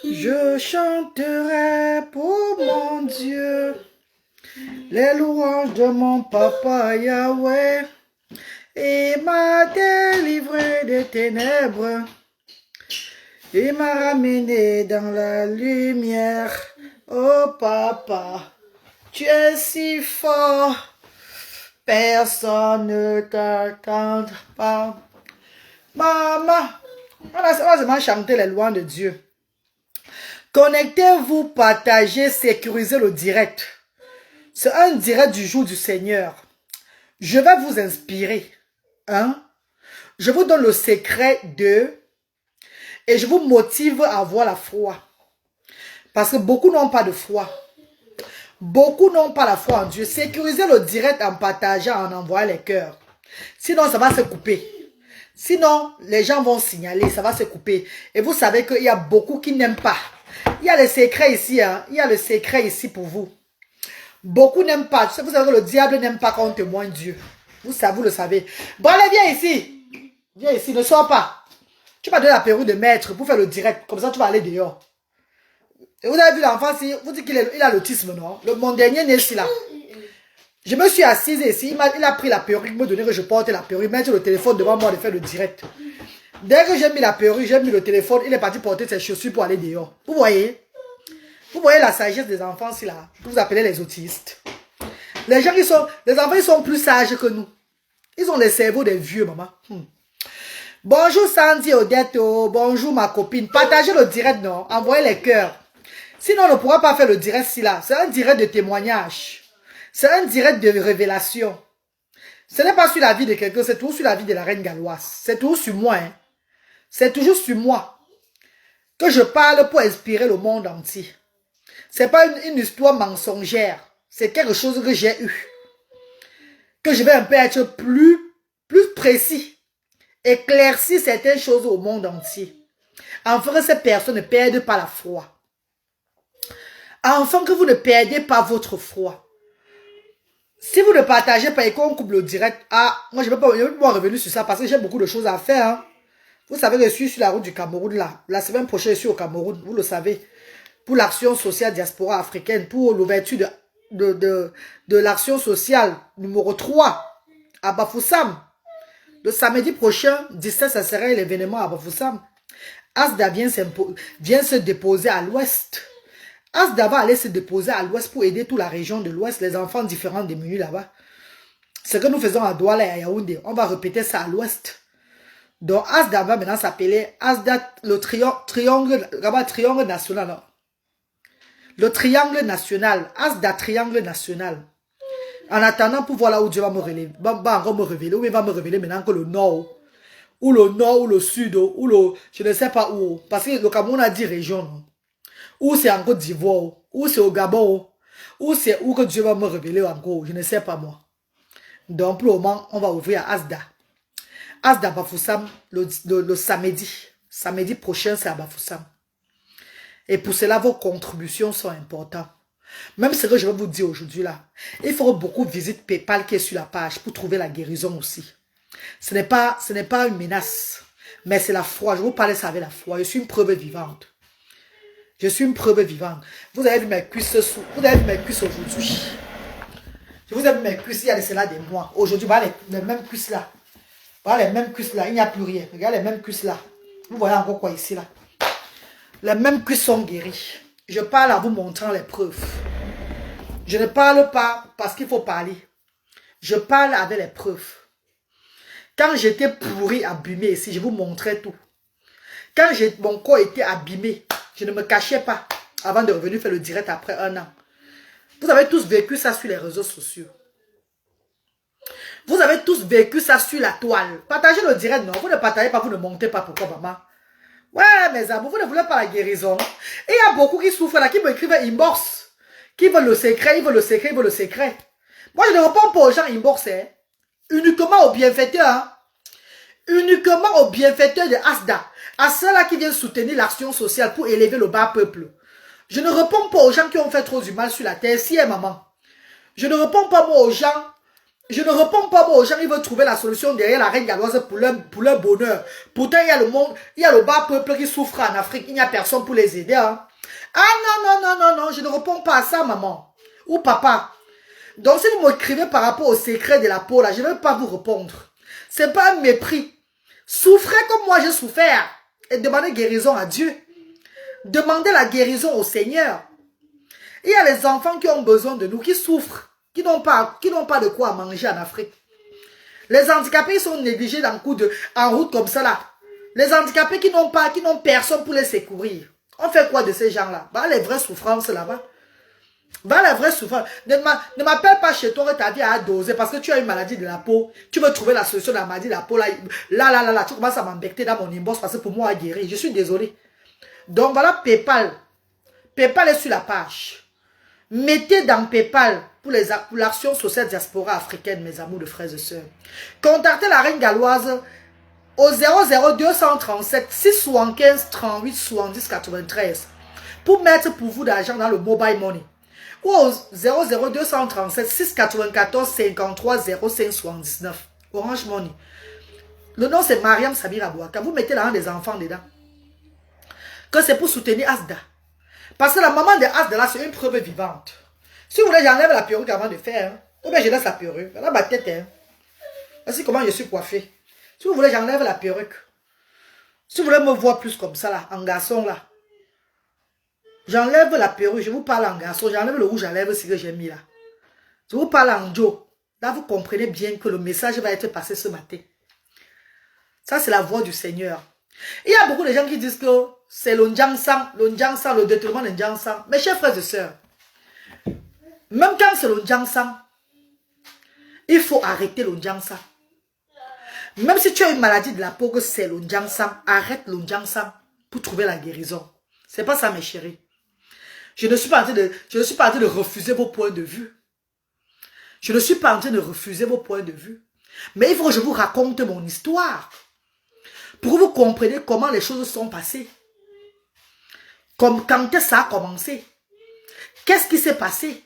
Je chanterai pour mon Dieu les louanges de mon papa Yahweh. Il m'a délivré des ténèbres. Il m'a ramené dans la lumière. Oh papa, tu es si fort. Personne ne t'attend pas. Maman, on va seulement chanter les louanges de Dieu. Connectez-vous, partagez, sécurisez le direct. C'est un direct du jour du Seigneur. Je vais vous inspirer. Hein? Je vous donne le secret de... Et je vous motive à avoir la foi. Parce que beaucoup n'ont pas de foi. Beaucoup n'ont pas la foi en Dieu. Sécurisez le direct en partageant, en envoyant les cœurs. Sinon, ça va se couper. Sinon, les gens vont signaler, ça va se couper. Et vous savez qu'il y a beaucoup qui n'aiment pas. Il y a le secret ici. Hein? Il y a le secret ici pour vous. Beaucoup n'aiment pas. Vous savez que le diable n'aime pas quand on témoigne Dieu. Vous le savez. Bon, allez, viens ici. Viens ici, ne sors pas. Tu m'as donné la perruque de maître pour faire le direct. Comme ça, tu vas aller dehors. Et vous avez vu l'enfant ici, vous dites qu'il a l'autisme, non? Mon dernier né ici, là. Je me suis assise ici, il a pris la perruque, il m'a donné que je porte la perruque, mettre le téléphone devant moi de faire le direct. Dès que j'ai mis la perruque, j'ai mis le téléphone, il est parti porter ses chaussures pour aller dehors. Vous voyez? Vous voyez la sagesse des enfants ici, là, que vous appelez les autistes. Les enfants, ils sont plus sages que nous. Ils ont les cerveaux des vieux, maman. Bonjour Sandy Odette, bonjour ma copine. Partagez le direct, non? Envoyez les cœurs. Sinon, on ne pourra pas faire le direct ici, là. C'est un direct de témoignage. C'est un direct de révélation. Ce n'est pas sur la vie de quelqu'un, c'est toujours sur la vie de la reine galloise. C'est toujours sur moi. Hein. C'est toujours sur moi que je parle pour inspirer le monde entier. Ce n'est pas une histoire mensongère. C'est quelque chose que j'ai eu. Que je vais un peu être plus précis. Éclaircir certaines choses au monde entier. Afin que ces personnes ne perdent pas la foi. Afin que vous ne perdez pas votre foi. Si vous ne partagez pas et qu'on coupe le direct, moi je ne vais pas revenir sur ça parce que j'ai beaucoup de choses à faire. Hein. Vous savez que je suis sur la route du Cameroun là. La semaine prochaine, je suis au Cameroun, vous le savez. Pour l'action sociale diaspora africaine, pour l'ouverture de l'action sociale numéro 3 à Bafoussam. Le samedi prochain, 17, ça sera l'événement à Bafoussam. Asda vient se déposer à l'ouest. Asda va aller se déposer à l'ouest pour aider toute la région de l'ouest, les enfants différents démunis là-bas. Ce que nous faisons à Douala et à Yaoundé, on va répéter ça à l'ouest. Donc Asda va maintenant s'appeler Asda, le triangle national. Non? Le triangle national, Asda triangle national. En attendant pour voir là où Dieu va me révéler, ou il va me révéler maintenant que le nord, ou le sud, ou le, je ne sais pas où, parce que le Cameroun a 10 régions, non? Ou c'est en Côte d'Ivoire, ou c'est au Gabon, ou c'est où que Dieu va me révéler encore, je ne sais pas moi. Donc pour le moment, on va ouvrir à Asda. Asda Bafoussam le samedi. Samedi prochain, c'est à Bafoussam. Et pour cela, vos contributions sont importantes. Même ce que je vais vous dire aujourd'hui là, il faut beaucoup de visites PayPal qui est sur la page pour trouver la guérison aussi. Ce n'est pas une menace, mais c'est la foi. Je vous parlais ça avec la foi. Je suis une preuve vivante. Je suis une preuve vivante. Vous avez vu mes cuisses aujourd'hui. Je vous ai vu mes cuisses il y a de cela des mois. Aujourd'hui, voilà les mêmes cuisses là. Voilà les mêmes cuisses là. Il n'y a plus rien. Regardez les mêmes cuisses là. Vous voyez encore quoi ici là. Les mêmes cuisses sont guéries. Je parle en vous montrant les preuves. Je ne parle pas parce qu'il faut parler. Je parle avec les preuves. Quand j'étais pourri, abîmé ici, je vous montrais tout. Quand mon corps était abîmé, je ne me cachais pas avant de revenir faire le direct après 1 an. Vous avez tous vécu ça sur les réseaux sociaux. Vous avez tous vécu ça sur la toile. Partagez le direct, non? Vous ne partagez pas, vous ne montez pas. Pourquoi, maman? Ouais, mes amis, vous ne voulez pas la guérison. Et il y a beaucoup qui souffrent là, qui me écrivent inbox. Qui veulent le secret, ils veulent le secret, ils veulent le secret. Moi, je ne réponds pas aux gens inbox. Hein. Uniquement aux bienfaiteurs. Hein. Uniquement aux bienfaiteurs de Asda. À ceux-là qui viennent soutenir l'action sociale pour élever le bas peuple. Je ne réponds pas aux gens qui ont fait trop du mal sur la terre. Si, maman. Je ne réponds pas moi aux gens Je ne réponds pas aux gens, ils veulent trouver la solution derrière la reine galloise pour leur bonheur. Pourtant, il y a le monde, il y a le bas peuple qui souffre en Afrique, il n'y a personne pour les aider. Hein. Ah non, je ne réponds pas à ça, maman. Ou papa. Donc, si vous m'écrivez par rapport au secret de la peau, là, je ne vais pas vous répondre. Ce n'est pas un mépris. Souffrez comme moi j'ai souffert. Et demandez guérison à Dieu. Demandez la guérison au Seigneur. Il y a les enfants qui ont besoin de nous, qui souffrent, qui n'ont pas de quoi manger en Afrique. Les handicapés sont négligés en route comme ça là. Les handicapés qui n'ont personne pour les secourir. On fait quoi de ces gens-là? Bah, les vraies souffrances là-bas. Va la vraie souffrance. Ne m'appelle pas chez toi que ta vie a dosé parce que tu as une maladie de la peau. Tu veux trouver la solution de la maladie de la peau. Là, tu commences à m'embêter dans mon inbox parce que pour moi, à guérir. Je suis désolé. Donc voilà PayPal. PayPal est sur la page. Mettez dans PayPal pour l'action sociale diaspora africaine, mes amours de frères et sœurs. Contactez la reine galloise au 00237 675 38 70 93 pour mettre pour vous d'argent dans le mobile money. Ou au 00237 694 53 05 79. Orange Money. Le nom c'est Mariam Sabira Bouaka. Vous mettez l'argent des enfants dedans. Que c'est pour soutenir Asda. Parce que la maman de Asda là, c'est une preuve vivante. Si vous voulez, j'enlève la perruque avant de faire. Hein. Ou bien je laisse la perruque. Voilà ma tête. Hein. Voici comment je suis coiffé. Si vous voulez, j'enlève la perruque. Si vous voulez me voir plus comme ça là, en garçon là. J'enlève la perruque, je vous parle en garçon, j'enlève le rouge à lèvres que j'ai mis là. Je vous parle en Joe. Là, vous comprenez bien que le message va être passé ce matin. Ça, c'est la voix du Seigneur. Il y a beaucoup de gens qui disent que c'est le Ndjansang, le détournement de Ndjansang. Mes chers frères et sœurs, même quand c'est le Ndjansang, il faut arrêter le Ndjansang. Même si tu as une maladie de la peau que c'est le Ndjansang, arrête le Ndjansang pour trouver la guérison. C'est pas ça, mes chéris. Je ne suis pas en train de refuser vos points de vue. Je ne suis pas en train de refuser vos points de vue. Mais il faut que je vous raconte mon histoire. Pour que vous compreniez comment les choses sont passées. Comme quand ça a commencé. Qu'est-ce qui s'est passé?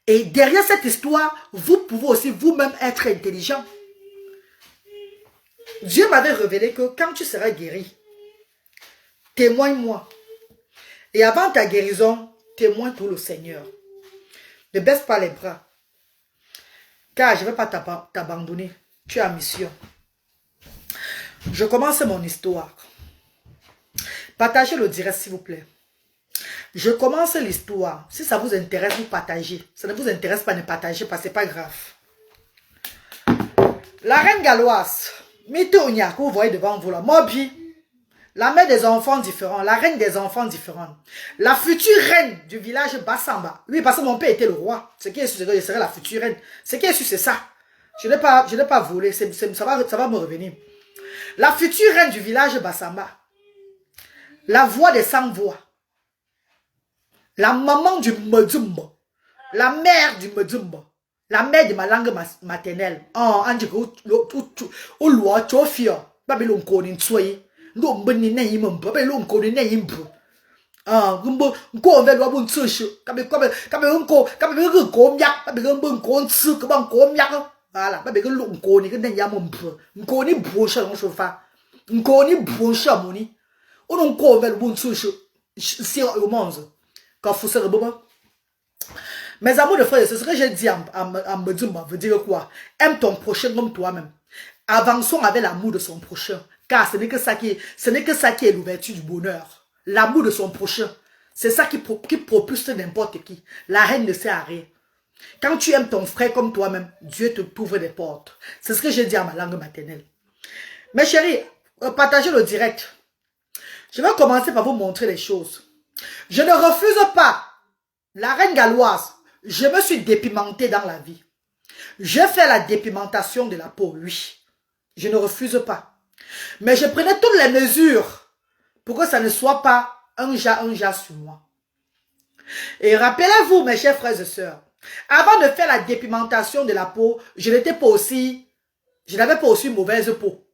Et derrière cette histoire, vous pouvez aussi vous-même être intelligent. Dieu m'avait révélé que quand tu seras guéri, témoigne-moi. Et avant ta guérison, témoigne pour le Seigneur. Ne baisse pas les bras. Car je ne vais pas t'abandonner. Tu es en mission. Je commence mon histoire. Partagez le direct, s'il vous plaît. Je commence l'histoire. Si ça vous intéresse, vous partagez. Ça ne vous intéresse pas, ne partagez pas, ce n'est pas grave. La reine galloise, Mitonia, que vous voyez devant vous là, Mobi, la mère des enfants différents, la reine des enfants différents, la future reine du village Bassamba. Oui, parce que mon père était le roi. Ce qui est sûr, c'est que je serai la future reine. Ce qui est sûr, c'est ça. Je n'ai pas volé, ça va me revenir. La future reine du village Bassamba, la voix des sans-voix, la maman du Medumba, la mère du Medumba, la mère de ma langue maternelle. Oh, Andy, ou loi, Tofia, Babylon Conin Soy. No mbeni na yimbo babe lo nko ni na yimbo ngumbo nko ve lo bu ntsushi kabe nko myak babe nko nko ntsu ka nko myak voilà babe lo nko ni na yamo mbo nko ni bu sha no shofa nko ni bu sha moni ono nko ve lo bu ntsushi si au monde quand faut se reboba. Mes amours de frères, c'est ce que j'ai dit en Medumba veut dire quoi? Aime ton prochain comme toi-même. Avançons avec l'amour de son prochain. Car ce n'est que ça qui est l'ouverture du bonheur. L'amour de son prochain. C'est ça qui propulse n'importe qui. La reine ne sert à rien. Quand tu aimes ton frère comme toi-même, Dieu te ouvre des portes. C'est ce que j'ai dit en ma langue maternelle. Mes chéris, partagez le direct. Je vais commencer par vous montrer les choses. Je ne refuse pas la reine galloise. Je me suis dépimentée dans la vie. J'ai fait la dépimentation de la peau, oui. Je ne refuse pas. Mais je prenais toutes les mesures pour que ça ne soit pas un jas sur moi. Et rappelez-vous, mes chers frères et sœurs, avant de faire la dépimentation de la peau, je n'avais pas aussi une mauvaise peau.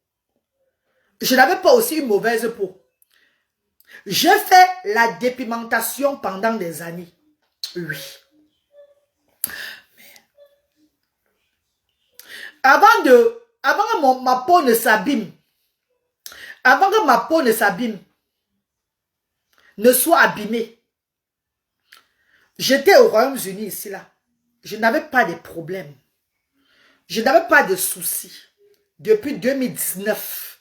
Je n'avais pas aussi une mauvaise peau. J'ai fait la dépimentation pendant des années. Oui. Avant que ma peau ne s'abîme, avant que ma peau ne s'abîme, ne soit abîmée, j'étais au Royaume-Uni ici là. Je n'avais pas de problème. Je n'avais pas de soucis. Depuis 2019.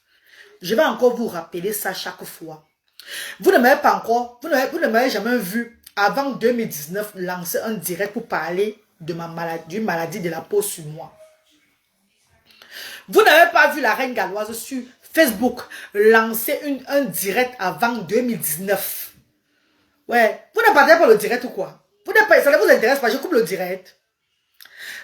Je vais encore vous rappeler ça chaque fois. Vous ne m'avez pas encore, vous ne m'avez jamais vu avant 2019 lancer un direct pour parler de ma maladie, d'une maladie de la peau sur moi. Vous n'avez pas vu la reine galloise sur Facebook lancer un direct avant 2019. Ouais, vous ne partagez pas le direct ou quoi? Vous n'êtes pas, ça ne vous intéresse pas, je coupe le direct.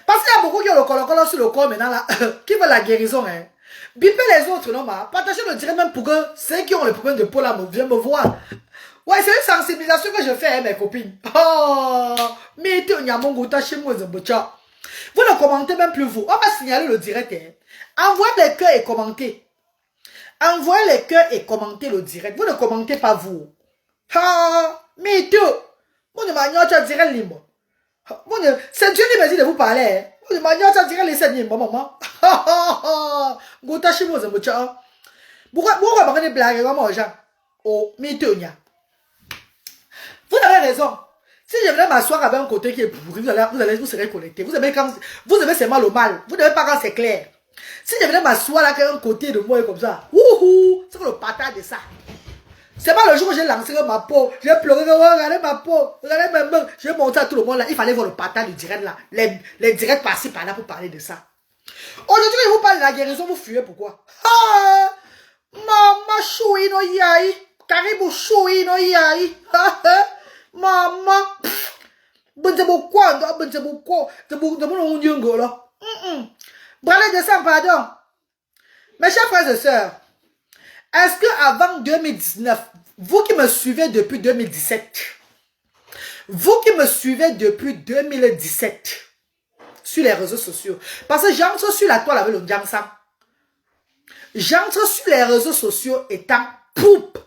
Parce qu'il y a beaucoup qui ont le colo sur le corps maintenant là, qui veulent la guérison. Hein. Bipez les autres, non, ma. Partagez le direct même pour que ceux qui ont le problème de peau là viennent me voir. Ouais, c'est une sensibilisation que je fais, hein, mes copines. Oh, mais vous ne commentez même plus vous. On va signaler le direct. Hein. Envoyez les cœurs et commentez. Envoyez les cœurs et commentez le direct. Vous ne commentez pas vous. Ah, mais tout. Moi, je m'en direct libre. C'est Dieu qui m'a dit de vous parler. Vous ne m'en direct les scènes, maman. Pourquoi vous avez des blagues comme moi, oh, mais tout. Vous avez raison. Si je venais m'asseoir avec un côté qui est pourri, vous serez connecté. Vous aimez c'est mal au mal. Vous n'aimez pas quand c'est clair. Si je venais m'asseoir avec un côté de moi comme ça, c'est le patate de ça. C'est pas le jour où j'ai lancé ma peau, j'ai pleuré, regardez ma peau, regardez mes mains, j'ai montré à tout le monde là, il fallait voir le patate du direct là, les directs par-ci par-là pour parler de ça. Aujourd'hui, je vous parle de la guérison, vous fuyez pourquoi? Ah, maman choui no yai, karibu choui no yai, maman, bonne quoi, bonne quoi, de mon yungo là. Bralé de sang, pardon. Mes chers frères et sœurs, est-ce que avant 2019, vous qui me suivez depuis 2017, vous qui me suivez depuis 2017 sur les réseaux sociaux, parce que j'entre sur la toile avec le Ndiangsang, j'entre sur les réseaux sociaux étant poupe.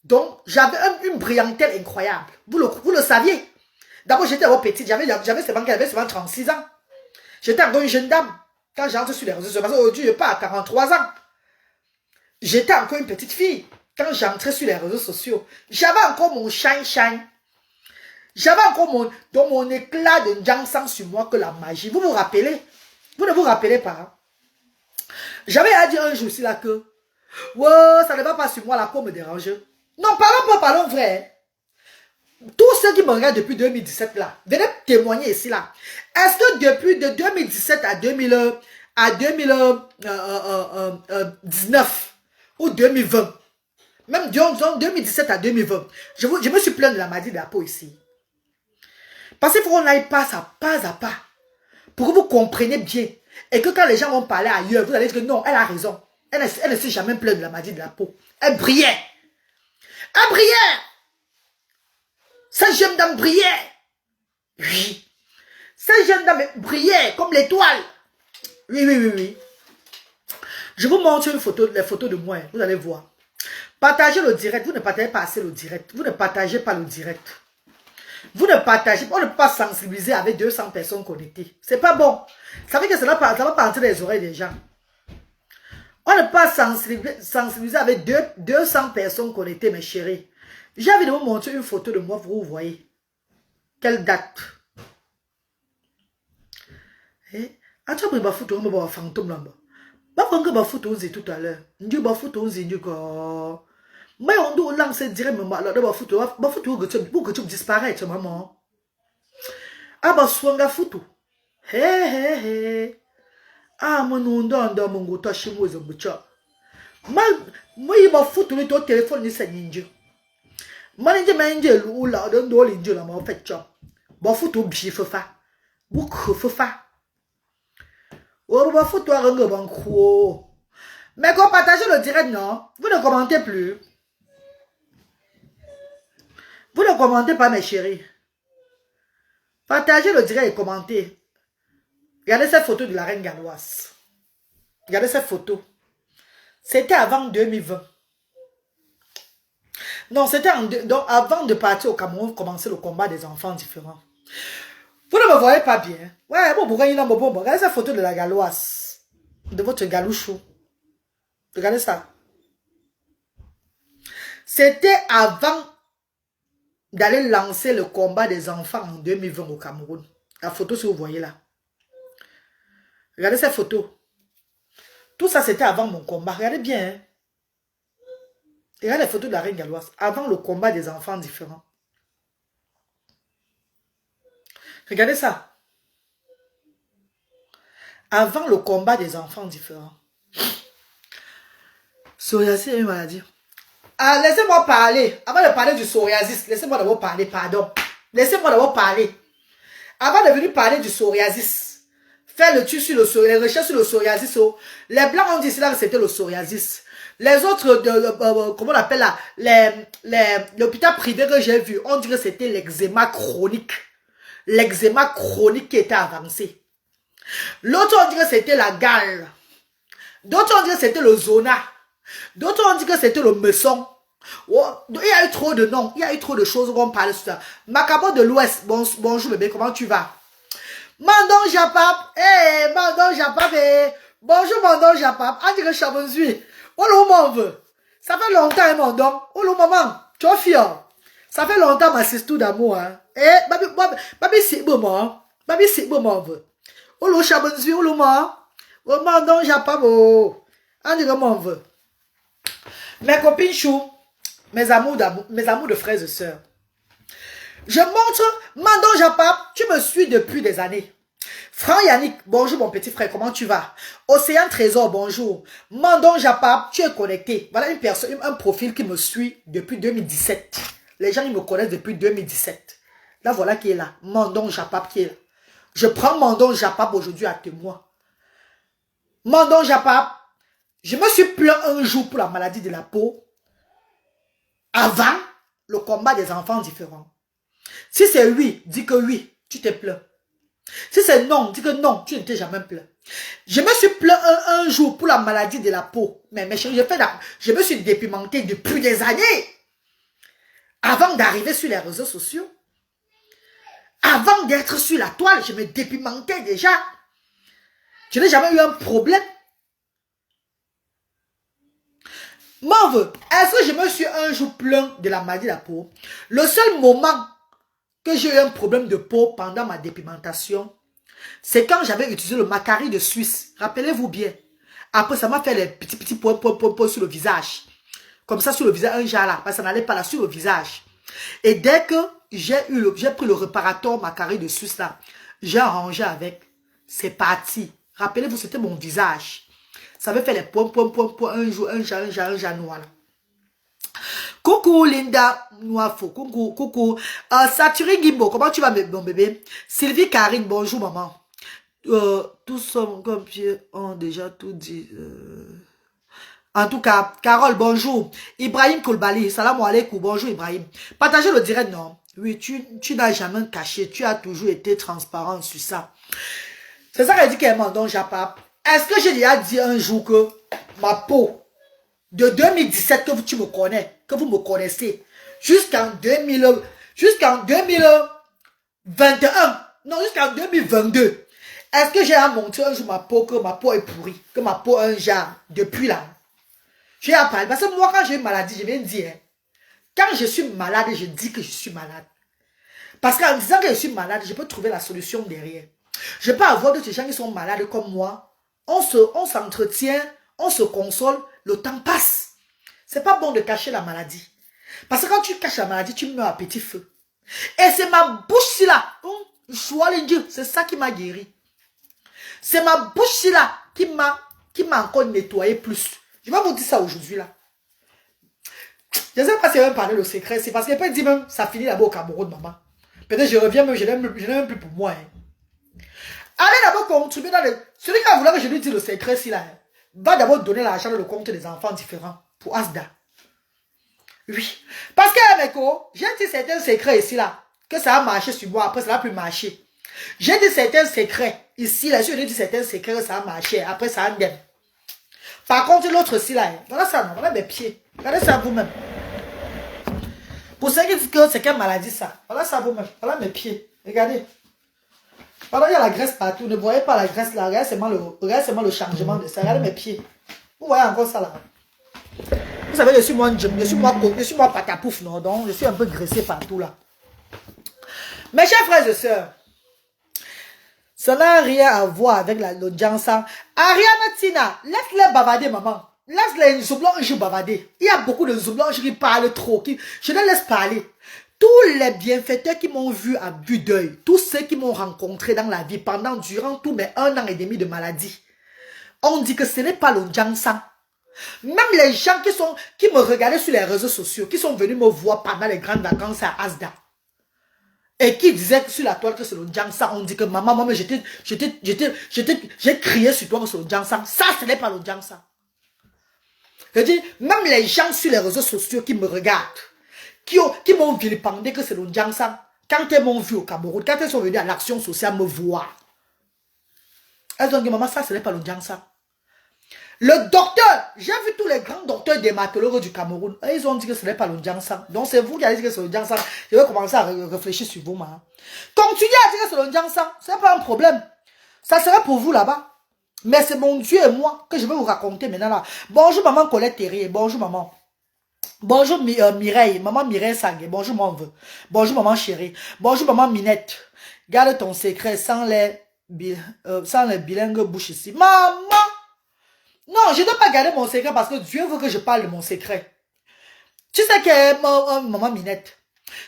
Donc, j'avais une brillantelle incroyable. Vous le saviez. D'abord, j'étais petite, j'avais seulement 36 ans. J'étais encore une jeune dame quand j'entre sur les réseaux sociaux. Parce qu'aujourd'hui, je pars à 43 ans. J'étais encore une petite fille quand j'entrais sur les réseaux sociaux. J'avais encore mon shine. J'avais encore mon éclat de Ndiangsang sur moi que la magie. Vous vous rappelez? Vous ne vous rappelez pas? Hein? J'avais à dire un jour aussi là que ouais, ça ne va pas sur moi, la peau me dérange. Non, parlons vrai. Tous ceux qui me regardent depuis 2017 là, venez témoigner ici là. Est-ce que depuis de 2017 à 2019 ou 2020, même disons 2017 à 2020, je me suis plaint de la maladie de la peau ici. Parce qu'il faut qu'on aille pas à pas pour que vous compreniez bien. Et que quand les gens vont parler ailleurs, vous allez dire que non, elle a raison. Elle ne s'est jamais plainte de la maladie de la peau. Elle brillait. Elle brillait. Cette jeune dame brillait. Oui. Cette jeune dame brillait comme l'étoile. Oui. Je vous montre les photos de moi. Vous allez voir. Partagez le direct. Vous ne partagez pas assez le direct. Vous ne partagez pas le direct. Vous ne partagez pas. On ne peut pas sensibiliser avec 200 personnes connectées. C'est pas bon. Ça veut dire que ça va pas entrer dans les oreilles des gens. On ne peut pas sensibiliser avec 200 personnes connectées, mes chéris. J'ai envie de vous montrer une photo de moi pour vous voyez. Quelle date? Tu as pris ma photo, on va fantôme là-bas. Je vais prendre ma photo tout à l'heure. Je vais ma photo, mais on doit lancer direct ma photo que tu disparaître, maman. Ah, bah, soit la photo. Hé. Ah, mon nom dans mon gota chez moi, moi, il m'a foutu le téléphone, c'est ninja. Manager manager ou là, dans l'inja, là, m'a fait job. Bah, photo, bifa. Ou fa. Oh, bah, photo, un coup. Mais quand partagez le direct, non, vous ne commentez plus. Vous ne commentez pas, mes chéris. Partagez le direct et commentez. Regardez cette photo de la reine galloise. Regardez cette photo. C'était avant 2020. Non, c'était avant de partir au Cameroun, commencer le combat des enfants différents. Vous ne me voyez pas bien. Ouais, bon, regardez cette photo de la galloise. de votre galouchou. Regardez ça. C'était avant d'aller lancer le combat des enfants en 2020 au Cameroun. La photo, si vous voyez là. Regardez cette photo. Tout ça, c'était avant mon combat. Regardez bien. Hein? Regardez les photos de la reine galloise. Avant le combat des enfants différents. Regardez ça. Avant le combat des enfants différents. Psoriasis est une maladie. Ah, laissez-moi parler. Avant de parler du psoriasis, laissez-moi d'abord parler, pardon. Laissez-moi d'abord parler. Avant de venir parler du psoriasis, faire le truc sur le psoriasis, les recherches sur le psoriasis. Les blancs ont dit que c'était le psoriasis. Les autres, comment on appelle là, l'hôpital privé que j'ai vu, on dit que c'était l'eczéma chronique. L'eczéma chronique qui était avancé. L'autre, on dit que c'était la gale. D'autres, on dit que c'était le zona. D'autres, on dit que c'était le meçon. Oh, il y a eu trop de noms. Il y a eu trop de choses qu'on parle sur ça. Macabo de l'Ouest. Bonjour bébé, comment tu vas? Mandon Japap. Eh, Mandon Japap. Bonjour Mandon Japap. On dit que Chabonzui. Oh, le moment veut. Ça fait longtemps, Mandon. Oh, le maman. Tu es fier. Ça fait longtemps, ma sister d'amour. Hein. Eh, babi, c'est bon, moi. Babi, c'est bon, moi veut. Oh, le Chabonzui. Oh, le moment. Oh, Mandon Japap. Oh. On dit que moi veut. Mes copines chou, mes amours de frères et sœurs. Je montre Mandon Japap, tu me suis depuis des années. Franck Yannick, bonjour mon petit frère, comment tu vas? Océan Trésor, bonjour. Mandon Japap, tu es connecté. Voilà une personne, un profil qui me suit depuis 2017. Les gens, ils me connaissent depuis 2017. Là, voilà qui est là. Mandon Japap qui est là. Je prends Mandon Japap aujourd'hui à témoin. Mandon Japap, je me suis plaint un jour pour la maladie de la peau avant le combat des enfants différents. Si c'est oui, dis que oui, tu te plains. Si c'est non, dis que non, tu ne t'es jamais plaint. Je me suis plaint un jour pour la maladie de la peau. Mais je me suis dépimenté depuis des années. Avant d'arriver sur les réseaux sociaux. Avant d'être sur la toile, je me dépimentais déjà. Je n'ai jamais eu un problème. Mauve, est-ce que je me suis un jour plaint de la maladie de la peau? Le seul moment que j'ai eu un problème de peau pendant ma dépimentation, c'est quand j'avais utilisé le Macari de Suisse. Rappelez-vous bien. Après, ça m'a fait les petits points sur le visage. Comme ça, sur le visage, un jar là. Parce que ça n'allait pas là, sur le visage. Et dès que j'ai pris le réparateur Macari de Suisse là, j'ai arrangé avec. C'est parti. Rappelez-vous, c'était mon visage. Ça avait fait les points, un jour, un jar noir. Coucou Linda Noifo, coucou. Saturi Gimbo, comment tu vas mon bébé? Sylvie Karine, bonjour maman. Tous sommes comme pieds ont déjà tout dit. En tout cas, Carole, bonjour. Ibrahim Koulbali, salam alaikum, bonjour Ibrahim. Partagez le direct, non? Oui, tu n'as jamais caché, tu as toujours été transparent sur ça. C'est ça qu'elle dit qu'elle Mandon Japap. Est-ce que j'ai déjà dit un jour que ma peau, de 2017 que tu me connais, que vous me connaissez, jusqu'en 2021, non, jusqu'en 2022, est-ce que j'ai à montrer un jour ma peau, que ma peau est pourrie, que ma peau est un genre, depuis là? J'ai à parler, parce que moi, quand j'ai une maladie, je viens de dire, hein, quand je suis malade, je dis que je suis malade. Parce qu'en disant que je suis malade, je peux trouver la solution derrière. Je peux avoir d'autres gens qui sont malades comme moi. On s'entretient, on se console, le temps passe. C'est pas bon de cacher la maladie. Parce que quand tu caches la maladie, tu meurs à petit feu. Et c'est ma bouche là, c'est ça qui m'a guéri. C'est ma bouche là qui m'a encore nettoyé plus. Je vais vous dire ça aujourd'hui là. Je ne sais pas si elle va me parler le secret. C'est parce qu'elle peut dire même, ça finit là-bas au Cameroun, maman. Peut-être je reviens même, je n'ai même plus pour moi. Hein. Allez d'abord contribuer dans le... Celui qui a voulu que je lui dise le secret ici là, hein, va d'abord donner l'argent dans le compte des enfants différents pour Asda. Oui. Parce que, Meko, j'ai dit certains secrets ici là, que ça a marché sur moi, après ça n'a plus marché. J'ai dit certains secrets ici là, j'ai dit certains secrets que ça a marché, après ça a ndem. Par contre, l'autre ici là, voilà ça, voilà mes pieds. Regardez ça vous-même. Pour ceux qui disent que c'est quelle maladie ça, voilà ça vous-même, voilà mes pieds. Regardez. Pardon, il y a la graisse partout. Ne voyez pas la graisse là. Regardez seulement le changement de ça. Regardez mes pieds. Vous voyez encore ça là. Vous savez, je suis moi patapouf, non? Donc, je suis un peu graissé partout là. Mes chers frères et sœurs, ça n'a rien à voir avec l'audience. Ariana Tina, laisse-les bavarder, maman. Laisse-les Zoublonges bavarder. Il y a beaucoup de Zoublonges qui parlent trop. Je les laisse parler. Tous les bienfaiteurs qui m'ont vu à vue d'œil, tous ceux qui m'ont rencontré dans la vie durant tous mes 1 an et demi de maladie, on dit que ce n'est pas l'audience. Même les gens qui me regardaient sur les réseaux sociaux, qui sont venus me voir pendant les grandes vacances à Asda, et qui disaient sur la toile que c'est le Djansa, on dit que maman, moi, j'ai crié sur toi que c'est le Djansa. Ça, ce n'est pas le Djansa. Je dis, même les gens sur les réseaux sociaux qui me regardent, qui m'ont vilipendé que c'est le Djansa, quand elles m'ont vu au Cameroun, quand elles sont venues à l'action sociale me voir, elles ont dit, maman, ça, ce n'est pas le Djansa. Le docteur, j'ai vu tous les grands docteurs dermatologues du Cameroun. Ils ont dit que ce n'est pas le Djansa. Donc c'est vous qui avez dit que c'est le Djansa. Je vais commencer à réfléchir sur vous, maman. Continuez à dire que c'est le Djansa. Ce n'est pas un problème. Ça sera pour vous là-bas. Mais c'est mon Dieu et moi que je vais vous raconter maintenant là. Bonjour maman Colette Terrier. Bonjour maman. Bonjour Mireille. Maman Mireille Sangue. Bonjour mon vœu. Bonjour maman chérie. Bonjour maman Minette. Garde ton secret sans les bilingues bouches ici. Maman! Non, je ne dois pas garder mon secret parce que Dieu veut que je parle de mon secret. Tu sais que, maman Minette,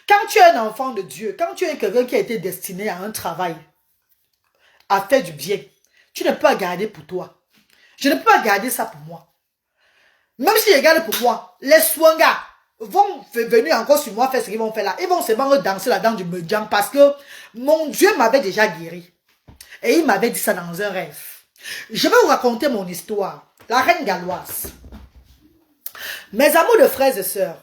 quand tu es un enfant de Dieu, quand tu es quelqu'un qui a été destiné à un travail, à faire du bien, tu ne peux pas garder pour toi. Je ne peux pas garder ça pour moi. Même si je garde pour moi, les Swanga vont venir encore sur moi faire ce qu'ils vont faire là. Ils vont seulement danser la danse du Medjan parce que mon Dieu m'avait déjà guéri. Et il m'avait dit ça dans un rêve. Je vais vous raconter mon histoire. La reine galloise. Mes amours de frères et sœurs.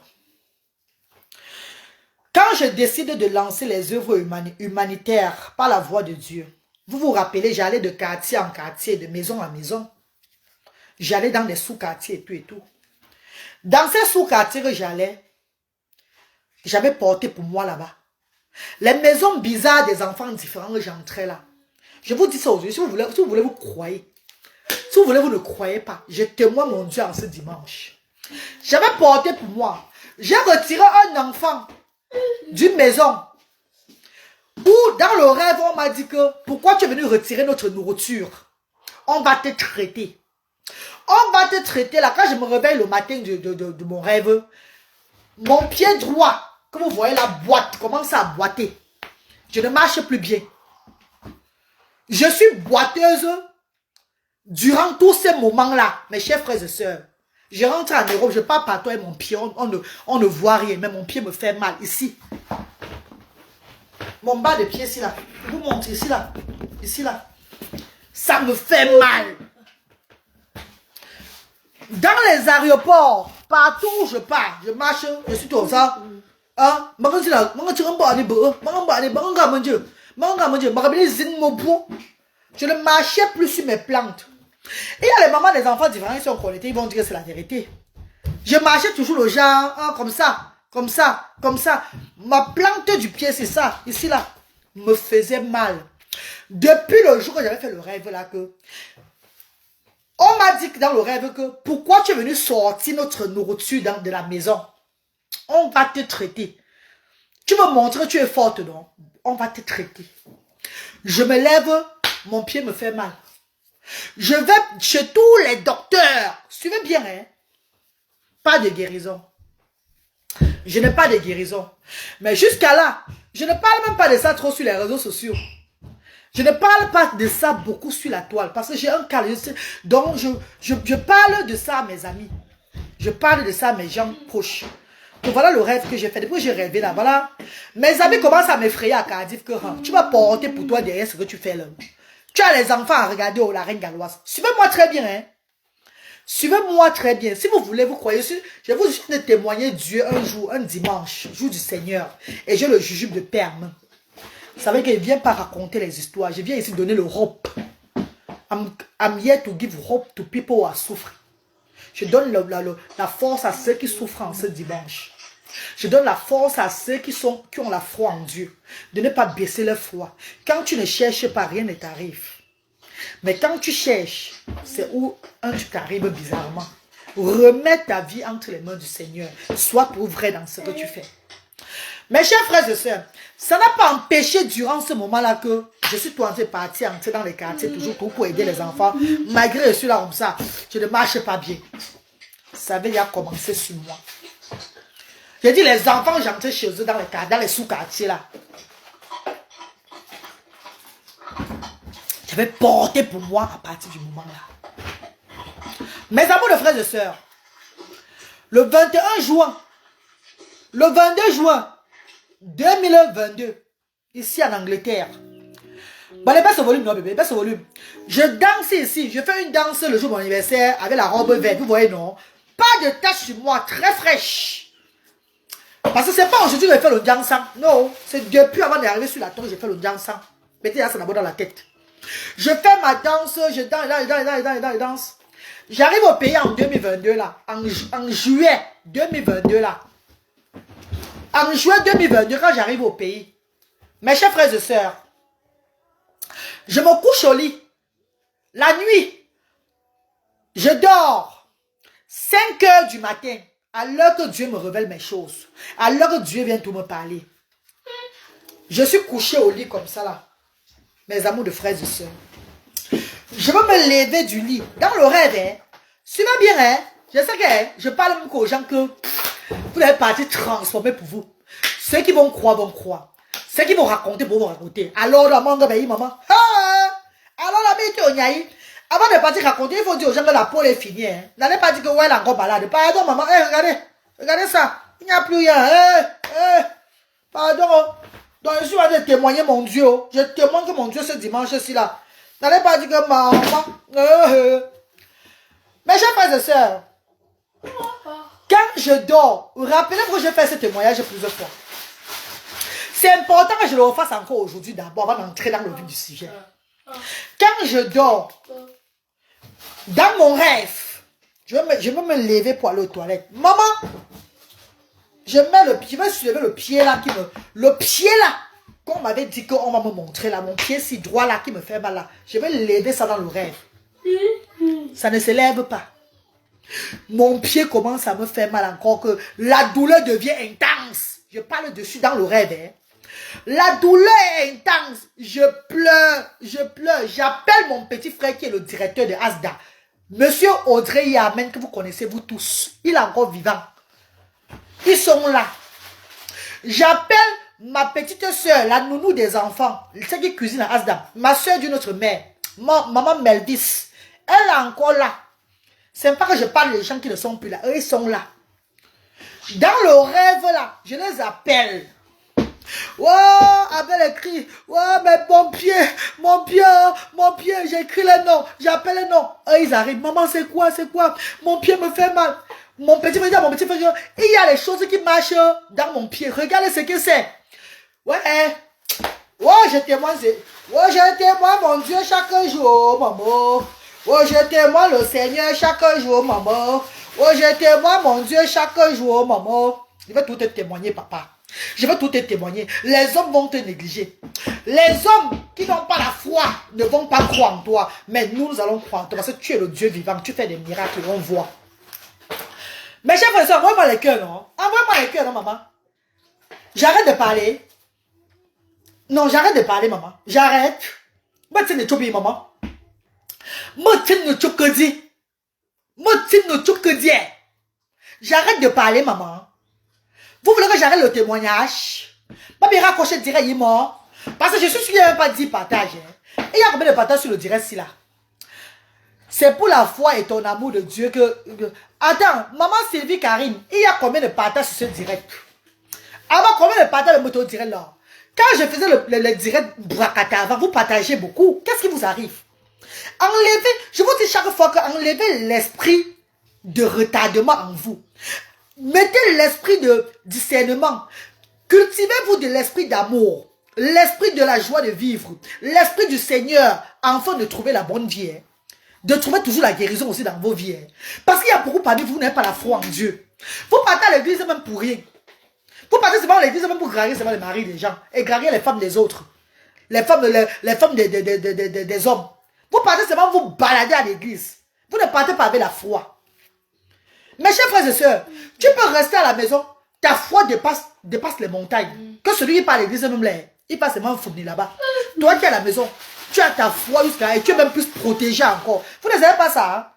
Quand je décide de lancer les œuvres humanitaires par la voix de Dieu, vous vous rappelez, j'allais de quartier en quartier, de maison en maison. J'allais dans les sous-quartiers et tout et tout. Dans ces sous-quartiers que j'avais porté pour moi là-bas. Les maisons bizarres des enfants différents que j'entrais là. Je vous dis ça aujourd'hui, si vous voulez, vous croyez. Si vous voulez, vous ne croyez pas. Je témoigne mon Dieu en ce dimanche. J'avais porté pour moi. J'ai retiré un enfant d'une maison. Où dans le rêve, on m'a dit que pourquoi tu es venu retirer notre nourriture? On va te traiter. On va te traiter là. Quand je me réveille le matin de mon rêve, mon pied droit, comme vous voyez la boîte, commence à boiter. Je ne marche plus bien. Je suis boiteuse durant tous ces moments-là, mes chers frères et sœurs. Je rentre en Europe, je pars partout avec mon pied, on ne voit rien, mais mon pied me fait mal, ici. Mon bas de pied, ici, là. Je vous montre, ici, là. Ici, là. Ça me fait mal. Dans les aéroports, partout où je pars, je marche, je suis comme ça. Hein? Je ne marchais plus sur mes plantes. Et il y a les mamans des enfants différents qui sont connectés, ils vont dire que c'est la vérité. Je marchais toujours le genre, hein, comme ça, comme ça, comme ça. Ma plante du pied, c'est ça, ici là, me faisait mal. Depuis le jour que j'avais fait le rêve là, que on m'a dit dans le rêve que pourquoi tu es venu sortir notre nourriture de la maison? On va te traiter. Tu veux montrer que tu es forte, non? On va te traiter. Je me lève, mon pied me fait mal. Je vais chez tous les docteurs. Suivez bien, hein? Pas de guérison. Je n'ai pas de guérison. Mais jusqu'à là, je ne parle même pas de ça trop sur les réseaux sociaux. Je ne parle pas de ça beaucoup sur la toile. Parce que j'ai un cas. Donc, je parle de ça à mes amis. Je parle de ça à mes gens proches. Donc, voilà le rêve que j'ai fait. Depuis que j'ai rêvé là, voilà. Mes amis commencent à m'effrayer à Cardiff que tu vas porter pour toi derrière ce que tu fais là. Tu as les enfants à regarder la reine galloise. Suivez-moi très bien, hein. Suivez-moi très bien. Si vous voulez, vous croyez, je vous juste de témoigner Dieu un jour, un dimanche, jour du Seigneur. Et je le jujube de perme. Vous savez que je ne viens pas raconter les histoires. Je viens ici donner le hope. I'm here to give hope to people who are suffering. Je donne la force à ceux qui souffrent en ce dimanche. Je donne la force à ceux qui ont la foi en Dieu, de ne pas baisser leur foi. Quand tu ne cherches pas, rien ne t'arrive. Mais quand tu cherches, c'est où un truc arrive bizarrement. Remets ta vie entre les mains du Seigneur. Sois pour vrai dans ce que tu fais. Mes chers frères et sœurs, ça n'a pas empêché durant ce moment-là que je suis tout en train de partir, entrer dans les quartiers, toujours pour aider les enfants. Malgré je suis là comme ça, je ne marche pas bien. Ça avait déjà commencé sur moi. J'ai dit, les enfants, j'entrais chez eux dans les sous-quartiers là. J'avais porté pour moi à partir du moment là. Mes amours de frères et sœurs, le 21 juin, le 22 juin 2022, ici en Angleterre. Bon, baisse ce volume, non bébé, baisse ce volume. Je danse ici, je fais une danse le jour de mon anniversaire avec la robe verte, vous voyez non? Pas de taches sur moi, très fraîche. Parce que c'est pas aujourd'hui que j'ai fait le dansant. Non, c'est depuis avant d'arriver sur la tombe que j'ai fait le dansant. Mettez ça d'abord dans la tête. Je fais ma danse, je danse. J'arrive au pays en 2022 là. En juillet 2022 là. En juillet 2022 quand j'arrive au pays. Mes chers frères et sœurs. Je me couche au lit. La nuit. Je dors. 5 heures du matin. À l'heure que Dieu me révèle mes choses. À l'heure que Dieu vient tout me parler. Je suis couché au lit comme ça là. Mes amours de frères et sœurs. Je veux me lever du lit. Dans le rêve, hein. Suivez bien, hein. Je sais que hein, je parle même aux gens que vous allez partir transformer pour vous. Ceux qui vont croire, vont croire. Ceux qui vont raconter, vont raconter. Alors, la maman, maman. Alors, la bête, avant de partir raconter, il faut dire aux gens que la peau est finie. Hein. N'allez pas dire que ouais, elle est encore malade. Pardon, maman. Regardez. Regardez ça. Il n'y a plus rien. Pardon. Donc, je suis en train de témoigner mon Dieu. Je témoigne que mon Dieu ce dimanche-ci là. N'allez pas dire que maman. Mes chers frères et sœurs, quand je dors, rappelez-vous que j'ai fait ce témoignage plusieurs fois. C'est important que je le refasse encore aujourd'hui d'abord avant d'entrer dans le vif du sujet. Quand je dors, dans mon rêve, je vais me lever pour aller aux toilettes. Maman, je vais soulever le pied là le pied là, qu'on m'avait dit qu'on va me montrer là, mon pied si droit là qui me fait mal là. Je vais lever ça dans le rêve. Ça ne se lève pas. Mon pied commence à me faire mal encore que la douleur devient intense. Je parle dessus dans le rêve. Hein. La douleur est intense. Je pleure. J'appelle mon petit frère qui est le directeur de Asda. Monsieur Audrey Yamen, que vous connaissez vous tous. Il est encore vivant. Ils sont là. J'appelle ma petite soeur, la nounou des enfants. Celle qui cuisine à Asda. Ma soeur d'une autre mère. Maman Melvis. Elle est encore là. C'est pas que je parle des gens qui ne sont plus là. Eux, ils sont là. Dans le rêve là, je les appelle. Oh, avec les cris. Oh, mais mon pied, j'écris les noms, j'appelle les noms. Eux, ils arrivent. Maman, c'est quoi? Mon pied me fait mal. Mon petit frère, il y a les choses qui marchent dans mon pied. Regardez ce que c'est. Ouais, je témoigne. Je témoigne mon Dieu chaque jour, maman. Oh, je témoigne le Seigneur chaque jour, maman. Oh, je témoigne mon Dieu chaque jour, maman. Je vais tout te témoigner, papa. Je vais tout te témoigner. Les hommes vont te négliger. Les hommes qui n'ont pas la foi ne vont pas croire en toi. Mais nous allons croire en toi parce que tu es le Dieu vivant. Tu fais des miracles et on voit. Mes chers frères et sœurs, envoie-moi les cœurs, non? Envoie-moi les cœurs, non, maman? J'arrête de parler. Non, j'arrête de parler, maman. J'arrête. Moi, tu sais, ne maman. Moi, tu sais, ne j'arrête de parler, maman. Vous voulez que j'arrête le témoignage? Pas bien raccrocher direct, il est mort. Parce que je suis sûr qu'il n'y a même pas 10 partages. Hein. Et il y a combien de partages sur le direct, si là? C'est pour la foi et ton amour de Dieu que... Attends, maman Sylvie Karine, il y a combien de partages sur ce direct? Avant, combien de partages de moto direct là? Quand je faisais le direct Brakata avant, vous partagez beaucoup. Qu'est-ce qui vous arrive? Enlevez, je vous dis chaque fois que enlevez l'esprit de retardement en vous. Mettez l'esprit de discernement. Cultivez-vous de l'esprit d'amour, l'esprit de la joie de vivre, l'esprit du Seigneur, afin de trouver la bonne vie. Hein. De trouver toujours la guérison aussi dans vos vies. Hein. Parce qu'il y a beaucoup parmi vous, vous n'avez pas la foi en Dieu. Vous partez à l'église même pour rien. Vous partez seulement à l'église même pour grailler seulement les maris des gens et grailler les femmes des autres. Les femmes des hommes. Vous partez seulement vous balader à l'église. Vous ne partez pas avec la foi. Mes chers frères et sœurs, tu peux rester à la maison, ta foi dépasse les montagnes. Que celui qui part à l'église même là, il passe seulement fourni là-bas. Toi qui es à la maison, tu as ta foi jusqu'à et tu es même plus protégé encore. Vous ne savez pas ça, hein?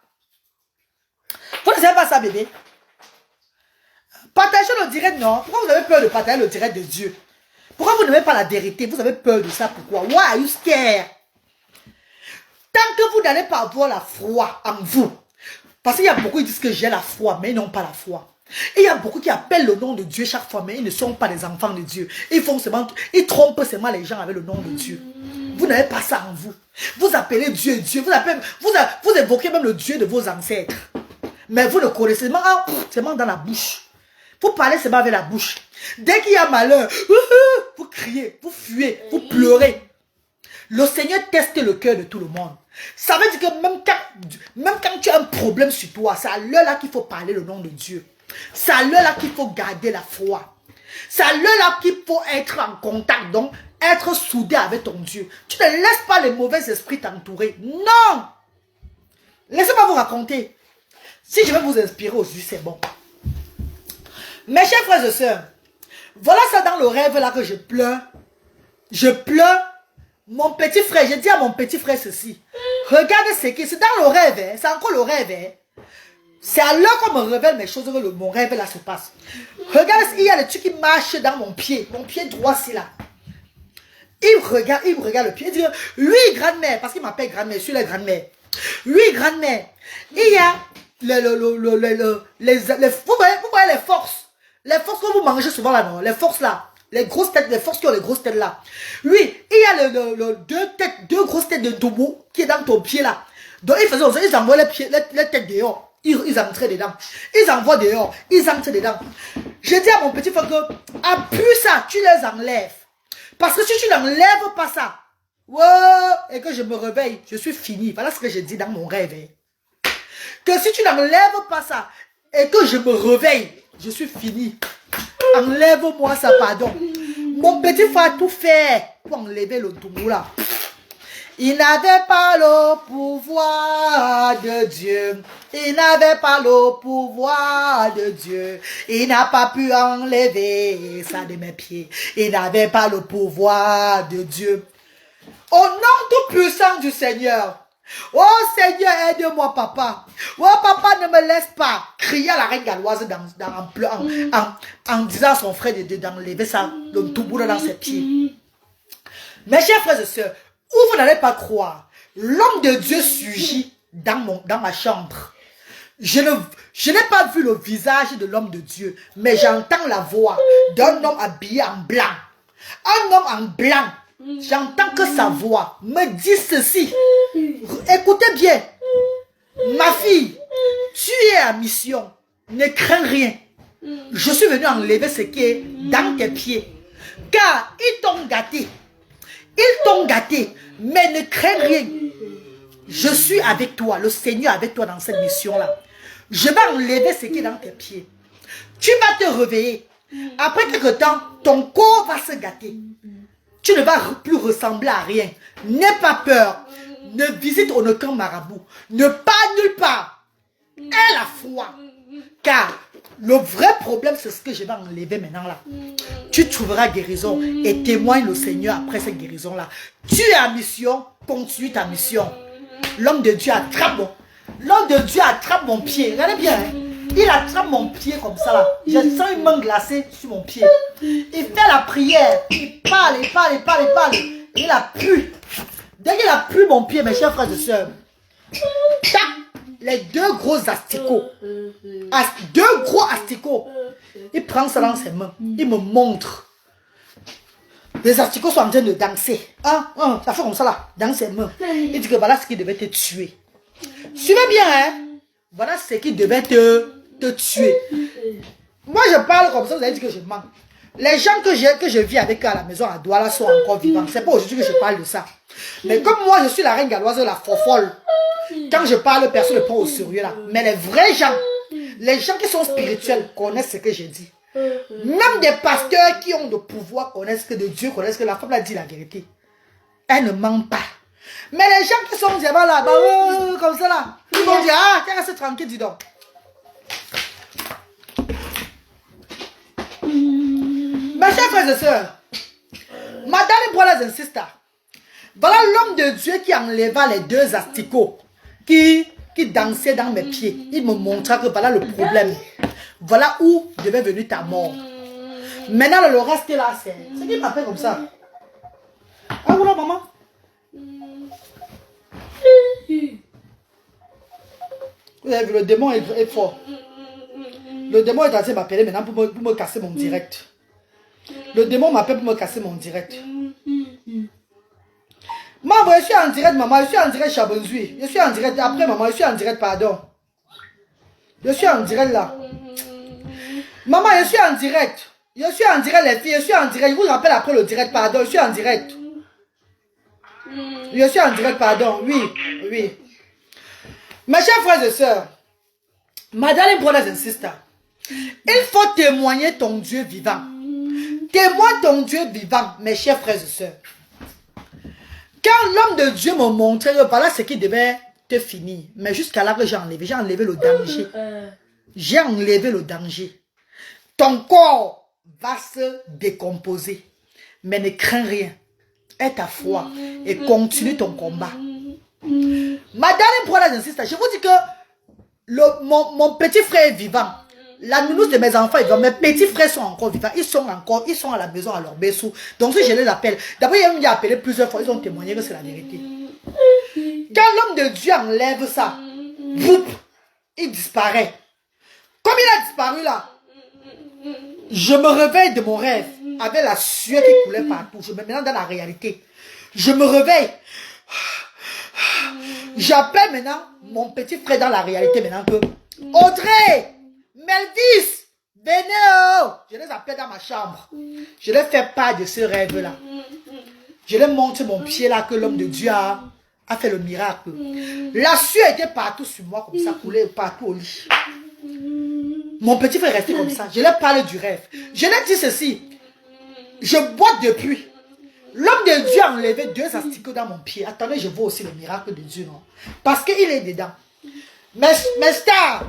Vous ne savez pas ça, bébé? Partager le direct, non. Pourquoi vous avez peur de partager le direct de Dieu? Pourquoi vous n'aimez pas la vérité? Vous avez peur de ça, pourquoi? Why are you scared? Tant que vous n'allez pas avoir la foi en vous. Parce qu'il y a beaucoup qui disent que j'ai la foi, mais ils n'ont pas la foi. Et il y a beaucoup qui appellent le nom de Dieu chaque fois, mais ils ne sont pas des enfants de Dieu. Ils trompent seulement les gens avec le nom de Dieu. Vous n'avez pas ça en vous. Vous appelez Dieu Dieu. Vous évoquez même le Dieu de vos ancêtres. Mais vous le connaissez seulement dans la bouche. Vous parlez seulement avec la bouche. Dès qu'il y a malheur, vous criez, vous fuyez, vous pleurez. Le Seigneur teste le cœur de tout le monde. Ça veut dire que même quand tu as un problème sur toi, c'est à l'heure-là qu'il faut parler le nom de Dieu. C'est à l'heure-là qu'il faut garder la foi. C'est à l'heure-là qu'il faut être en contact, donc être soudé avec ton Dieu. Tu ne laisses pas les mauvais esprits t'entourer. Non! Laissez-moi vous raconter. Si je vais vous inspirer aujourd'hui, c'est bon. Mes chers frères et sœurs, voilà ça dans le rêve là que je pleure. Je pleure. Mon petit frère, j'ai dit à mon petit frère ceci. Regarde ce qui c'est dans le rêve, hein, c'est encore le rêve. Hein. C'est à l'heure qu'on me révèle mes choses que mon rêve là se passe. Regarde, il y a des trucs qui marchent dans mon pied droit c'est là. Il me regarde le pied, il dit, oui, grand-mère, parce qu'il m'appelle grand-mère, je suis la grand-mère. Oui, grand-mère, il y a vous voyez les forces. Les forces que vous mangez souvent là, non, les forces là. Les grosses têtes, les forces qui ont les grosses têtes là. Oui, il y a deux grosses têtes de Tobo qui est dans ton pied là. Donc ils faisaient ça, ils envoient les têtes dehors. Ils entraient dedans. Ils envoient dehors. Ils entrent dedans. J'ai dit à mon petit frère que, appuie ça, tu les enlèves. Parce que si tu n'enlèves pas ça, et que je me réveille, je suis fini. Voilà ce que j'ai dit dans mon rêve. Hein. Que si tu n'enlèves pas ça, et que je me réveille, je suis fini. Enlève-moi ça, pardon. Mon petit frère a tout fait pour enlever le toumou là. Il n'avait pas le pouvoir de Dieu. Il n'avait pas le pouvoir de Dieu. Il n'a pas pu enlever ça de mes pieds. Il n'avait pas le pouvoir de Dieu. Au nom tout puissant du Seigneur. Oh Seigneur, aide-moi papa. Oh papa, ne me laisse pas crier à la reine galloise en disant à son frère d'enlever ça, le toumou dans ses pieds. Mes chers frères et sœurs, où vous n'allez pas croire, l'homme de Dieu surgit dans ma chambre. Je n'ai pas vu le visage de l'homme de Dieu, mais j'entends la voix d'un homme habillé en blanc. Un homme en blanc. J'entends que sa voix me dit ceci. Écoutez bien. Ma fille, tu es à mission. Ne crains rien. Je suis venu enlever ce qui est dans tes pieds. Car ils t'ont gâté. Ils t'ont gâté. Mais ne crains rien. Je suis avec toi. Le Seigneur est avec toi dans cette mission-là. Je vais enlever ce qui est dans tes pieds. Tu vas te réveiller. Après quelque temps, ton corps va se gâter. Tu ne vas plus ressembler à rien. N'aie pas peur. Ne visite aucun marabout. Ne pars nulle part. Aie la foi. Car le vrai problème, c'est ce que je vais enlever maintenant là. Tu trouveras guérison et témoigne le Seigneur après cette guérison-là. Tu es en mission, continue ta mission. L'homme de Dieu attrape mon pied. Regardez bien. Hein? Il attrape mon pied comme ça là. Je sens une main glacée sur mon pied. Il fait la prière. Il parle. Il appuie. Dès qu'il appuie mon pied, mes chers frères et sœurs, les deux gros asticots, il prend ça dans ses mains. Il me montre. Les asticots sont en train de danser. Ça fait comme ça là, dans ses mains. Il dit que voilà ce qui devait te tuer. Suivez bien, hein. Voilà ce qui devait te tuer. Moi, je parle comme ça, vous allez dire que je mens. Les gens que je vis avec eux à la maison à Douala sont encore vivants. C'est pas aujourd'hui que je parle de ça. Mais comme moi, je suis la reine galloise, la fofolle. Quand je parle, personne ne prend au sérieux là. Mais les vrais gens, les gens qui sont spirituels connaissent ce que je dis. Même des pasteurs qui ont le pouvoir connaissent que de Dieu, connaissent que la femme a dit la vérité. Elle ne ment pas. Mais les gens qui sont devant là, comme ça là, ils vont dire, ah, tiens, reste tranquille, dis donc. Mes chers frères et sœurs, Madame Brothers and Sisters, voilà l'homme de Dieu qui enleva les deux asticots qui dansaient dans mes pieds. Il me montra que voilà le problème. Voilà où devait venir ta mort. Maintenant, le reste là, c'est qui m'appelle comme ça. Ah, voilà, maman. Vous avez vu, le démon est fort. Le démon est en train de m'appeler maintenant pour me casser mon direct. Le démon m'appelle pour me casser mon direct. Maman, je suis en direct, maman. Je suis en direct Chabonzui. Je suis en direct. Après, maman, je suis en direct, pardon. Je suis en direct là. Maman, je suis en direct. Je suis en direct, les filles. Je suis en direct. Je vous rappelle après le direct, pardon. Je suis en direct. Je suis en direct, pardon. Oui, oui. Mes chers frères et sœurs, Madame Brothers and Sisters, il faut témoigner ton Dieu vivant. Témoigne ton Dieu vivant, mes chers frères et sœurs. Quand l'homme de Dieu me montrait que voilà ce qui devait te finir, mais jusqu'à là que j'ai enlevé le danger. J'ai enlevé le danger. Ton corps va se décomposer, mais ne crains rien. Aie ta foi et continue ton combat. Madame Brothers and Sisters, je vous dis que mon petit frère est vivant. La nounou de mes enfants est vivant. Mes petits frères sont encore vivants. Ils sont à la maison à leur berceau. Donc si je les appelle, d'abord ils m'ont appelé plusieurs fois. Ils ont témoigné que c'est la vérité. Quand l'homme de Dieu enlève ça, boum, il disparaît. Comme il a disparu là, je me réveille de mon rêve avec la sueur qui coulait partout. Je me mets dans la réalité. Je me réveille. J'appelle maintenant mon petit frère dans la réalité maintenant que Audrey, Melvis, venez, je les appelle dans ma chambre. Je les fais part de ce rêve-là. Je les montre mon pied là que l'homme de Dieu a fait le miracle. La sueur était partout sur moi comme ça, coulait partout au lit. Mon petit frère est resté comme ça. Je leur parle du rêve. Je leur dis ceci. Je bois depuis. L'homme de Dieu a enlevé 2 asticots dans mon pied. Attendez, je vois aussi le miracle de Dieu, non? Parce qu'il est dedans. Mais stars,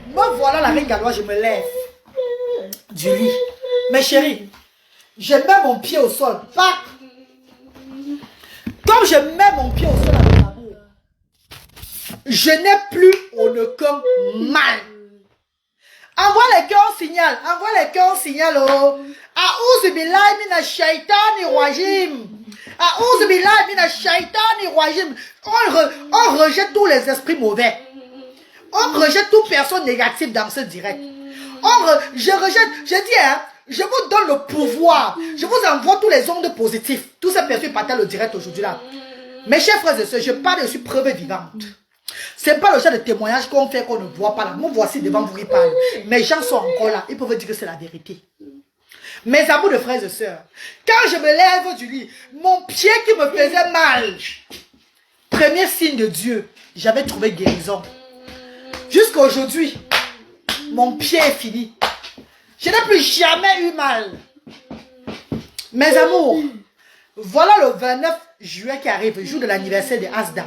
me voilà la reine galloise, je me lève du lit. Mes chéris, je mets mon pied au sol. Pas. Comme je mets mon pied au sol avec l'amour, je n'ai plus aucun mal. Envoie les cœurs signal. Envoie les cœurs signal. Oh. A'ouz billahi mina shaitani rajim. A'ouz billahi mina shaitani rajim. On rejette tous les esprits mauvais. On rejette toute personne négative dans ce direct. Je rejette, je dis, hein, je vous donne le pouvoir. Je vous envoie tous les ondes positifs. Tous ces personnes qui partagent le direct aujourd'hui là. Mes chers frères et sœurs, je parle de preuve vivante. Ce n'est pas le genre de témoignage qu'on fait qu'on ne voit pas là. Moi, voici devant vous, ils parlent. Mes gens sont encore là. Ils peuvent dire que c'est la vérité. Mes amours de frères et sœurs, quand je me lève du lit, mon pied qui me faisait mal, premier signe de Dieu, j'avais trouvé guérison. Jusqu'à aujourd'hui, mon pied est fini. Je n'ai plus jamais eu mal. Mes amours, voilà le 29 juillet qui arrive, le jour de l'anniversaire de Asda.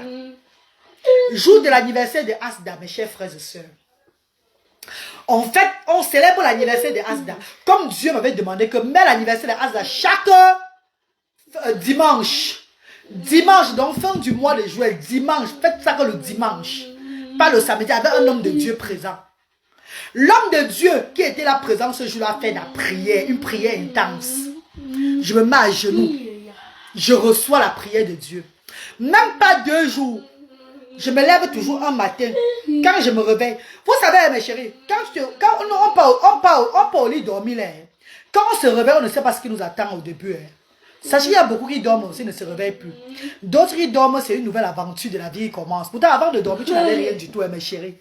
Jour de l'anniversaire de Asda, mes chers frères et sœurs. En fait, on célèbre l'anniversaire de Asda. Comme Dieu m'avait demandé que mets l'anniversaire de Asda chaque dimanche. Dimanche, donc fin du mois de juillet, dimanche. Faites ça que le dimanche. Pas le samedi, avec un homme de Dieu présent. L'homme de Dieu qui était là présent ce jour-là a fait la prière, une prière intense. Je me mets à genoux. Je reçois la prière de Dieu. Même pas 2 jours. Je me lève toujours un matin. Quand je me réveille. Vous savez, mes chéris, quand on part au lit dormir, là, quand on se réveille, on ne sait pas ce qui nous attend au début. Sachez qu'il y a beaucoup qui dorment aussi, ne se réveillent plus. D'autres qui dorment, c'est une nouvelle aventure de la vie qui commence. Pourtant, avant de dormir, tu n'avais rien du tout, mes chéris.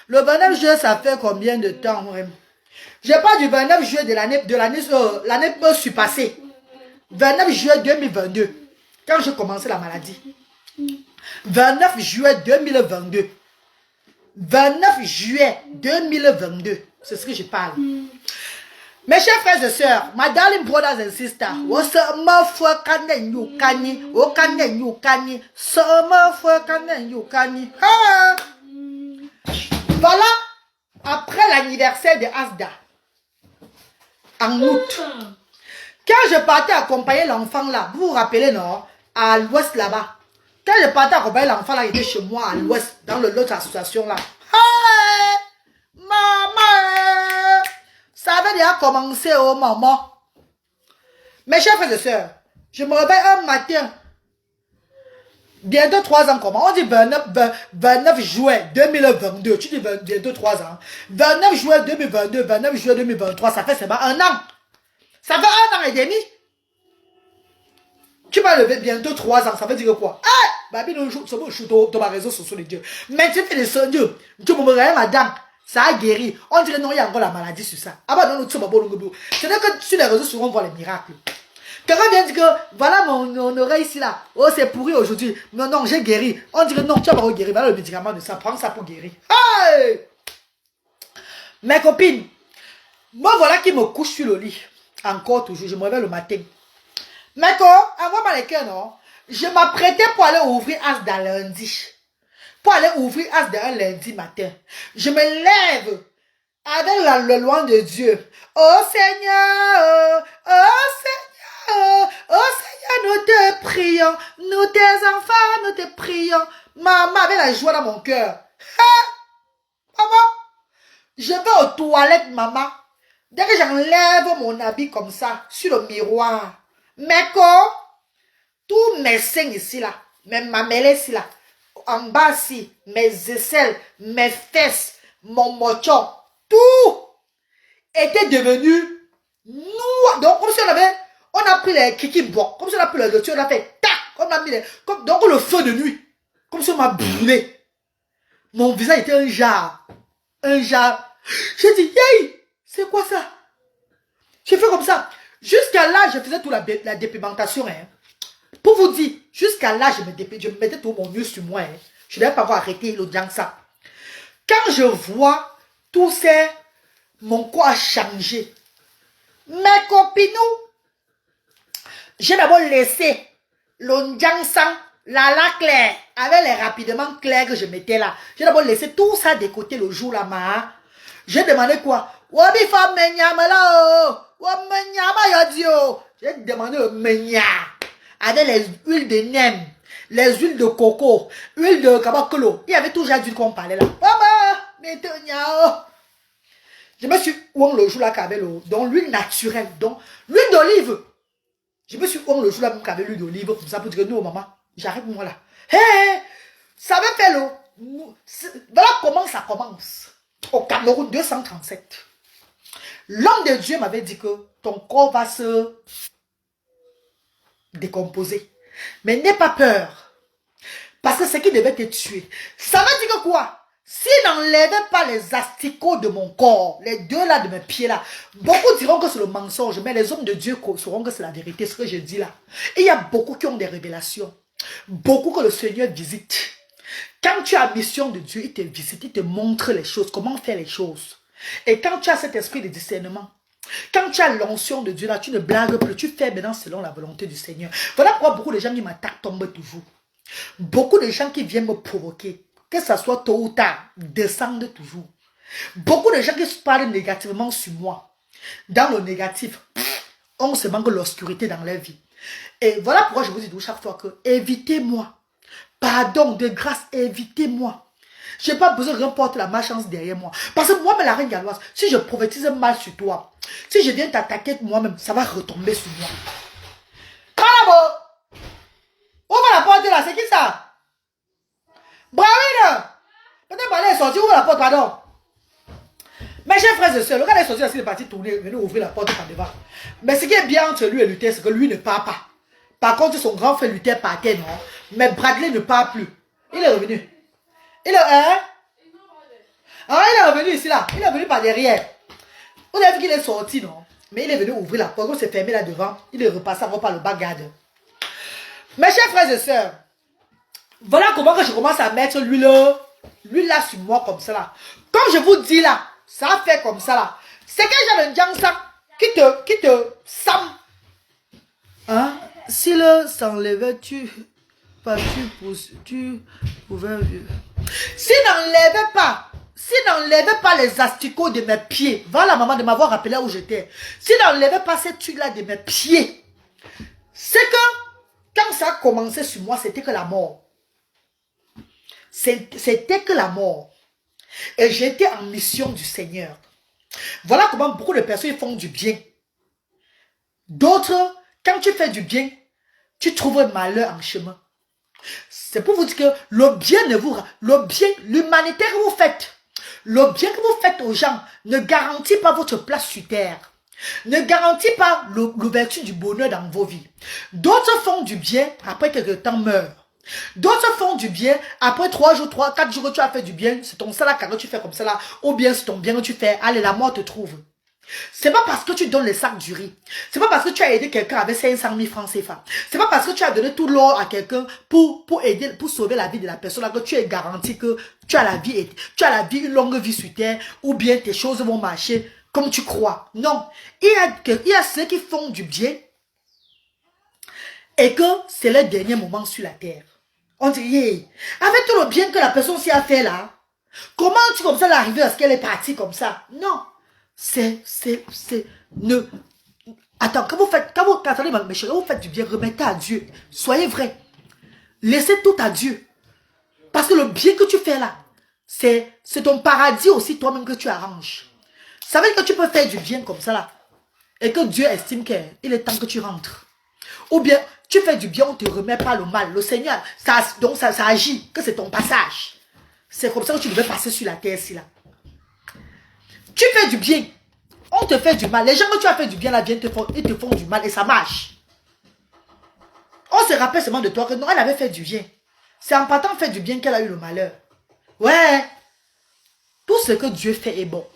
Le 29 juillet, ça fait combien de temps? Je parle du 29 juillet de l'année surpassée. 29 juillet 2022. Quand je commençais la maladie. 29 juillet 2022. 29 juillet 2022. C'est ce que je parle. Mes chers frères et sœurs, my darling brothers and sisters, voilà, après l'anniversaire de Asda, en août, quand je partais accompagner l'enfant là, vous vous rappelez non, à l'ouest là-bas, quand je partais accompagner l'enfant là, il était chez moi à l'ouest, dans l'autre association là. Maman, ça avait déjà commencé au maman. Mes chers frères et sœurs, je me réveille un matin, bientôt 3 ans comment? On dit 29 juillet 2022, tu dis bientôt 3 ans. 29 juillet 2022, 29 juillet 2023, ça fait seulement 1 an. Ça fait 1 an et demi. Tu vas lever bientôt 3 ans, ça veut dire quoi? Ah! Babi, nous sommes sur ma réseau social de Dieu. Mais tu fais des sons, Dieu. Tu me regardes, madame. Ça a guéri. On dirait non, il y a encore la maladie sur ça. Ah bah non, nous sommes pas bon. C'est-à-dire que sur les réseaux sociaux, on voit les miracles. Quelqu'un vient dire que voilà mon oreille ici là. Oh, c'est pourri aujourd'hui. Non, non, j'ai guéri. On dirait non, tu vas pas guérir. Voilà le médicament de ça. Prends ça pour guérir. Hey! Mes copines, moi voilà qui me couche sur le lit. Encore toujours, je me réveille le matin. Mais quoi, envoie-moi les cœurs, non? Je m'apprêtais pour aller ouvrir Asda lundi. Pour aller ouvrir Asda un lundi matin. Je me lève avec le loin de Dieu. Oh Seigneur, oh Seigneur, oh Seigneur, nous te prions. Nous tes enfants, nous te prions. Maman avait la joie dans mon cœur. Maman, je vais aux toilettes, maman. Dès que j'enlève mon habit comme ça, sur le miroir, mais quoi? Tous mes seins ici là, mes mamelles ici là, en bas ici, mes aisselles, mes fesses, mon mochon, tout était devenu noir. Donc comme si on a pris les kiki bois, comme si on a pris le dessus, on a fait tac, on a mis les, donc le feu de nuit, comme si on m'a brûlé. Mon visage était un jar. J'ai dit, hey, c'est quoi ça? J'ai fait comme ça. Jusqu'à là, je faisais toute la dépigmentation. Hein. Pour vous dire, jusqu'à là, je me mettais tout mon mieux sur moi. Hein. Je n'avais pas encore arrêté l'audience ça. Quand je vois tout ça, mon corps a changé. Mes copines, j'ai d'abord laissé l'audience, la claire, avec les rapidement clairs que je mettais là. J'ai d'abord laissé tout ça de côté le jour là, ma. J'ai demandé quoi? Wabi fa menyama là, j'ai demandé le menya avec les huiles de nem, les huiles de coco, huile de kabakolo. Il y avait toujours d'huile qu'on parlait là. Je me suis ouang le jour là qu'avec l'eau, donc l'huile naturelle, donc l'huile d'olive. Je me suis ouang le jour là qu'avec l'huile d'olive, comme ça pour dire que non maman, j'arrête moi là. Hey, ça va faire l'eau. Voilà comment ça commence. Au Cameroun 237. L'homme de Dieu m'avait dit que ton corps va se décomposer. Mais n'aie pas peur. Parce que ce qui devait te tuer. Ça veut dire que quoi? S'il n'enlevait pas les asticots de mon corps, les deux là de mes pieds là, beaucoup diront que c'est le mensonge, mais les hommes de Dieu sauront que c'est la vérité, ce que je dis là. Et il y a beaucoup qui ont des révélations. Beaucoup que le Seigneur visite. Quand tu as mission de Dieu, il te visite, il te montre les choses, comment faire les choses. Et quand tu as cet esprit de discernement, quand tu as l'onction de Dieu là, tu ne blagues plus, tu fais maintenant selon la volonté du Seigneur. Voilà pourquoi beaucoup de gens qui m'attaquent tombent toujours. Beaucoup de gens qui viennent me provoquer, que ce soit tôt ou tard, descendent toujours. Beaucoup de gens qui se parlent négativement sur moi, dans le négatif, on se manque l'obscurité dans leur vie. Et voilà pourquoi je vous dis chaque fois que évitez-moi. Pardon, de grâce, évitez-moi. Je n'ai pas besoin de remporter la malchance derrière moi. Parce que moi-même, la reine galloise, si je prophétise mal sur toi, si je viens t'attaquer moi-même, ça va retomber sur moi. Bravo! Ouvre la porte là, c'est qui ça? Bravine! Peut-être pas aller sortir, ouvre la porte, pardon. Mes chers frères et sœurs, le gars est sorti là, il est parti tourner, venir ouvrir la porte par devant. Mais ce qui est bien entre lui et Luther, c'est que lui ne part pas. Par contre, son grand frère Luther partait, non? Mais Bradley ne part plus. Il est revenu. Il est, hein? Ah, il est revenu ici, là. Il est venu par derrière. Vous avez vu qu'il est sorti, non? Mais il est venu ouvrir la porte. On s'est fermé là devant. Il est repassé encore par le back-garden. Mes chers frères et sœurs, voilà comment que je commence à mettre l'huile Lui là sur moi comme ça là. Quand je vous dis là, ça a fait comme ça là. C'est quel genre de Djangsa qui te sam. Hein? S'il s'enlevait, tu pouvais. S'il n'enlevait pas les asticots de mes pieds, voilà maman de m'avoir rappelé où j'étais. S'il n'enlevait pas ces trucs là de mes pieds, c'est que quand ça a commencé sur moi, c'était que la mort. C'était que la mort. Et j'étais en mission du Seigneur. Voilà comment beaucoup de personnes font du bien. D'autres, quand tu fais du bien, tu trouves un malheur en chemin. C'est pour vous dire que le bien l'humanité que vous faites, le bien que vous faites aux gens ne garantit pas votre place sur terre. Ne garantit pas l'ouverture du bonheur dans vos vies. D'autres font du bien, après quelques temps meurent. D'autres font du bien, après 3 jours, 4 jours que tu as fait du bien, c'est ton salaire que tu fais comme ça là, ou bien c'est ton bien que tu fais, allez, la mort te trouve. C'est pas parce que tu donnes les sacs du riz. C'est pas parce que tu as aidé quelqu'un avec 500 000 francs CFA. C'est pas parce que tu as donné tout l'or à quelqu'un pour sauver la vie de la personne là que tu es garanti que tu as la vie, une longue vie sur terre, ou bien tes choses vont marcher comme tu crois. Non. Il y a ceux qui font du bien et que c'est leur dernier moment sur la terre. On dit, yeah, avec tout le bien que la personne s'y a fait là, comment tu comme ça l'arriver à ce qu'elle est partie comme ça? Non. Attends, quand vous faites du bien, remettez à Dieu. Soyez vrai. Laissez tout à Dieu. Parce que le bien que tu fais là, c'est ton paradis aussi toi-même que tu arranges. Ça veut dire que tu peux faire du bien comme ça là. Et que Dieu estime qu'il est temps que tu rentres. Ou bien, tu fais du bien, on ne te remet pas le mal. Le Seigneur, ça agit, que c'est ton passage. C'est comme ça que tu devais passer sur la terre ici là. Tu fais du bien, on te fait du mal. Les gens que tu as fait du bien là viennent ils te font du mal et ça marche. On se rappelle seulement de toi que non, elle avait fait du bien. C'est en partant faire du bien qu'elle a eu le malheur. Ouais. Tout ce que Dieu fait est bon.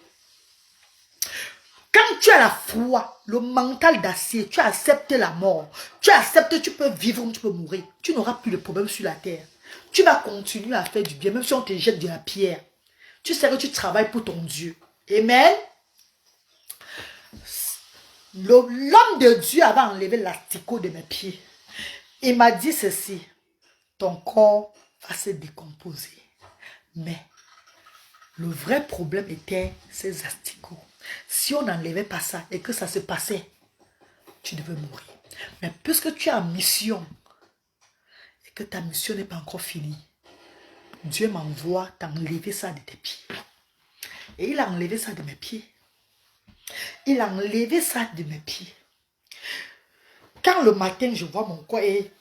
Quand tu as la foi, le mental d'acier, tu acceptes la mort. Tu acceptes, tu peux vivre ou tu peux mourir. Tu n'auras plus de problème sur la terre. Tu vas continuer à faire du bien, même si on te jette de la pierre. Tu sais que tu travailles pour ton Dieu. Amen. L'homme de Dieu avait enlevé l'asticot de mes pieds. Il m'a dit ceci. Ton corps va se décomposer. Mais le vrai problème était ces asticots. Si on n'enlevait pas ça et que ça se passait, tu devais mourir. Mais puisque tu es en mission et que ta mission n'est pas encore finie, Dieu m'envoie t'enlever ça de tes pieds. Et il a enlevé ça de mes pieds. Il a enlevé ça de mes pieds. Quand le matin, je vois mon corps est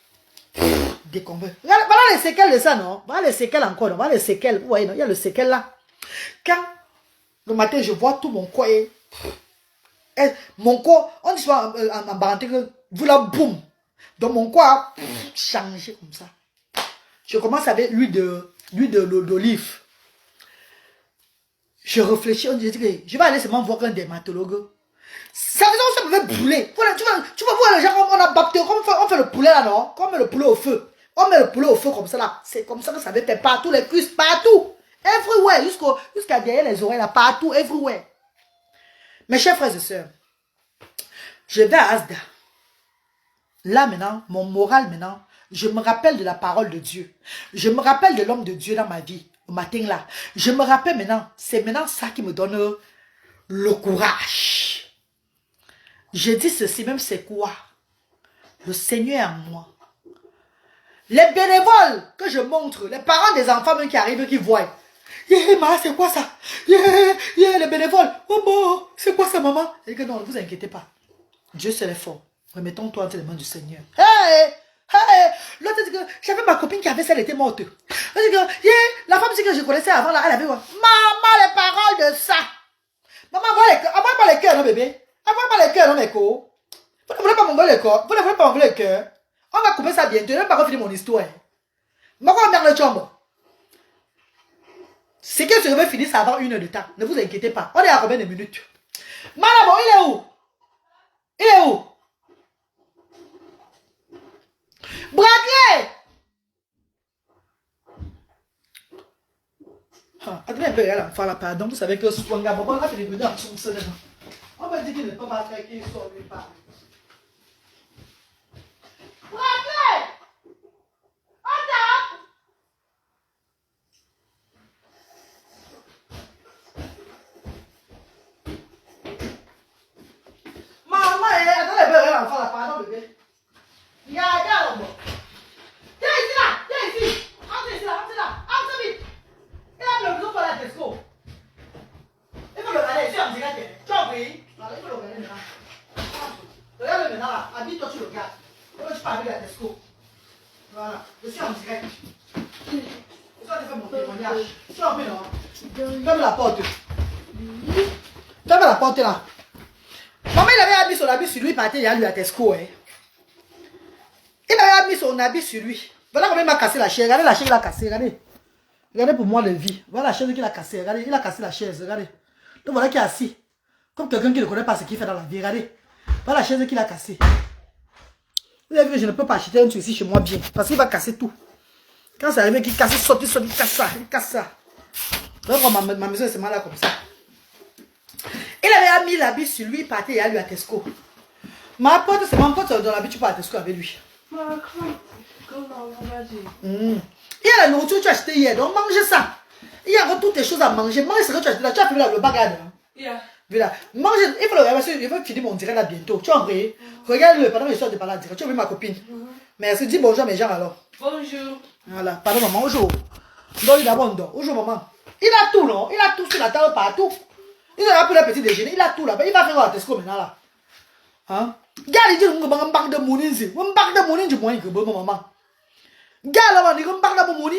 décomposé. Voilà les séquelles de ça, non? Voilà les séquelles encore, non? Voilà les séquelles. Vous voyez, non? Il y a le séquelles là. Quand le matin, je vois tout mon corps est... Mon corps, on dit souvent en baranté que vous la boum. Donc mon corps a changé comme ça. Je commence avec l'huile d'olive. Je réfléchis, on dit que je vais aller seulement voir un dermatologue. Ça veut dire que ça me fait brûler. Voilà, tu vas voir les gens, on a baptisé, on fait le poulet là, non? On met le poulet au feu. On met le poulet au feu comme ça là. C'est comme ça que ça va faire partout, les cuisses, partout. Everywhere, jusqu'à derrière les oreilles là, partout, everywhere. Mes chers frères et sœurs, je vais à Asda. Là maintenant, mon moral maintenant, je me rappelle de la parole de Dieu. Je me rappelle de l'homme de Dieu dans ma vie, au matin là. Je me rappelle maintenant, c'est maintenant ça qui me donne le courage. Je dis ceci, même c'est quoi? Le Seigneur est en moi. Les bénévoles que je montre, les parents des enfants même qui arrivent, qui voient. Yeah, maman, c'est quoi ça? Yeah, les bénévoles. Oh bon, c'est quoi ça, maman? Je dis que non, ne vous inquiétez pas. Dieu seul est fort. Remettons-toi entre les mains du Seigneur. Hey! L'autre dit que j'avais ma copine qui avait ça, elle était morte. Elle dit que, yeah, la femme que je connaissais avant, là, elle avait quoi? Maman, les paroles de ça. Maman, envoie-moi les cœurs, non, bébé? Envoie-moi les cœurs, non, mes co. Vous ne voulez pas m'envoyer le corps? Vous ne voulez pas m'envoyer le cœur? On va couper ça bientôt. Je ne vais pas finir mon histoire. Maman, on merde le chambre. C'est que je vais finir ça avant 1 heure de temps. Ne vous inquiétez pas. On est à combien de minutes? Malabo, il est où? Il est où? Bradley! bébé l'enfant là, pardon. Vous savez que Swanga, bon, là, il est venu en son seul. On va dire qu'il ne peut pas faire qu'il soit lui pas. Maman, attends le bébé l'enfant là, pardon bébé. Regarde, bon. Viens ici là, viens ici. Entre ici là, entre vite. Il a le besoin pour la Tesco. Il faut le regarder ici en direct. Tu as compris? Voilà, il faut le regarder maintenant. Regarde-le maintenant là, habille-toi, tu le regardes. Et puis tu parles de la Tesco. Voilà, je suis en direct. Et toi, tu fais mon témoignage. Tu as compris, non? Ferme la porte. Ferme la porte là. Maman, il avait mis son habit sur lui, il partait, il a lui à Tesco. Hein. Il avait mis son habit sur lui. Voilà comment il m'a cassé la chaise. Regardez la chaise qu'il a cassée. Regardez. Regardez pour moi le vie. Voilà la chaise qu'il a cassée. Regardez, il a cassé la chaise. Regardez. Donc voilà qui est assis. Comme quelqu'un qui ne connaît pas ce qu'il fait dans la vie. Regardez. Voilà la chaise qu'il a cassée. Vous avez vu que je ne peux pas acheter un truc ici chez moi bien. Parce qu'il va casser tout. Quand ça arrive qu'il casse, il saute, il casse ça. Il casse ça. Donc ma maison est seulement là comme ça. Il avait mis l'habit sur lui, il partait, il a lui à Tesco. Ma pote, c'est mon pote dans l'habit, tu pars à Tesco avec lui. Il y a la nourriture que tu as acheté hier, donc mange ça. Il y a toutes tes choses à manger. Mange ce que tu as acheté là. Tu as fait le bagage. Voilà. Mange, il faut le regarder, il faut finir mon direct là bientôt. Tu as compris? Regarde-le pendant que je sors de par là direct. Tu as vu ma copine? Merci, dis bonjour à mes gens alors. Bonjour. Voilà, pardon maman, bonjour. Donc il a bon dos. Bonjour maman. Il a tout, non? Il a tout sur la table partout. Il a pris le petit déjeuner, il a tout là-bas. Il va faire quoi à Tesco maintenant là? Hein? Regarde, il dit qu'on va un de money ici. On parle de money du moyen que bon maman. Regarde là, on dit qu'on parle de money.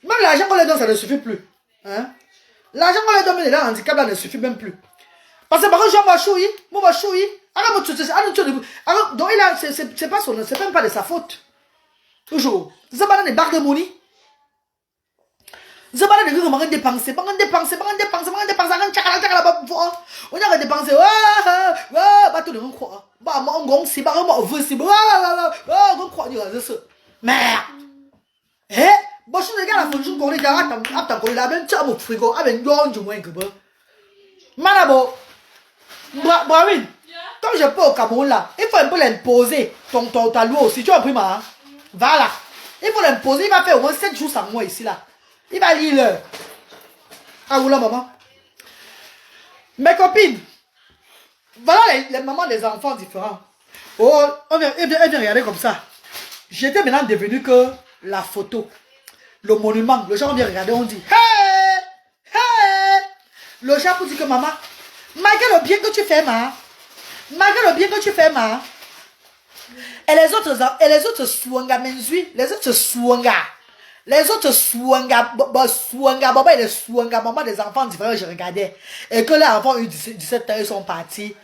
Même l'argent qu'on les donne, ça ne suffit plus. Hein? L'argent qu'on les donne, mais là, handicap là ne suffit même plus. Parce que par exemple, moi, chouï. Donc il a, c'est pas son, c'est même pas de sa faute. Toujours. Ça va dans des barres de money. Ça va dans des gens qui dépenser, on a dépensé, bah tout le monde croit. Bah moi on gonne, c'est bah moi on veut, c'est bah on croit dire ça. Mais bon je regarde la fonction qu'on est là, attends qu'on est là même tu as mon frigo, avec yon du moins que bon. Manabo. Oui. Comme je peux au Cameroun là, il faut un peu l'imposer ta loi aussi, tu as pris ma. Voilà. Il faut l'imposer, il va faire au moins 7 jours sans moi ici là. Il va lire l'heure. Ah, oula, maman. Mes copines. Voilà les mamans des enfants différents. Oh, elle vient regarder comme ça. J'étais maintenant devenu que la photo. Le monument. Le gens vient regarder, on dit hey! Hey! Le chat pour dire que maman, malgré le bien que tu fais, ma. Malgré le bien que tu fais, ma. Et les autres swanga menzui. Les autres swanga. Les autres swanga, baba et les swanga, maman des enfants différents, je regardais. Et que les enfants eu 17 ans, ils sont partis.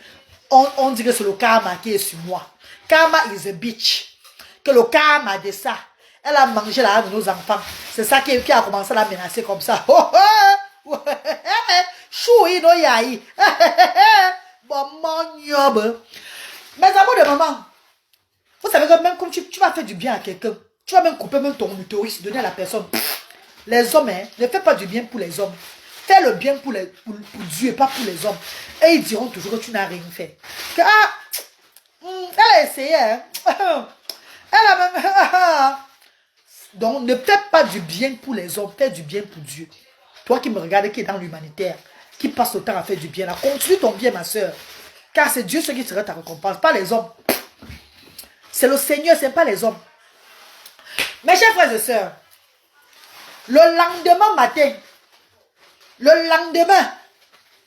On dit que c'est le karma qui est sur moi. Karma is a bitch. Que le karma de ça. Elle a mangé la de nos enfants. C'est ça qui a commencé à la menacer comme ça. Choui no yaï. Maman nyobe. Mes amours de maman. Vous savez que même comme tu vas faire du bien à quelqu'un. Tu vas même couper même ton uterus, donner à la personne. Les hommes, hein, ne fais pas du bien pour les hommes. Fais le bien pour Dieu et pas pour les hommes. Et ils diront toujours que tu n'as rien fait. Que, elle a essayé. Hein. Elle a même... Donc, ne fais pas du bien pour les hommes. Fais du bien pour Dieu. Toi qui me regardes, qui est dans l'humanitaire, qui passe le temps à faire du bien, là, continue ton bien, ma soeur. Car c'est Dieu ce qui sera ta récompense, pas les hommes. C'est le Seigneur, ce n'est pas les hommes. Mes chers frères et sœurs, le lendemain matin,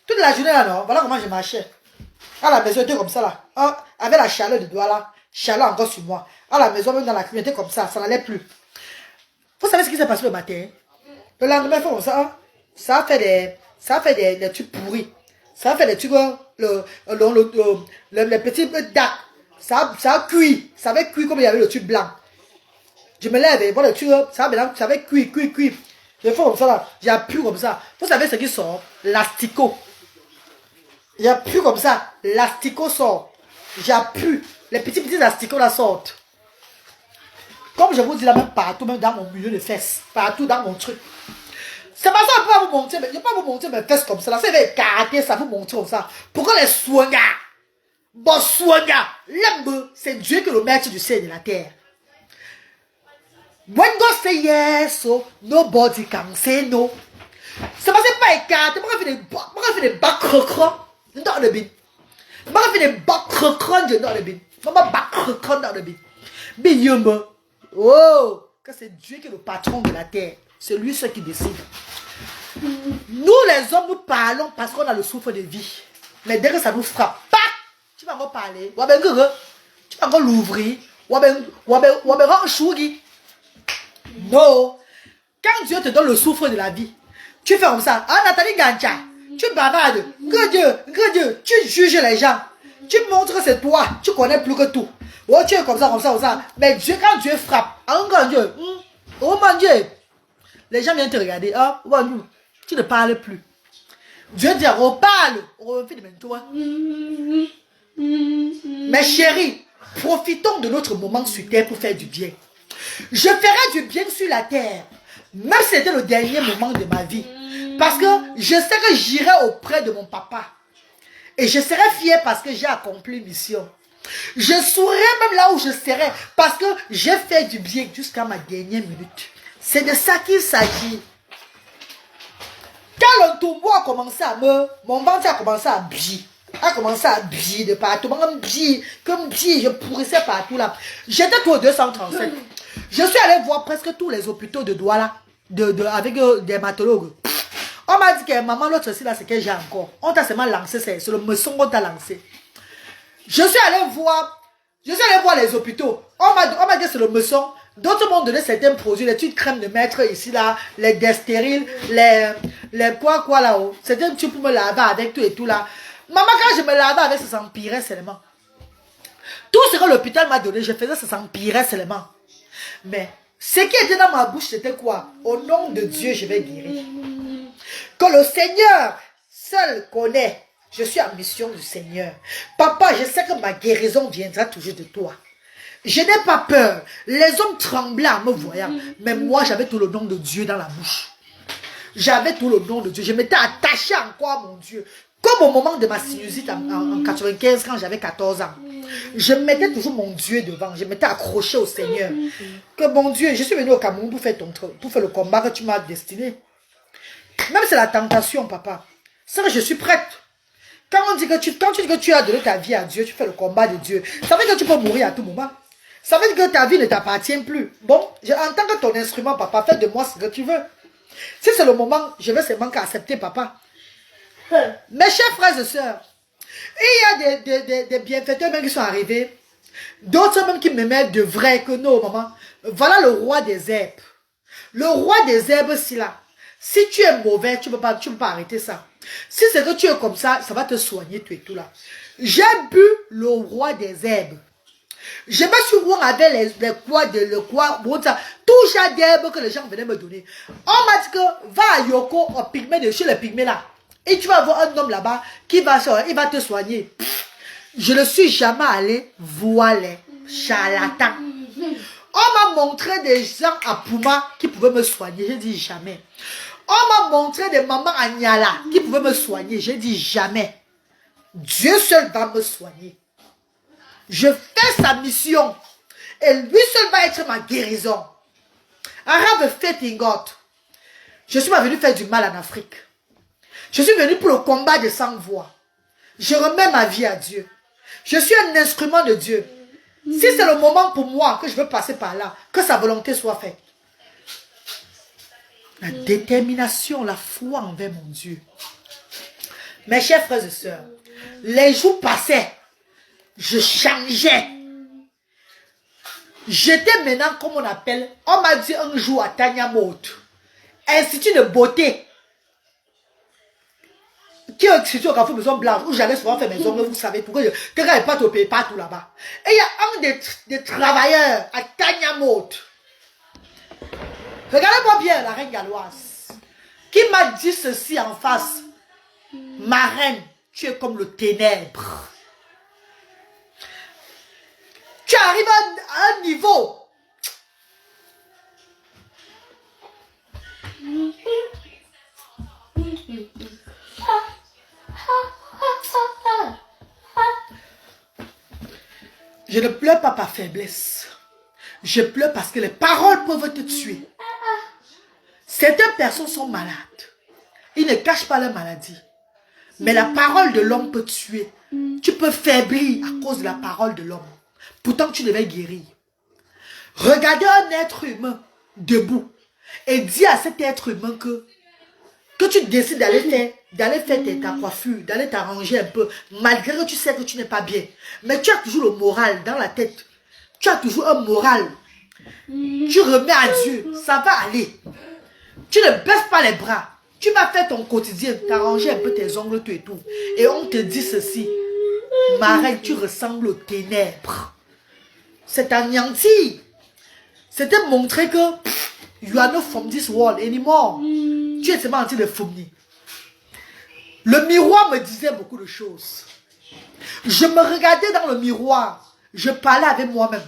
toute la journée là, non, voilà comment je marchais. À la maison, j'étais comme ça là, avec la chaleur de doigt là, chaleur encore sur moi. À la maison, même dans la cuisine, j'étais comme ça n'allait plus. Vous savez ce qui s'est passé le matin? Le lendemain, il fait comme ça, ça a fait des trucs pourris. Ça a fait des trucs, les petits dacs, ça a cuit, ça avait cuit comme il y avait le truc blanc. Je me lève et voilà le truc, ça avait cuit. Je fais comme ça là, j'ai pu comme ça. Vous savez ce qui sort? L'asticot. J'ai pu comme ça, l'asticot sort. J'ai pu, les petits asticots là sortent. Comme je vous dis là, même partout, même dans mon milieu de fesses, partout dans mon truc. C'est pas ça, je ne peux pas vous montrer, mais je ne peux pas vous montrer mes fesses comme ça. Ça va écarter, ça vous montrer comme ça. Pourquoi les soignants? Bon, soignants, l'homme, c'est Dieu qui est le maître du ciel et de la terre. When God say yes, so nobody can say no. C'est pas écarté. Pourquoi faire des bacs crocrons dans le bin? Pourquoi faire des bacs crocrons dans le bin? Pourquoi bacs crocrons dans le bin? Biyumba. Oh, que c'est Dieu qui est le patron de la terre. C'est lui seul qui décide. Nous les hommes, nous parlons parce qu'on a le souffle de vie. Mais dès que ça nous frappe, tu vas encore parler. Tu vas encore l'ouvrir. Non. Quand Dieu te donne le souffle de la vie, tu fais comme ça. Ah, Nathalie Gancha, tu bavardes. Que Dieu, tu juges les gens. Tu montres que c'est toi. Tu connais plus que tout. Oh, tu es comme ça. Mais Dieu, quand Dieu frappe, encore Dieu, oh mon Dieu, les gens viennent te regarder. Ah, oh, tu ne parles plus. Dieu dit, on parle. On fait de toi. Mes chéris, profitons de notre moment sur terre pour faire du bien. Je ferai du bien sur la terre, même si c'était le dernier moment de ma vie. Parce que je sais que j'irai auprès de mon papa. Et je serai fier parce que j'ai accompli une mission. Je souris même là où je serai parce que j'ai fait du bien jusqu'à ma dernière minute. C'est de ça qu'il s'agit. Quand le tombeau a commencé à mon ventre a commencé à briller. A commencé à briller de partout. Comme briller, je pourrissais partout là. J'étais tout au 237. Je suis allé voir presque tous les hôpitaux de Douala avec des dermatologues. On m'a dit que maman, l'autre ceci là, c'est que j'ai encore. On t'a seulement lancé, c'est le meçon qu'on t'a lancé. Je suis allé voir les hôpitaux. On m'a dit que c'est le meçon. D'autres m'ont donné certains produits, les petites crèmes de mettre ici là, les destériles, les quoi là-haut. C'était un truc pour me laver avec tout et tout là. Maman, quand je me lavais avec, ça s'empirait seulement. Tout ce que l'hôpital m'a donné, je faisais, ça s'empirait seulement. Mais ce qui était dans ma bouche, c'était quoi? Au nom de Dieu, je vais guérir. Que le Seigneur seul connaît. Je suis en mission du Seigneur. Papa, je sais que ma guérison viendra toujours de toi. Je n'ai pas peur. Les hommes tremblaient en me voyant. Mais moi, j'avais tout le nom de Dieu dans la bouche. J'avais tout le nom de Dieu. Je m'étais attaché encore à mon Dieu. Comme au moment de ma sinusite en 95, quand j'avais 14 ans. Je mettais toujours mon Dieu devant. Je m'étais accroché au Seigneur. Que mon Dieu, je suis venu au Cameroun pour faire le combat que tu m'as destiné. Même c'est la tentation, papa. C'est que je suis prête. Quand tu dis que tu as donné ta vie à Dieu, tu fais le combat de Dieu. Ça veut dire que tu peux mourir à tout moment. Ça veut dire que ta vie ne t'appartient plus. Bon, en tant que ton instrument, papa, fais de moi ce que tu veux. Si c'est le moment, je vais seulement qu'accepter, papa. Mes chers frères et sœurs, il y a des bienfaiteurs même qui sont arrivés. D'autres même qui me mettent de vrai que non, maman. Voilà le roi des herbes. Le roi des herbes, c'est là. Si tu es mauvais, tu ne peux pas arrêter ça. Si c'est que tu es comme ça va te soigner, tout et tout là. J'ai bu le roi des herbes. Je me suis roi avec tout genre d'herbes que les gens venaient me donner. On m'a dit que va à Yoko, au pygmée, chez les pygmées là. Et tu vas avoir un homme là-bas il va te soigner. Je ne suis jamais allé voir les charlatans. On m'a montré des gens à Pouma qui pouvaient me soigner. J'ai dit jamais. On m'a montré des mamans à Niala qui pouvaient me soigner. J'ai dit jamais. Dieu seul va me soigner. Je fais sa mission. Et lui seul va être ma guérison. Arabe fait in God. Je suis pas venu faire du mal en Afrique. Je suis venu pour le combat de 100 voix. Je remets ma vie à Dieu. Je suis un instrument de Dieu. Si c'est le moment pour moi que je veux passer par là, que sa volonté soit faite. La détermination, la foi envers mon Dieu. Mes chers frères et sœurs, les jours passaient. Je changeais. J'étais maintenant, comme on appelle, on m'a dit un jour à Tanyamot, Institut de beauté, qui est un institut au Carrefour Maison Blanche, où j'allais souvent faire mes ongles, vous savez, pourquoi quelqu'un n'est pas au pays partout là-bas. Et il y a un des travailleurs à Tanyamot. Regardez-moi bien la reine galloise, qui m'a dit ceci en face. Ma reine, tu es comme le ténèbre. Tu arrives à un niveau. Je ne pleure pas par faiblesse. Je pleure parce que les paroles peuvent te tuer. Certaines personnes sont malades. Ils ne cachent pas leur maladie. Mais la parole de l'homme peut tuer. Tu peux faiblir à cause de la parole de l'homme. Pourtant, tu devais guérir. Regardez un être humain debout et dis à cet être humain que tu décides d'aller faire ta coiffure, d'aller t'arranger un peu, malgré que tu sais que tu n'es pas bien. Mais tu as toujours le moral dans la tête. Tu as toujours un moral. Tu remets à Dieu, ça va aller. Tu ne baisses pas les bras. Tu vas faire ton quotidien, t'arranger un peu tes ongles, tout et tout. Et on te dit ceci. Ma reine, tu ressembles aux ténèbres. C'est anéanti. C'était montrer que you are not from this world anymore. Tu es seulement en train de fournir. Le miroir me disait beaucoup de choses. Je me regardais dans le miroir. Je parlais avec moi-même.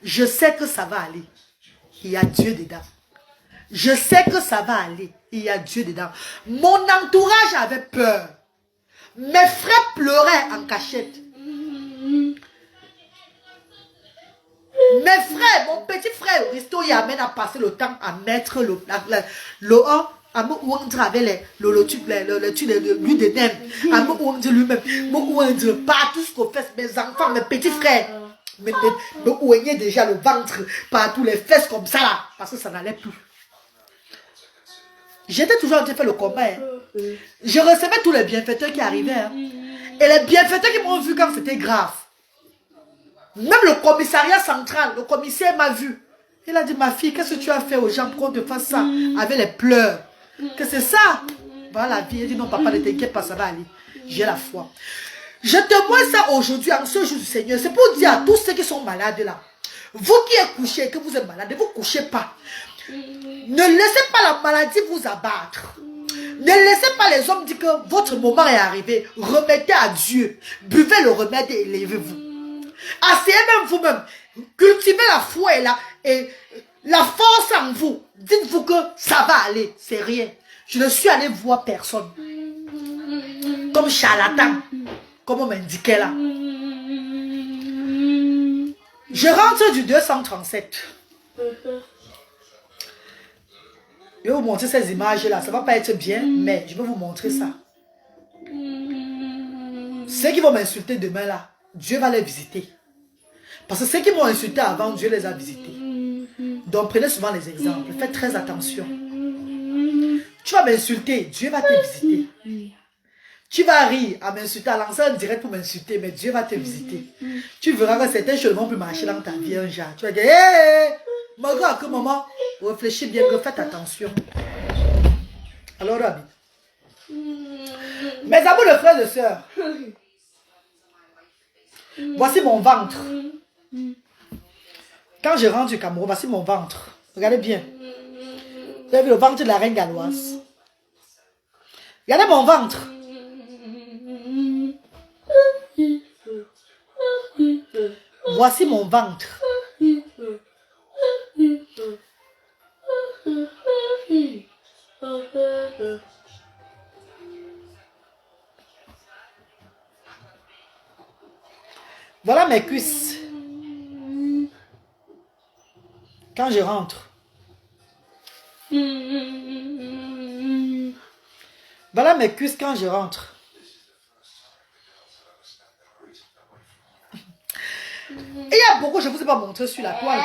Je sais que ça va aller. Il y a Dieu dedans. Je sais que ça va aller. Il y a Dieu dedans. Mon entourage avait peur. Mes frères pleuraient en cachette. Mes frères, mon petit frère, Risto Yamen a passé le temps à mettre le à me oindre avec le tube de l'huile de neige, à me oindre lui-même, me oindre partout ce qu'on fait, mes enfants, mes petits frères, me oigner déjà le ventre, partout les fesses comme ça là, parce que ça n'allait plus. J'étais toujours en train de faire le combat. Hein. Je recevais tous les bienfaiteurs qui arrivaient. Hein. Et les bienfaiteurs qui m'ont vu quand c'était grave. Même le commissariat central, le commissaire m'a vu. Il a dit, ma fille, qu'est-ce que tu as fait aux gens pour qu'on te fasse ça? Avec les pleurs. Que c'est ça? Voilà la vie. Il dit, non, papa, ne t'inquiète pas, ça va aller. J'ai la foi. Je témoigne ça aujourd'hui, en ce jour du Seigneur. C'est pour dire à tous ceux qui sont malades là. Vous qui êtes couchés, que vous êtes malade, ne vous couchez pas. Ne laissez pas la maladie vous abattre. Ne laissez pas les hommes dire que votre moment est arrivé. Remettez à Dieu. Buvez le remède et élevez-vous. Asseyez même vous-même. Cultivez la foi et la force en vous. Dites-vous que ça va aller. C'est rien. Je ne suis allé voir personne. Comme charlatan. Comme on m'indiquait là. Je rentre du 237. Je vais vous montrer ces images-là. Ça ne va pas être bien, mais je vais vous montrer ça. Ceux qui vont m'insulter demain là, Dieu va les visiter. Parce que ceux qui m'ont insulté avant, Dieu les a visités. Donc prenez souvent les exemples. Faites très attention. Tu vas m'insulter, Dieu va te visiter. Tu vas rire à m'insulter, à lancer un direct pour m'insulter, mais Dieu va te visiter. Tu verras que certains choses vont plus marcher dans ta vie un jour. Tu vas dire, hé, malgré que maman, réfléchis bien, que faites attention. Alors, Rabbi. Mes amours de frères et de sœurs, voici mon ventre. Quand je rentre du Cameroun, voici mon ventre. Regardez bien. Vous avez vu le ventre de la reine galloise. Regardez mon ventre. Voici mon ventre. Voilà mes cuisses. Quand je rentre. Voilà mes cuisses quand je rentre. Et il y a beaucoup, je ne vous ai pas montré sur la toile.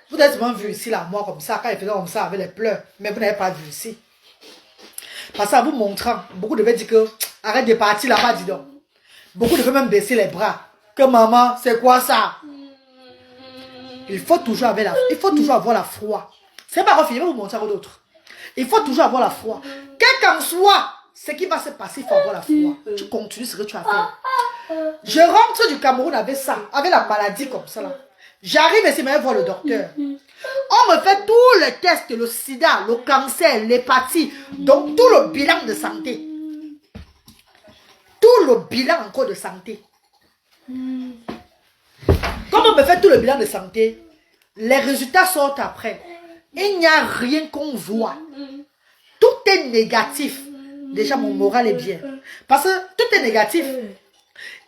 Vous avez souvent vu ici, là, moi, comme ça, quand il faisait comme ça avec les pleurs. Mais vous n'avez pas vu ici. Parce qu'en vous montrant, beaucoup devaient dire que arrête de partir là-bas, dis donc. Beaucoup devaient même baisser les bras. Que maman, c'est quoi ça? Il faut toujours avoir la foi. C'est pas grave, je vais vous montrer à d'autres. Il faut toujours avoir la foi. Quel qu'en soit ce qui va se passer, il faut avoir la foi. Tu continues ce que tu as fait. Je rentre du Cameroun avec ça, avec la maladie comme ça là. J'arrive ici, mais voir le docteur. On me fait tous les tests, le sida, le cancer, l'hépatite, donc tout le bilan de santé. Tout le bilan encore de santé. Comme on me fait tout le bilan de santé, les résultats sortent après. Il n'y a rien qu'on voit. Tout est négatif. Déjà, mon moral est bien. Parce que tout est négatif.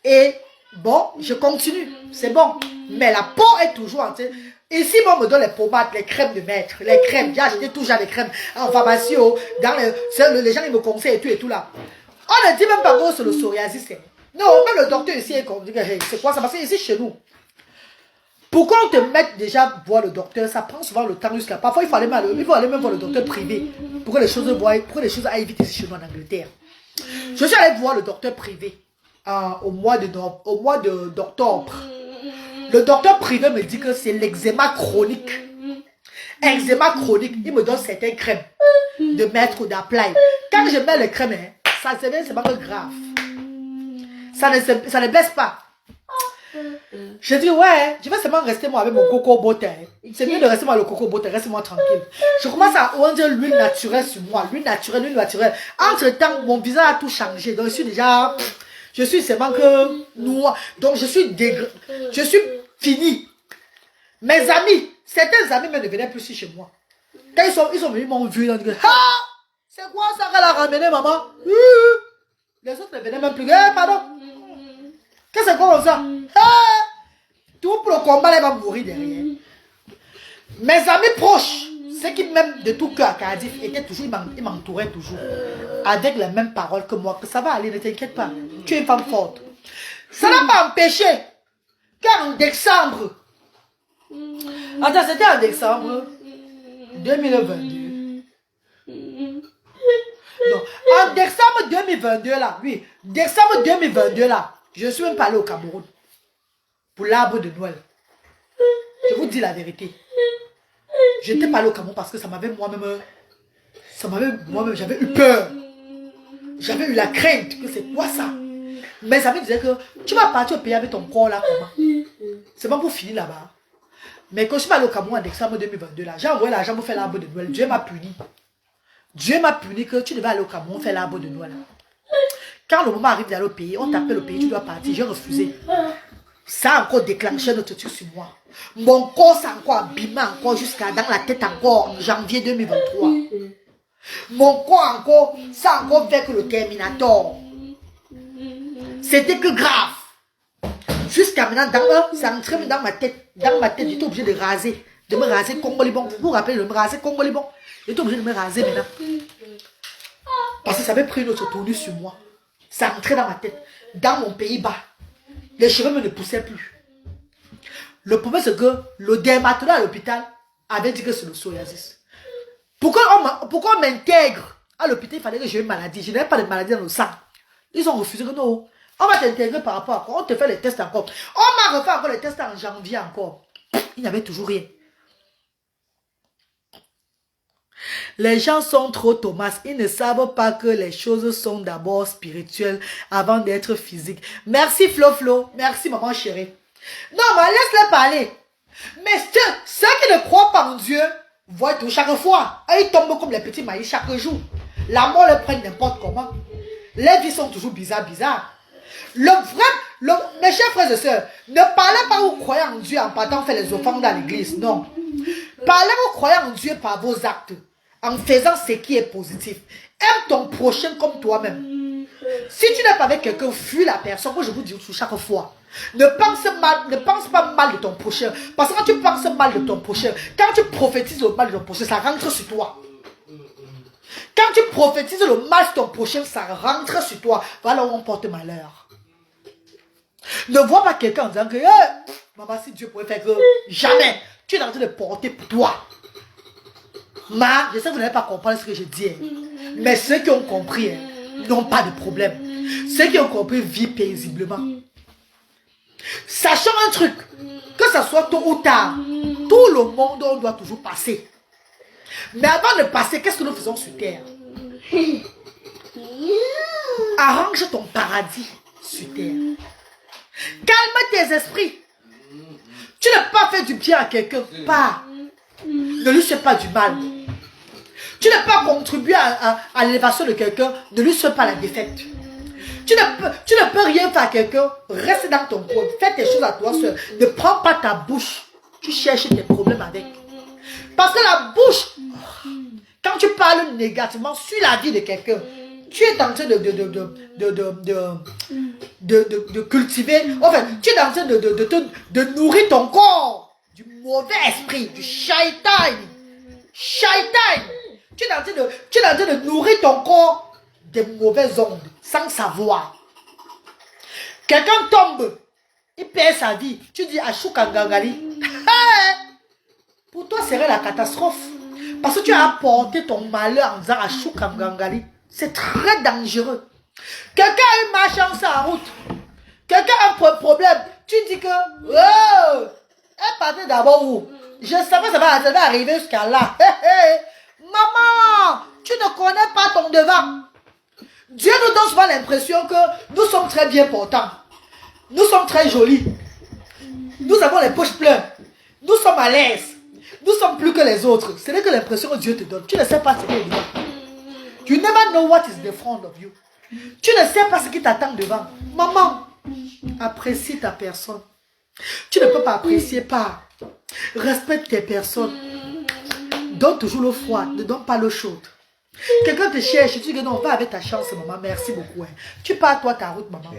Et Bon, je continue. C'est bon. Mais la peau est toujours en train. Ici, moi, on me donne les pommades, les crèmes de maître. Les crèmes. J'ai acheté toujours les crèmes en pharmacie. Dans les gens, ils me conseillent et tout là. On ne dit même pas que c'est le psoriasis. Non, même le docteur ici est comme. C'est quoi ça? Parce que ici, chez nous. Pourquoi on te met déjà voir le docteur? Ça prend souvent le temps jusqu'à. Parfois, il faut aller même voir le docteur privé. Pour que les choses aillent vite ici chez nous en Angleterre. Je suis allé voir le docteur privé au mois d'octobre. Le docteur privé me dit que c'est l'eczéma chronique. Eczéma chronique. Il me donne certaines crèmes de mettre ou d'apply. Quand je mets les crèmes, ça se c'est pas grave. Ça ne baisse pas. Je dis ouais, je vais seulement rester moi avec mon coco butter. C'est mieux de rester moi le coco butter, reste-moi tranquille. Je commence à oindre l'huile naturelle sur moi, l'huile naturelle. Entre temps, mon visage a tout changé, donc je suis seulement que noir, donc je suis fini. Mes amis, certains amis ne venaient plus chez moi. Quand ils sont venus, ils m'ont vu, ils ont dit ah, c'est quoi ça qu'elle a ramené maman? Les autres ne venaient même plus. Pardon. Qu'est-ce que c'est comme ça? Tout pour le combat, elle va mourir derrière. Mes amis proches, ceux qui m'aiment de tout cœur à Cardiff, ils m'entouraient toujours. Avec les mêmes paroles que moi, que ça va aller, ne t'inquiète pas. Tu es une femme forte. Ça n'a pas empêché qu'en décembre, attends, c'était en décembre 2022. Non, en décembre 2022 là, oui, décembre 2022 là, je suis même pas allé au Cameroun pour l'arbre de Noël. Je vous dis la vérité. Je n'étais pas allé au Cameroun parce que ça m'avait moi-même, j'avais eu peur. J'avais eu la crainte que c'est quoi ça. Mes amis disaient que tu vas partir au pays avec ton corps là, comment? C'est pas pour finir là-bas. Mais quand je suis allé au Cameroun en décembre 2022 là, j'ai envoyé l'argent pour faire l'arbre de Noël. Dieu m'a puni. Dieu m'a puni que tu devais aller au Cameroun faire l'arbre de Noël. Quand le moment arrive d'aller au pays, on t'appelle au pays, tu dois partir. J'ai refusé. Ça a encore déclenché notre truc sur moi. Mon corps s'est encore abîmé encore jusqu'à dans la tête encore en janvier 2023. Mon corps encore, ça a encore fait que le Terminator. C'était que grave. Jusqu'à maintenant, ça entrait dans ma tête. Dans ma tête, j'étais obligé de raser. De me raser Congo-Libon. Vous vous rappelez de me raser Congo-Libon? J'étais obligé de me raser maintenant. Parce que ça avait pris une autre tournure sur moi. Ça entrait dans ma tête. Dans mon pays bas. Les cheveux me ne poussaient plus. Le problème, c'est que le dermatologue à l'hôpital avait dit que c'est le psoriasis. Pourquoi on m'intègre à l'hôpital? Il fallait que j'ai une maladie. Je n'avais pas de maladie dans le sang. Ils ont refusé que non. On va t'intégrer par rapport à quoi? On te fait les tests encore. On m'a refait encore les tests en janvier encore. Il n'y avait toujours rien. Les gens sont trop Thomas. Ils ne savent pas que les choses sont d'abord spirituelles avant d'être physiques. Merci Flo. Merci maman chérie. Non, mais laisse-les parler. Mais ceux qui ne croient pas en Dieu voient tout chaque fois. Et ils tombent comme les petits maïs chaque jour. La mort les prend n'importe comment. Les vies sont toujours bizarres. Mes chers frères et sœurs, ne parlez pas aux croyants en Dieu en partant faire les offrandes dans l'église. Non. Parlez aux croyants en Dieu par vos actes. En faisant ce qui est positif. Aime ton prochain comme toi-même. Si tu n'es pas avec quelqu'un, fuis la personne. Moi, je vous dis chaque fois. Ne pense pas mal de ton prochain. Parce que quand tu penses mal de ton prochain, quand tu prophétises le mal de ton prochain, ça rentre sur toi. Quand tu prophétises le mal sur ton prochain, ça rentre sur toi. Voilà où on porte malheur. Ne vois pas quelqu'un en disant que maman, si Dieu pouvait faire que jamais. Tu es en train de porter pour toi. Je sais que vous n'avez pas compris ce que je dis. Mais ceux qui ont compris n'ont pas de problème. Ceux qui ont compris vivent paisiblement. Sachant un truc, que ce soit tôt ou tard, tout le monde, on doit toujours passer. Mais avant de passer, qu'est-ce que nous faisons sur terre? Arrange ton paradis sur terre. Calme tes esprits. Tu n'as pas fait du bien à quelqu'un, pas. Ne lui fais pas du mal. Tu n'as pas contribué à l'élévation de quelqu'un, ne lui fais pas la défaite. Tu ne peux rien faire à quelqu'un, reste dans ton coin, fais tes choses à toi seul. Ne prends pas ta bouche, tu cherches tes problèmes avec. Parce que la bouche, quand tu parles négativement sur la vie de quelqu'un, tu es en train de cultiver, enfin, tu es en train de nourrir ton corps du mauvais esprit, du shaitan. Shaitan. Tu es en train de nourrir ton corps des mauvaises ondes, sans savoir. Quelqu'un tombe, il perd sa vie. Tu dis Achou Kangangali. Pour toi, serait la catastrophe. Parce que tu as apporté ton malheur en disant Achou Kangangali. C'est très dangereux. Quelqu'un a une malchance en route. Quelqu'un a un problème. Tu dis que oh, elle partait d'abord où? Je savais que ça va arriver jusqu'à là. Maman, tu ne connais pas ton devant. Dieu nous donne souvent l'impression que nous sommes très bien portants. Nous sommes très jolis. Nous avons les poches pleines. Nous sommes à l'aise. Nous sommes plus que les autres. Ce n'est que l'impression que Dieu te donne. Tu ne sais pas ce qui est devant. You never know what is in front of you. Tu ne sais pas ce qui t'attend devant. Maman, apprécie ta personne. Tu ne peux pas apprécier pas. Respecte tes personnes. Donne toujours l'eau froide. Ne donne pas l'eau chaude. Quelqu'un te cherche. Tu dis que non, va avec ta chance, maman. Merci beaucoup. Hein. Tu pars toi ta route, maman.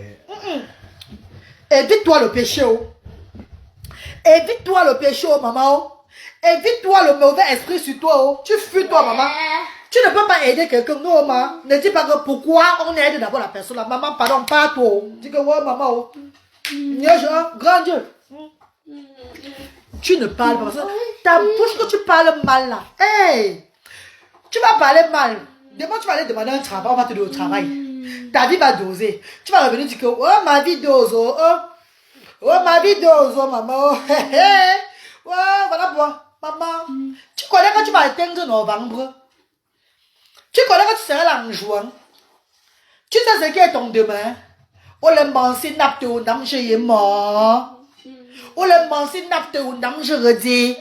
Évite-toi le péché. Oh. Évite-toi le péché, oh, maman. Oh. Évite-toi le mauvais esprit sur toi. Oh. Tu fuis toi, maman. Tu ne peux pas aider quelqu'un. Non, maman. Ne dis pas que pourquoi on aide d'abord la personne. La maman, pardon, pas toi. Oh. Dis que ouais, maman. Oh. Grand Dieu. Tu ne parles pas parce que ta bouche que tu parles mal là. Hey, tu vas parler mal. Demain, tu vas aller demander un travail. On va te donner au travail. Ta vie va doser. Tu vas revenir dire que oh, ma vie dose. Oh, oh ma vie dose, oh, maman. Oh, hey, hey. Ouais, voilà moi. Maman, tu connais quand tu vas atteindre novembre. Tu connais quand tu seras là en juin. Tu sais ce qui est ton demain. Oh, le mansi napte ou nam je mort. Oh, le mansi napte ou nam je redis.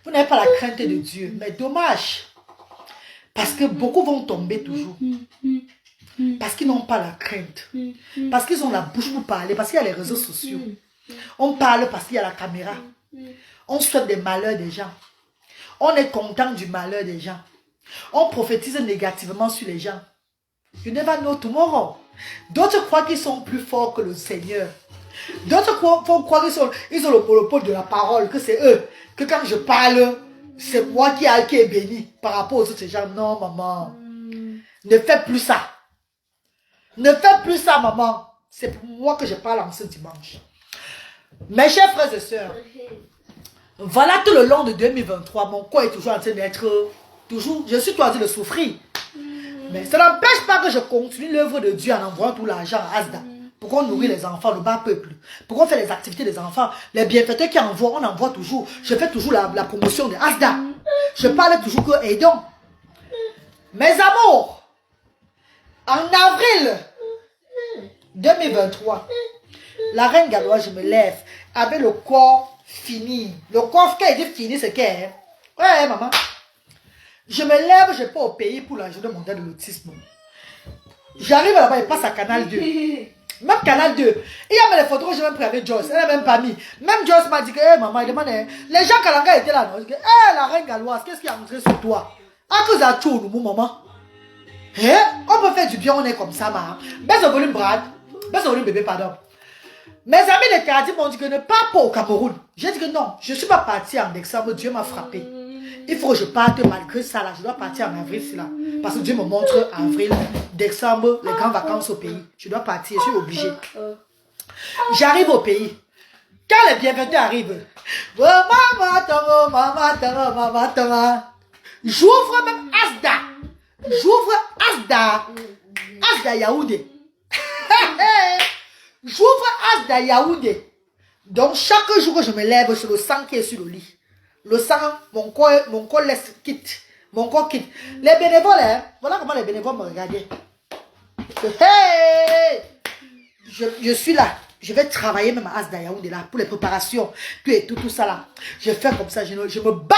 Vous n'avez pas la crainte de Dieu. Mais dommage. Parce que beaucoup vont tomber toujours. Parce qu'ils n'ont pas la crainte. Parce qu'ils ont la bouche pour parler. Parce qu'il y a les réseaux sociaux. On parle parce qu'il y a la caméra. On souhaite des malheurs des gens. On est content du malheur des gens. On prophétise négativement sur les gens. You never know tomorrow. D'autres croient qu'ils sont plus forts que le Seigneur. D'autres croient qu'ils ont le monopole de la parole, que c'est eux. Que quand je parle, c'est moi qui est béni par rapport aux autres gens. Non, maman. Ne fais plus ça. Ne fais plus ça, maman. C'est pour moi que je parle en ce dimanche. Mes chers frères et sœurs, voilà tout le long de 2023, mon corps est toujours en train d'être... Toujours, je suis toujours en train de souffrir. Mais ça n'empêche pas que je continue l'œuvre de Dieu en envoyant tout l'argent à Asda. Pour qu'on nourrit les enfants, le bas peuple. Pour qu'on fait les activités des enfants. Les bienfaiteurs qui envoient, on envoie toujours. Je fais toujours la promotion de Asda. Je parle toujours que aidons. Mes amours, en avril 2023, la reine galloise, je me lève avec le corps fini. Le corps qui a été fini, c'est qu'elle est. Ouais, maman. Je me lève, je pars au pays pour la journée mondiale de l'autisme. J'arrive là-bas, il passe à Canal 2. Même Canal 2. Il y a les photos que j'ai même pris avec Joyce. Elle n'a même pas mis. Même Joyce m'a dit que, hey, maman, il demande, les gens Kalanga étaient là. Je dis, hey, la reine galloise, qu'est-ce qui a montré sur toi? À cause de tout, mon maman. Eh? On peut faire du bien, on est comme ça, maman. Baisse le volume, Brad. Baisse le volume, bébé, pardon. Mes amis de Cardi m'ont dit que ne pars pas au Cameroun. J'ai dit que non, je ne suis pas partie en décembre, Dieu m'a frappé. Il faut que je parte malgré ça là, je dois partir en avril là. Parce que Dieu me montre avril, décembre, les grandes vacances au pays. Je dois partir, je suis obligée. J'arrive au pays. Quand les bienvenus arrivent, oh, maman, tama, maman, tama, maman, tama. J'ouvre même Asda. J'ouvre Asda. Asda Yaoundé. J'ouvre Asda Yaoundé. Donc chaque jour que je me lève, c'est le sang qui est sur le lit. Le sang, mon corps laisse quitte. Mon corps quitte. Les bénévoles, hein, voilà comment les bénévoles me regardaient. Hey! Je suis là. Je vais travailler même à Asda Yaoundé là pour les préparations. Tout ça là. Je fais comme ça. Je me bats.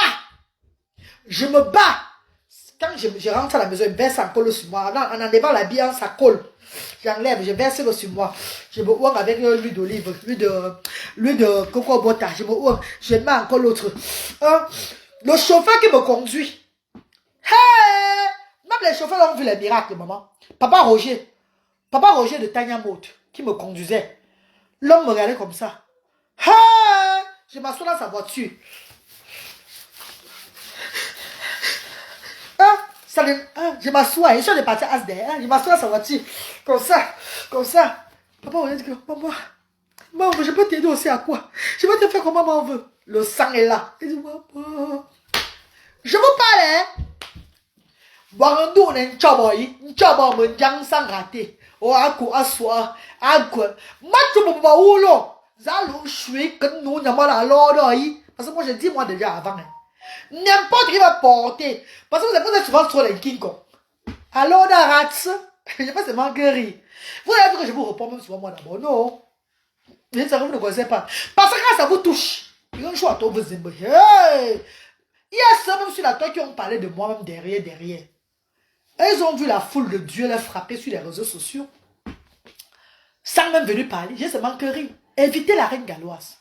Je me bats. Quand je rentre à la maison, je verse encore sur moi. En enlevant l'habillance, ça colle. J'enlève, je verse le sur moi. Je me ouvre avec l'huile d'olive, l'huile de coco butter. Je me ouvre, je mets encore l'autre. Le chauffeur qui me conduit. Hey! Même les chauffeurs ont vu les miracles, maman. Papa Roger de Tanya Mout, qui me conduisait. L'homme me regardait comme ça. Ah, je m'assois dans sa voiture. Je m'assois, je suis parti à Asder, je m'assois dans sa voiture, comme ça. Papa, on dit que, maman, je peux t'aider aussi à quoi? Je vais te faire comme maman veut. Le sang est là. Il dit, papa, je vous parle, hein. Warando ne chaboy, me jang sang raté. Oh, aswa, matu ba ulo. Zalo shui que nous n'avons la loi. Parce que moi, je dis moi déjà avant. N'importe qui va porter. Parce que vous êtes souvent sur les King Kong. Alors, d'arrêt, je ne sais pas si c'est guéri. Vous avez vu que je vous réponds même souvent moi d'abord. Non. Je ne sais pas, vous ne connaissez pas. Parce que quand ça vous touche, il y a un choix à toi, vous aimez. Hey! Il y a ceux même sur la toile qui ont parlé de moi même derrière. Et ils ont vu la foule de Dieu les frapper sur les réseaux sociaux. Sans même venir parler. J'ai seulement que rire. Évitez la reine galloise.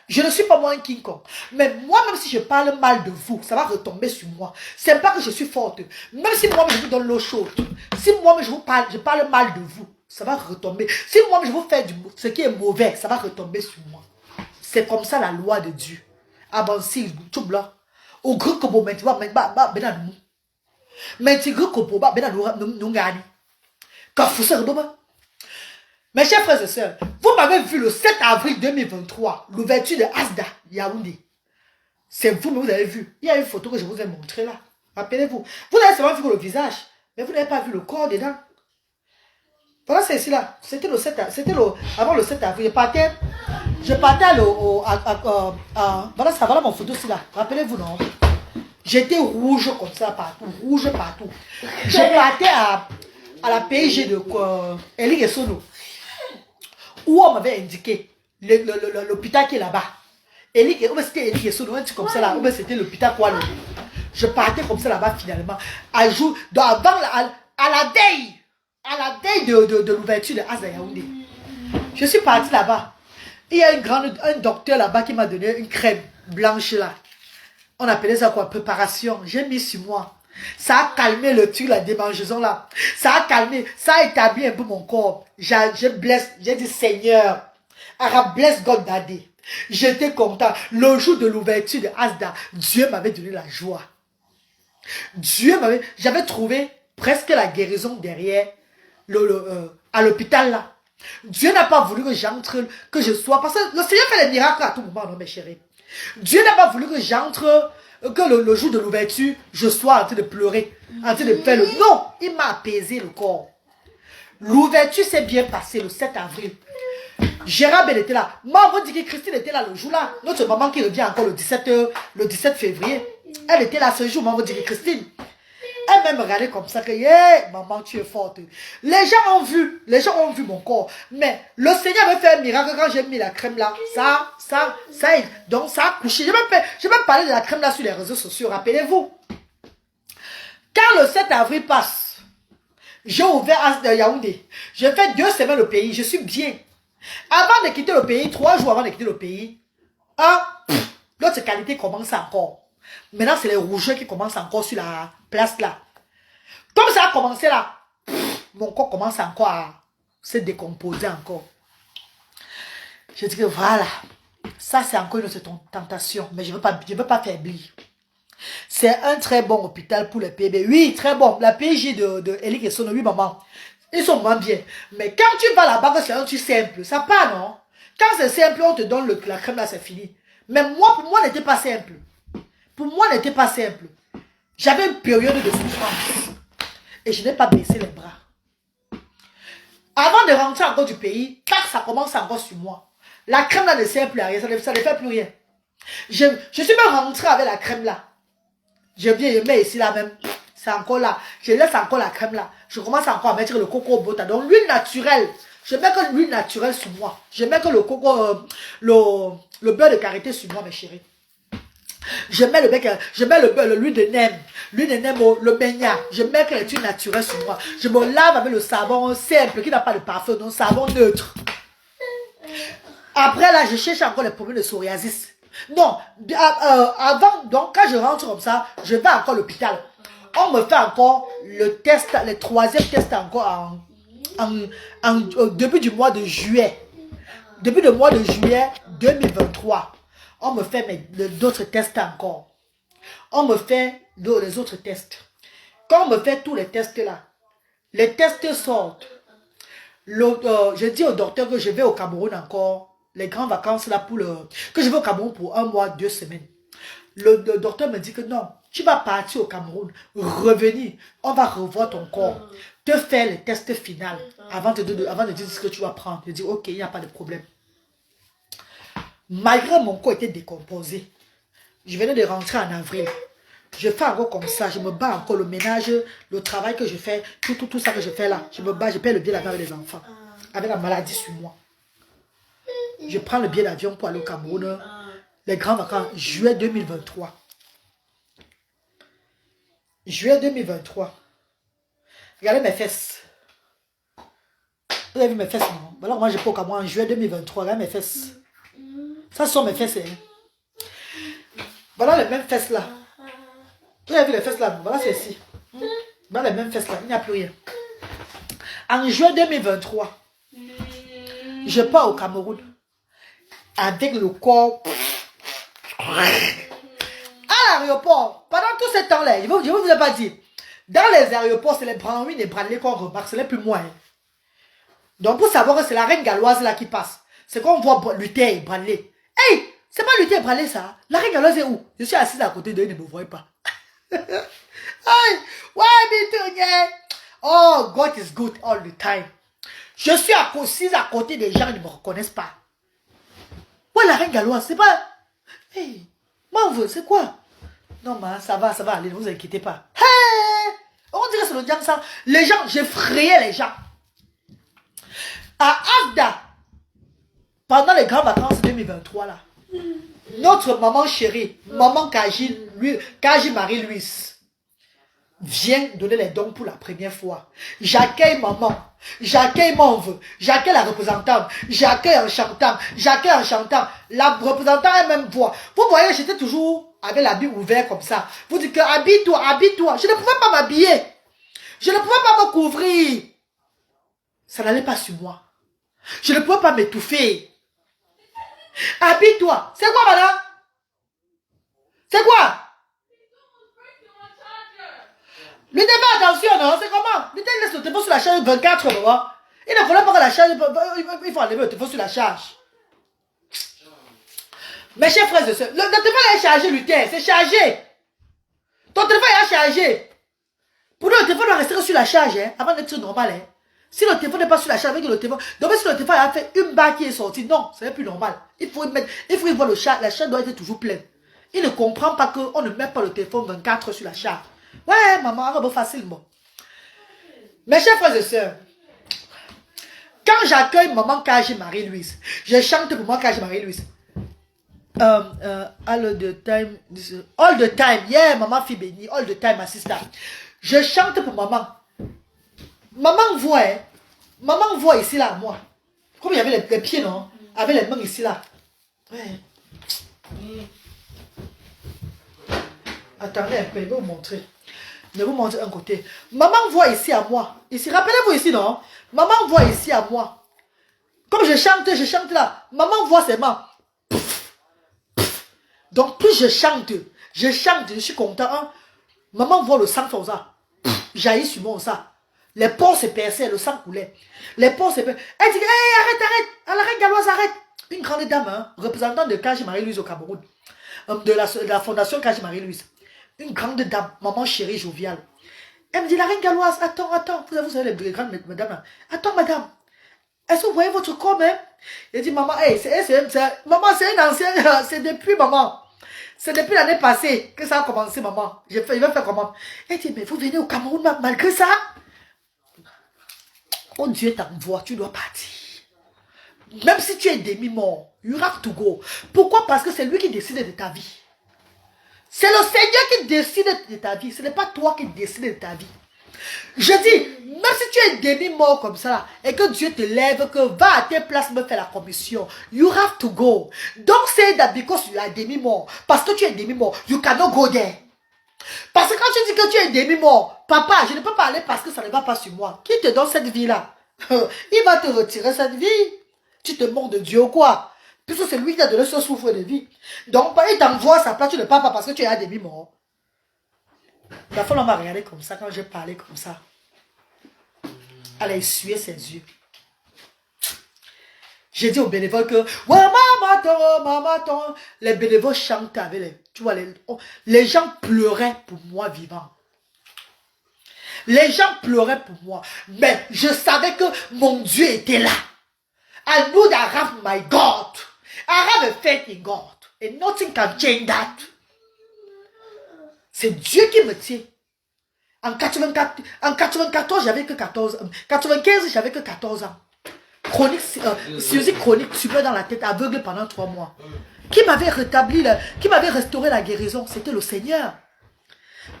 Je ne suis pas moi un King Kong. Mais moi, même si je parle mal de vous, ça va retomber sur moi. C'est pas que je suis forte. Même si moi, je vous donne l'eau chaude. Si moi, je parle mal de vous, ça va retomber. Si moi, je vous fais ce qui est mauvais, ça va retomber sur moi. C'est comme ça la loi de Dieu. Avancez, tout blanc. Au gros que vous mettez, mais tu gros que nous gagnons. Quand vous serez mes chers frères et sœurs, vous m'avez vu le 7 avril 2023, l'ouverture de Asda, Yaoundé. C'est vous, mais vous avez vu. Il y a une photo que je vous ai montrée là. Rappelez-vous. Vous avez seulement vu le visage, mais vous n'avez pas vu le corps dedans. Voilà, c'est ici là. C'était le 7 avril. Avant le 7 avril. Je partais voilà ça, voilà mon photo ici là. Rappelez-vous, non? J'étais rouge comme ça partout. Rouge partout. Je partais à la PIG de Elie et Sono. Où on m'avait indiqué l'hôpital qui est là-bas. C'était Elie et Sono, un truc comme ça là. C'était l'hôpital quoi. Je partais comme ça là-bas finalement. À la veille de l'ouverture de Asda Yaoundé. Je suis parti là-bas. Il y a un docteur là-bas qui m'a donné une crème blanche là. On appelait ça quoi? Préparation. J'ai mis sur moi. Ça a calmé le truc, la démangeaison là. Ça a calmé, ça a établi un peu mon corps. J'ai dit Seigneur, Arab bless God daddy. J'étais content. Le jour de l'ouverture de Asda, Dieu m'avait donné la joie. J'avais trouvé presque la guérison derrière à l'hôpital là. Dieu n'a pas voulu que j'entre, que je sois, parce que le Seigneur fait les miracles à tout moment, non mes chéris. Dieu n'a pas voulu que j'entre, que le jour de l'ouverture, je sois en train de pleurer, en train de faire le... Non, il m'a apaisé le corps. L'ouverture s'est bien passée le 7 avril. Gérard elle était là. Maman dit que Christine était là le jour là. Notre maman qui revient encore le 17 février. Elle était là ce jour, maman dit que Christine. Elle m'a regardé comme ça que, hey, maman, tu es forte. Les gens ont vu mon corps. Mais le Seigneur m'a fait un miracle quand j'ai mis la crème là. Donc ça a couché. Je vais parler de la crème là sur les réseaux sociaux, rappelez-vous. Quand le 7 avril passe, j'ai ouvert Asda Yaoundé. J'ai fait 2 semaines au pays, je suis bien. Avant de quitter le pays, 3 jours avant de quitter le pays, l'autre qualité commence encore. Maintenant, c'est les rougeurs qui commencent encore sur la place là. Comme ça a commencé là, mon corps commence encore à se décomposer encore. Je dis que voilà, ça c'est encore une autre tentation, mais je ne veux pas faiblir. C'est un très bon hôpital pour les PB. Oui, très bon. La PJ de Elie et Sono, oui maman. Ils sont vraiment bien. Mais quand tu vas là-bas, c'est un truc simple. Ça part, non? Quand c'est simple, on te donne la crème là, c'est fini. Mais moi, pour moi, n'était pas simple. Pour moi, n'était pas simple. J'avais une période de souffrance. Et je n'ai pas baissé les bras. Avant de rentrer encore du pays, quand ça commence encore sur moi, la crème là ne sert plus à rien. Ça ne fait plus rien. Je suis même rentré avec la crème là. Je viens, je mets ici là même. C'est encore là. Je laisse encore la crème là. Je commence encore à mettre le coco bota. Donc l'huile naturelle. Je mets que l'huile naturelle sur moi. Je mets que le coco, le beurre de karité sur moi, mes chéris. Je mets l'huile de nem. L'huile de nem, le baignat. Je mets que l'huile naturelle sur moi. Je me lave avec le savon simple qui n'a pas de parfum. Donc savon neutre. Après là, je cherche encore les problèmes de psoriasis. Non, avant, donc quand je rentre comme ça, je vais encore à l'hôpital. On me fait encore le test, le troisième test encore au début du mois de juillet. Début du mois de juillet 2023. On me fait d'autres tests encore. On me fait les autres tests. Quand on me fait tous les tests là, les tests sortent. Je dis au docteur que je vais au Cameroun encore, les grandes vacances là, que je vais au Cameroun pour 1 mois, 2 semaines. Le docteur me dit que non, tu vas partir au Cameroun, revenir, on va revoir ton corps, te faire les tests finaux avant de dire ce que tu vas prendre. Je dis ok, il n'y a pas de problème. Malgré mon corps était décomposé, je venais de rentrer en avril. Je fais encore comme ça, je me bats encore le ménage, le travail que je fais, tout ça que je fais là. Je me bats, je paie le billet d'avion avec les enfants, avec la maladie sur moi. Je prends le billet d'avion pour aller au Cameroun, les grandes vacances, juillet 2023. Juillet 2023. Regardez mes fesses. Vous avez vu mes fesses, non? Alors moi, je peux au Cameroun en juillet 2023, regardez mes fesses. Ça, ce sont mes fesses. Hein. Voilà les mêmes fesses là. Vous avez vu les fesses là? Voilà celles-ci. Voilà les mêmes fesses là. Il n'y a plus rien. En juin 2023, je pars au Cameroun avec le corps à l'aéroport. Pendant tout ce temps-là, je ne vous ai pas dit. Dans les aéroports, c'est les branouilles et branlés qu'on remarque. Ce n'est plus moi. Hein. Donc pour savoir que c'est la reine galloise là qui passe. C'est qu'on voit Luther et branlé. Hey! C'est pas Luther et branlé ça. La reine galloise est où? Je suis assise à côté d'eux, ils ne me voient pas. Hey, oh, God is good all the time. Je suis assise à côté des gens, ils ne me reconnaissent pas. Ouais, la reine galloise, c'est pas... Hey, Mauve, c'est quoi? Non, mais ça va aller, ne vous inquiétez pas. Hey, on dirait que c'est le diable ça. Les gens, j'effrayais les gens. À Afda, pendant les grandes vacances 2023 là, notre maman chérie, maman Kaji Marie-Louise, vient donner les dons pour la première fois. J'accueille maman, j'accueille Mauve, j'accueille la représentante, j'accueille en chantant. La représentante elle-même voit. Vous voyez, j'étais toujours avec l'habit ouvert comme ça. Vous dites que habille-toi. Je ne pouvais pas m'habiller. Je ne pouvais pas me couvrir. Ça n'allait pas sur moi. Je ne pouvais pas m'étouffer. Habille-toi. C'est quoi, madame? C'est quoi? Lui fais attention, non? C'est comment? Lui laisse le téléphone sur la charge 24 heures. Il ne fallait pas que la charge... Il faut enlever le téléphone sur la charge. Mes chers frères et sœurs, le téléphone est chargé, Luther. C'est chargé. Ton téléphone est chargé. Pour nous, le téléphone doit rester sur la charge hein, avant d'être normal. Hein. Si le téléphone n'est pas sur la charge, avec le téléphone... Donc si le téléphone a fait une barre qui est sortie, non, ce n'est plus normal. Il faut y voir le charge. La charge doit être toujours pleine. Il ne comprend pas qu'on ne met pas le téléphone 24 sur la charge. Ouais, maman, robe facilement. Mes chers frères et sœurs, quand j'accueille maman Kaji Marie-Louise, je chante pour moi Kaji Marie-Louise. All the time, yeah, maman fille bénie, all the time, ma sister. Je chante pour maman. Maman voit, hein. Maman voit ici là, moi. Comme il y avait les pieds, non? Avec les mains ici là. Ouais. Attendez un peu, je vais vous montrer. Je vais vous montrer un côté. Maman voit ici à moi. Ici, rappelez-vous ici, non? Maman voit ici à moi. Comme je chante là. Maman voit ses mains. Donc, plus je chante, je suis content. Hein? Maman voit le sang comme ça. Jaillit sur moi ça. Les pores se perçaient, le sang coulait. Les pores se perçaient. Elle dit, hey, arrête. Arrête, galloise, arrête. Une grande dame, hein, représentante de Kaji Marie-Louise au Cameroun. De la fondation Kaji Marie-Louise. Une grande dame, maman chérie, joviale. Elle me dit, la reine galloise, attends. Vous savez, les grandes mesdames là. Attends, madame. Est-ce que vous voyez votre corps même? Elle dit, maman, hey, maman, c'est une ancienne, c'est depuis, maman. C'est depuis l'année passée que ça a commencé, maman. Il va faire comment? Elle dit, mais vous venez au Cameroun malgré ça? Oh, Dieu t'envoie, tu dois partir. Même si tu es demi-mort, you have to go. Pourquoi? Parce que c'est lui qui décide de ta vie. C'est le Seigneur qui décide de ta vie. Ce n'est pas toi qui décide de ta vie. Je dis, même si tu es demi-mort comme ça, et que Dieu te lève, que va à tes places me faire la commission, you have to go. Don't say that because you are demi-mort. Parce que tu es demi-mort, you cannot go there. Parce que quand tu dis que tu es demi-mort, papa, je ne peux pas aller parce que ça ne va pas sur moi. Qui te donne cette vie-là? Il va te retirer cette vie. Tu te moques de Dieu ou quoi? Puisque c'est lui qui t'a donné ce souffle de vie. Donc, il t'envoie sa place, tu ne pars pas parce que tu es un demi-mort. La femme m'a regardé comme ça quand j'ai parlé comme ça. Elle a essuyé ses yeux. J'ai dit aux bénévoles que ouais, maman, les bénévoles chantaient avec les. Tu vois, les gens pleuraient pour moi vivant. Les gens pleuraient pour moi. Mais je savais que mon Dieu était là. I knew that I have my God. I have a faith in God. And nothing can change that. C'est Dieu qui me tient. En 94, j'avais que 14 ans. 95, j'avais que 14 ans. Chronique, cirrhose chronique, tumeur dans la tête, aveugle pendant 3 mois. Qui m'avait rétabli, qui m'avait restauré la guérison? C'était le Seigneur.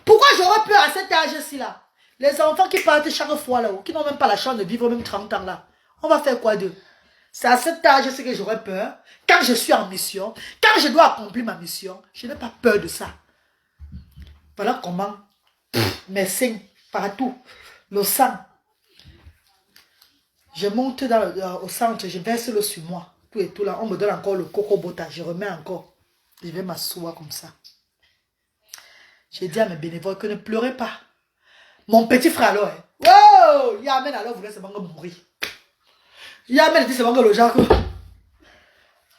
Pourquoi j'aurais peur à cet âge-ci là? Les enfants qui partent chaque fois là-haut, qui n'ont même pas la chance de vivre même 30 ans là. On va faire quoi d'eux? C'est à cet âge-ci que j'aurais peur. Quand je suis en mission, quand je dois accomplir ma mission, je n'ai pas peur de ça. Voilà comment mes signes partout, le sang. Je monte au centre, je verse l'eau sur moi. Tout et tout là, on me donne encore le coco bota, je remets encore. Je vais m'asseoir comme ça. J'ai dit à mes bénévoles que ne pleurez pas. Mon petit frère alors, wow, Yamen alors voulait seulement mourir. Yamen dit seulement le genre.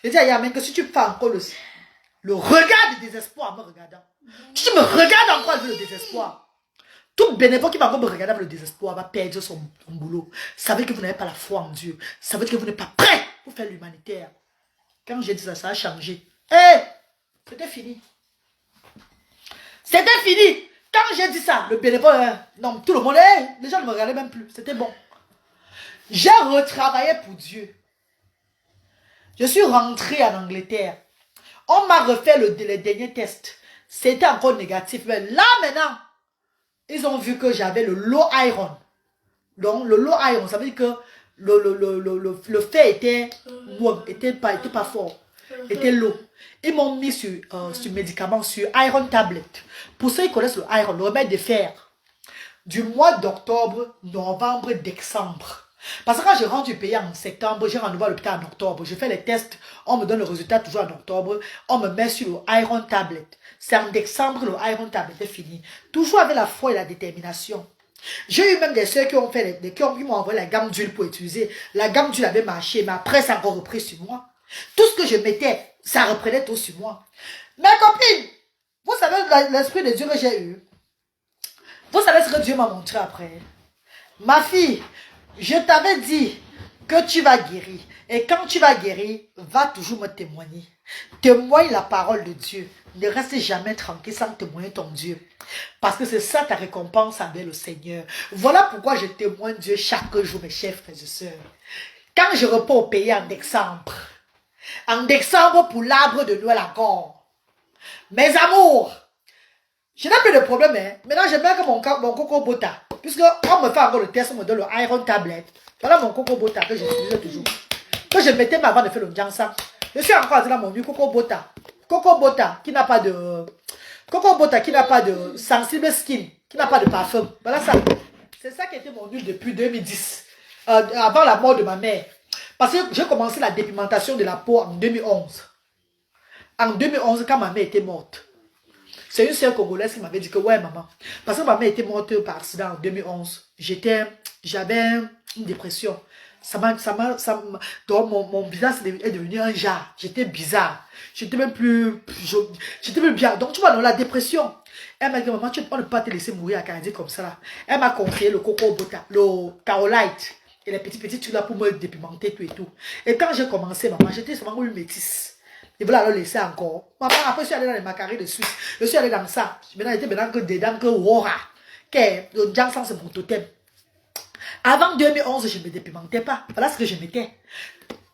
J'ai dit à Yamen que si tu fais encore le regard de désespoir en me regardant, tu me regardes encore avec le désespoir. Tout bénévole qui va me regarder avec le désespoir va perdre son boulot. Savez que vous n'avez pas la foi en Dieu. Savez que vous n'êtes pas prêt pour faire l'humanitaire. Quand j'ai dit ça, ça a changé. C'était fini. C'était fini. Quand j'ai dit ça, le bénévole, non, tout le monde, les gens ne me regardaient même plus. C'était bon. J'ai retravaillé pour Dieu. Je suis rentré en Angleterre. On m'a refait les derniers tests. C'était encore négatif. Mais là, maintenant, ils ont vu que j'avais le low iron. Donc, le low iron, ça veut dire que le fer était pas fort. Était low. Ils m'ont mis sur médicament, sur iron tablet. Pour ceux qui connaissent le iron, le remède de fer. Du mois d'octobre, novembre, décembre. Parce que quand je rentre du pays en septembre, je rentre à l'hôpital en octobre. Je fais les tests, on me donne le résultat toujours en octobre. On me met sur le iron tablet. C'est en décembre, le iron tablet est fini. Toujours avec la foi et la détermination. J'ai eu même des soeurs qui ont fait qui m'ont envoyé la gamme d'huile pour utiliser. La gamme d'huile avait marché, mais après ça a encore repris sur moi. Tout ce que je mettais, ça reprenait tout sur moi. Mes copines, vous savez l'esprit de Dieu que j'ai eu. Vous savez ce que Dieu m'a montré après. Ma fille, je t'avais dit que tu vas guérir. Et quand tu vas guérir, va toujours me témoigner. Témoigne la parole de Dieu. Ne reste jamais tranquille sans témoigner ton Dieu. Parce que c'est ça ta récompense avec le Seigneur. Voilà pourquoi je témoigne Dieu chaque jour, mes chers frères et sœurs. Quand je repars au pays en décembre pour l'arbre de Noël encore. Mes amours, je n'ai plus de problème. Maintenant, j'aime bien que mon coco bota. Puisque on me fait encore le test, on me donne le iron tablet. Voilà mon coco bota que j'utilisais toujours. Que je mettais avant de faire le jansan. Je suis encore dans mon coco bota. Coco bota qui n'a pas de... Coco bota qui n'a pas de sensible skin. Qui n'a pas de parfum. Voilà ça. C'est ça qui était mon huile depuis 2010. Avant la mort de ma mère. Parce que j'ai commencé la dépigmentation de la peau en 2011. En 2011, quand ma mère était morte. C'est une sœur congolaise qui m'avait dit que ouais maman. Parce que ma mère était morte par accident en 2011. J'avais une dépression. Donc mon visage est devenu un jar. J'étais bizarre. J'étais même plus bien. Donc tu vois, dans la dépression. Elle m'a dit maman, tu ne peux pas te laisser mourir à Canadie comme ça là. Elle m'a conseillé le coco bota, le Carolite. Et les petits trucs là pour me dépimenter tout et tout. Et quand j'ai commencé maman, j'étais seulement une métisse. Et voilà, le laisser encore. Maman, après, je suis allé dans les macarons de Suisse. Je suis allé dans ça. Maintenant, j'étais maintenant que dedans, que Wora. Que le Jansan, c'est mon totem. Avant 2011, je ne me dépimentais pas. Voilà ce que je mettais.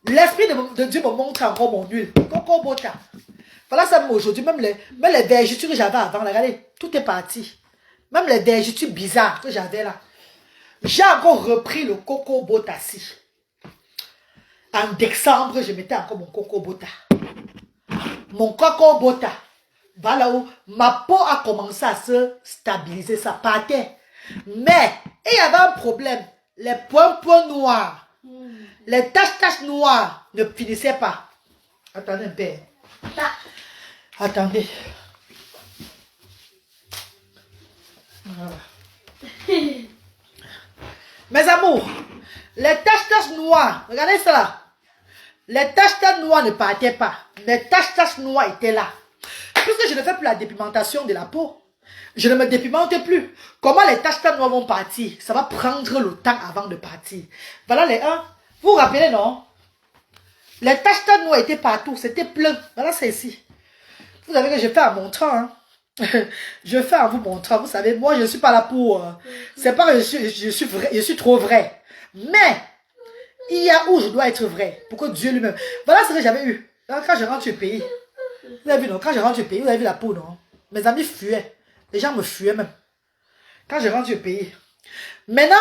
L'esprit de Dieu me montre encore mon huile. Coco bota. Voilà ça, aujourd'hui, même les vergetures que j'avais avant, regardez, tout est parti. Même les vergetures bizarres que j'avais là. J'ai encore repris le coco bota si. En décembre, je mettais encore mon coco bota. Mon coco bota. Voilà où ma peau a commencé à se stabiliser, ça partait. Mais, il y avait un problème. Les points noirs, les taches noires ne finissaient pas. Attendez un peu. Attendez. Voilà. Mes amours, les taches noires, regardez ça là. Les taches noires ne partaient pas. Les taches noires étaient là. Puisque je ne fais plus la dépigmentation de la peau, je ne me dépimente plus. Comment les taches noires vont partir? Ça va prendre le temps avant de partir. Voilà les 1. Vous vous rappelez, non? Les taches noires étaient partout. C'était plein. Voilà, c'est ici. Vous savez que je fais en montrant. Hein? Je fais en vous montrant. Vous savez, moi, je ne suis pas là pour... c'est pas que je suis trop vrai. Mais, il y a où je dois être vrai. Pour que Dieu lui-même... Voilà ce que j'avais eu. Quand je rentre au pays. Vous avez vu, non? Quand je rentre au pays, vous avez vu la peau, non? Mes amis fuyaient. Les gens me fuyaient même. Quand je rentre au pays. Maintenant,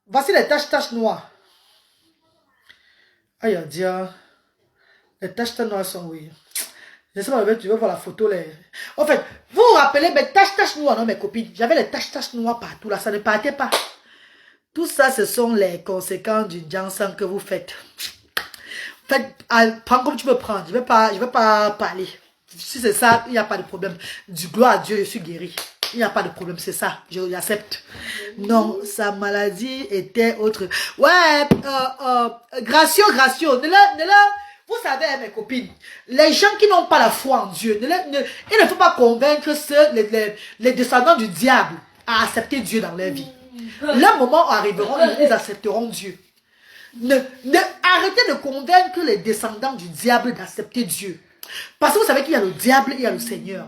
voici les taches noires. Aïe, Dieu. Les taches noires sont oui. Je ne sais pas, tu veux voir la photo. En fait, vous vous rappelez mes taches noires, non, mes copines? J'avais les taches noires partout, là, ça ne partait pas. Tout ça, ce sont les conséquences du ginseng que vous faites. Prends comme tu peux prendre. Je vais pas parler. Si c'est ça, il n'y a pas de problème. Du gloire à Dieu, je suis guéri. Il n'y a pas de problème, c'est ça. Je l'accepte. Non, sa maladie était autre. Ouais, gracieux. Vous savez, mes copines, les gens qui n'ont pas la foi en Dieu, il ne faut pas convaincre les descendants du diable à accepter Dieu dans leur vie. Le moment où arriveront, ils accepteront Dieu. Arrêtez de convaincre les descendants du diable d'accepter Dieu. Parce que vous savez qu'il y a le diable et il y a le Seigneur.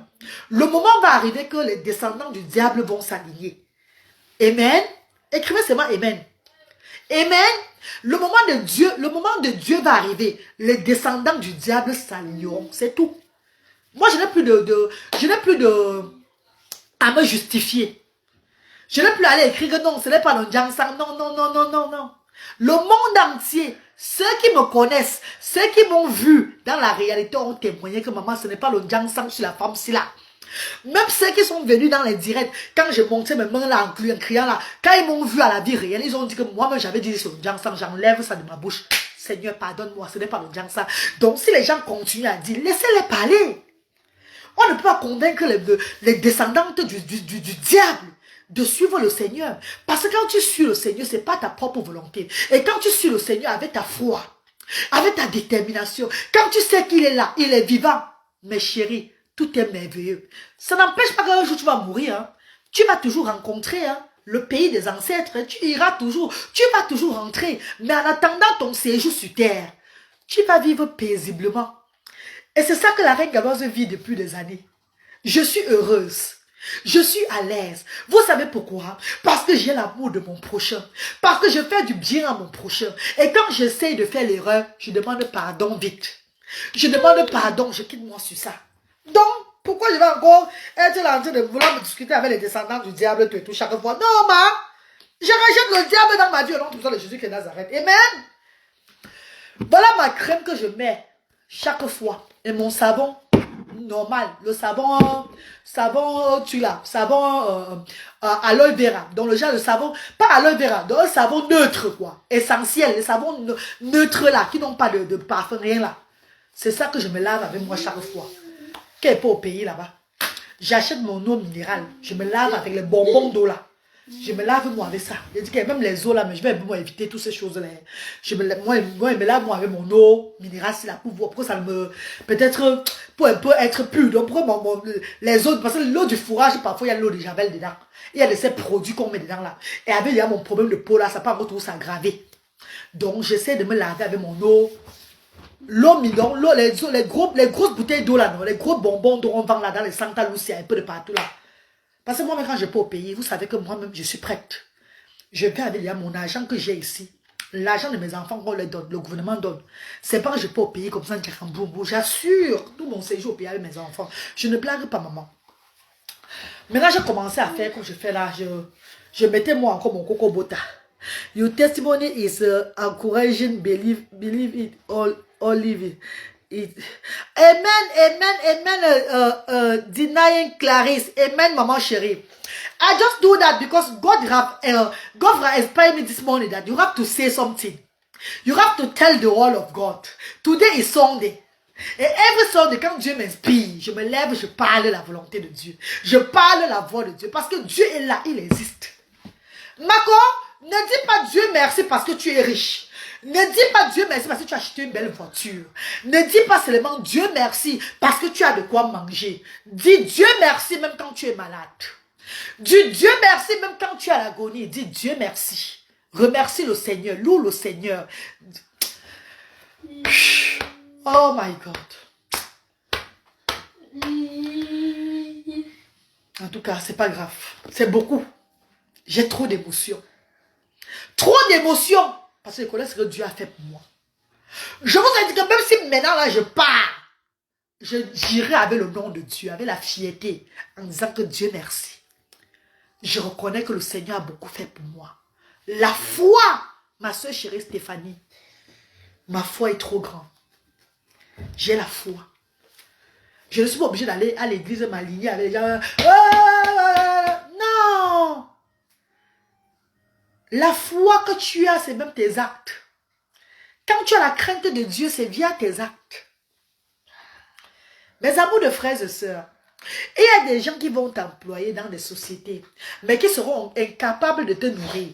Le moment va arriver que les descendants du diable vont s'aligner. Amen. Écrivez seulement Amen. Amen. Le moment de Dieu va arriver. Les descendants du diable s'aligneront. C'est tout. Moi, je n'ai plus à me justifier. Je n'ai plus à aller écrire que non, ce n'est pas le ginseng. Non. Le monde entier, ceux qui me connaissent, ceux qui m'ont vu dans la réalité ont témoigné que maman, ce n'est pas le ginseng sur la femme-ci là. Même ceux qui sont venus dans les directs, quand j'ai monté mes mains là en criant là, quand ils m'ont vu à la vie réelle, ils ont dit que moi-même j'avais dit sur le ginseng, j'enlève ça de ma bouche. Seigneur, pardonne-moi, ce n'est pas le ginseng. Donc si les gens continuent à dire, laissez-les parler. On ne peut pas convaincre les descendantes du diable de suivre le Seigneur. Parce que quand tu suis le Seigneur, ce n'est pas ta propre volonté. Et quand tu suis le Seigneur avec ta foi, avec ta détermination, quand tu sais qu'il est là, il est vivant, mes chéris, tout est merveilleux. Ça n'empêche pas qu'un jour tu vas mourir. Hein. Tu vas toujours rencontrer le pays des ancêtres. Tu vas toujours rentrer. Mais en attendant ton séjour sur terre, tu vas vivre paisiblement. Et c'est ça que la reine Galoise vit depuis des années. Je suis heureuse. Je suis à l'aise. Vous savez pourquoi? Parce que j'ai l'amour de mon prochain. Parce que je fais du bien à mon prochain. Et quand j'essaie de faire l'erreur, je demande pardon vite. Je demande pardon, je quitte moi sur ça. Donc, pourquoi je vais encore être là en train de vouloir me discuter avec les descendants du diable tout et tout chaque fois? Non, je rejette le diable dans ma vie au nom de Jésus qui est Nazareth. Amen. Voilà ma crème que je mets chaque fois. Et mon savon normal, le savon aloe vera, dans le genre de savon, pas aloe vera, dans un savon neutre quoi, essentiel, les savons neutres là, qui n'ont pas de parfum, rien là. C'est ça que je me lave avec moi chaque fois. Qui n'est pas au pays là-bas. J'achète mon eau minérale, je me lave avec les bonbons d'eau là. Je me lave moi avec ça. Je dis que même les eaux là, mais je vais moi éviter toutes ces choses-là. Je me lave moi avec mon eau minérale, c'est là pour voir, pour que ça me... Peut-être pour un peu être pur. Donc pour les autres, parce que l'eau du fourrage, parfois il y a l'eau de javel dedans. Il y a de ces produits qu'on met dedans là. Et avec il y a mon problème de peau là, ça peut encore tout s'aggraver. Donc j'essaie de me laver avec mon eau. L'eau midon, les grosses bouteilles d'eau là, non, les gros bonbons d'eau on vend là dans les Santa Lucia, un peu de partout là. Parce que moi-même, quand je peux au pays, vous savez que moi-même, je suis prête. Je vais avec mon argent que j'ai ici. L'argent de mes enfants qu'on leur donne, le gouvernement donne. C'est pas que je peux au pays comme ça, j'assure tout mon séjour au pays avec mes enfants. Je ne blague pas, maman. Maintenant, j'ai commencé à faire comme je fais là. Je mettais moi encore mon coco bota. Your testimony is encouraging, believe it, all live it. Amen, denying Clarisse. Amen, maman chérie. I just do that because God have inspired me this morning that you have to say something. You have to tell the word of God. Today is Sunday. Et every Sunday, quand Dieu m'inspire, je me lève, je parle la volonté de Dieu. Je parle la voix de Dieu. Parce que Dieu est là, il existe. Mako, ne dis pas Dieu merci parce que tu es riche. Ne dis pas Dieu merci parce que tu as acheté une belle voiture. Ne dis pas seulement Dieu merci parce que tu as de quoi manger. Dis Dieu merci même quand tu es malade. Dis Dieu merci même quand tu es à l'agonie. Dis Dieu merci. Remercie le Seigneur. Loue le Seigneur. Oh my God. En tout cas, c'est pas grave. C'est beaucoup. J'ai trop d'émotions. Trop d'émotions. Parce que je connais ce que Dieu a fait pour moi. Je vous ai dit que même si maintenant là je pars, je dirai avec le nom de Dieu, avec la fierté, en disant que Dieu merci. Je reconnais que le Seigneur a beaucoup fait pour moi. La foi, ma soeur chérie Stéphanie, ma foi est trop grande. J'ai la foi. Je ne suis pas obligée d'aller à l'église m'aligner avec les gens. Non. La foi que tu as, c'est même tes actes. Quand tu as la crainte de Dieu, c'est via tes actes. Mes amours de frères et sœurs, il y a des gens qui vont t'employer dans des sociétés, mais qui seront incapables de te nourrir.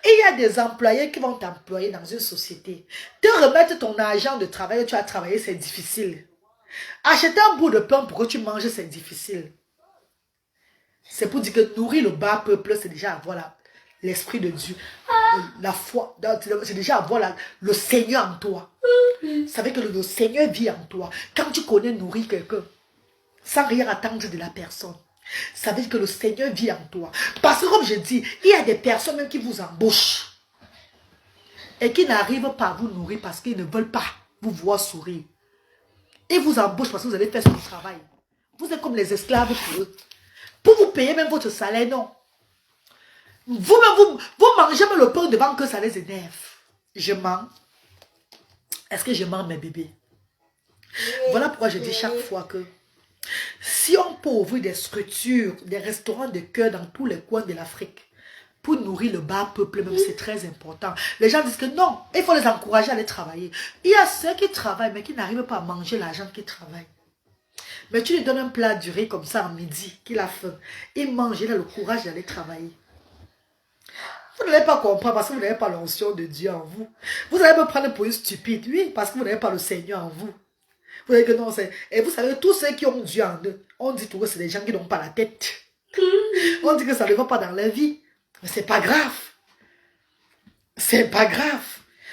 Il y a des employés qui vont t'employer dans une société. Te remettre ton argent de travail que tu as travaillé, c'est difficile. Acheter un bout de pain pour que tu manges, c'est difficile. C'est pour dire que nourrir le bas peuple, c'est déjà avoir l'esprit de Dieu. La foi, c'est déjà avoir le Seigneur en toi. Ça veut dire que le Seigneur vit en toi. Quand tu connais nourrir quelqu'un, sans rien attendre de la personne, ça veut dire que le Seigneur vit en toi. Parce que comme je dis, il y a des personnes même qui vous embauchent et qui n'arrivent pas à vous nourrir parce qu'ils ne veulent pas vous voir sourire. Ils vous embauchent parce que vous allez faire son travail. Vous êtes comme les esclaves pour eux. Pour vous payer même votre salaire, non. Vous mangez même le pain devant que ça les énerve. Je mens. Est-ce que je mens mes bébés? Voilà pourquoi je dis chaque fois que si on peut ouvrir des structures, des restaurants de cœur dans tous les coins de l'Afrique, pour nourrir le bas peuple, même c'est très important. Les gens disent que non, il faut les encourager à aller travailler. Il y a ceux qui travaillent, mais qui n'arrivent pas à manger l'argent qu'ils travaillent. Mais tu lui donnes un plat du riz comme ça en midi, qu'il a faim. Il mange, il a le courage d'aller travailler. Vous n'allez pas comprendre parce que vous n'avez pas l'onction de Dieu en vous. Vous allez me prendre pour une stupide, oui, parce que vous n'avez pas le Seigneur en vous. Vous savez que non, c'est... Et vous savez, tous ceux qui ont Dieu en eux, on dit tout que c'est des gens qui n'ont pas la tête. On dit que ça ne va pas dans leur vie. Mais c'est pas grave. C'est pas grave.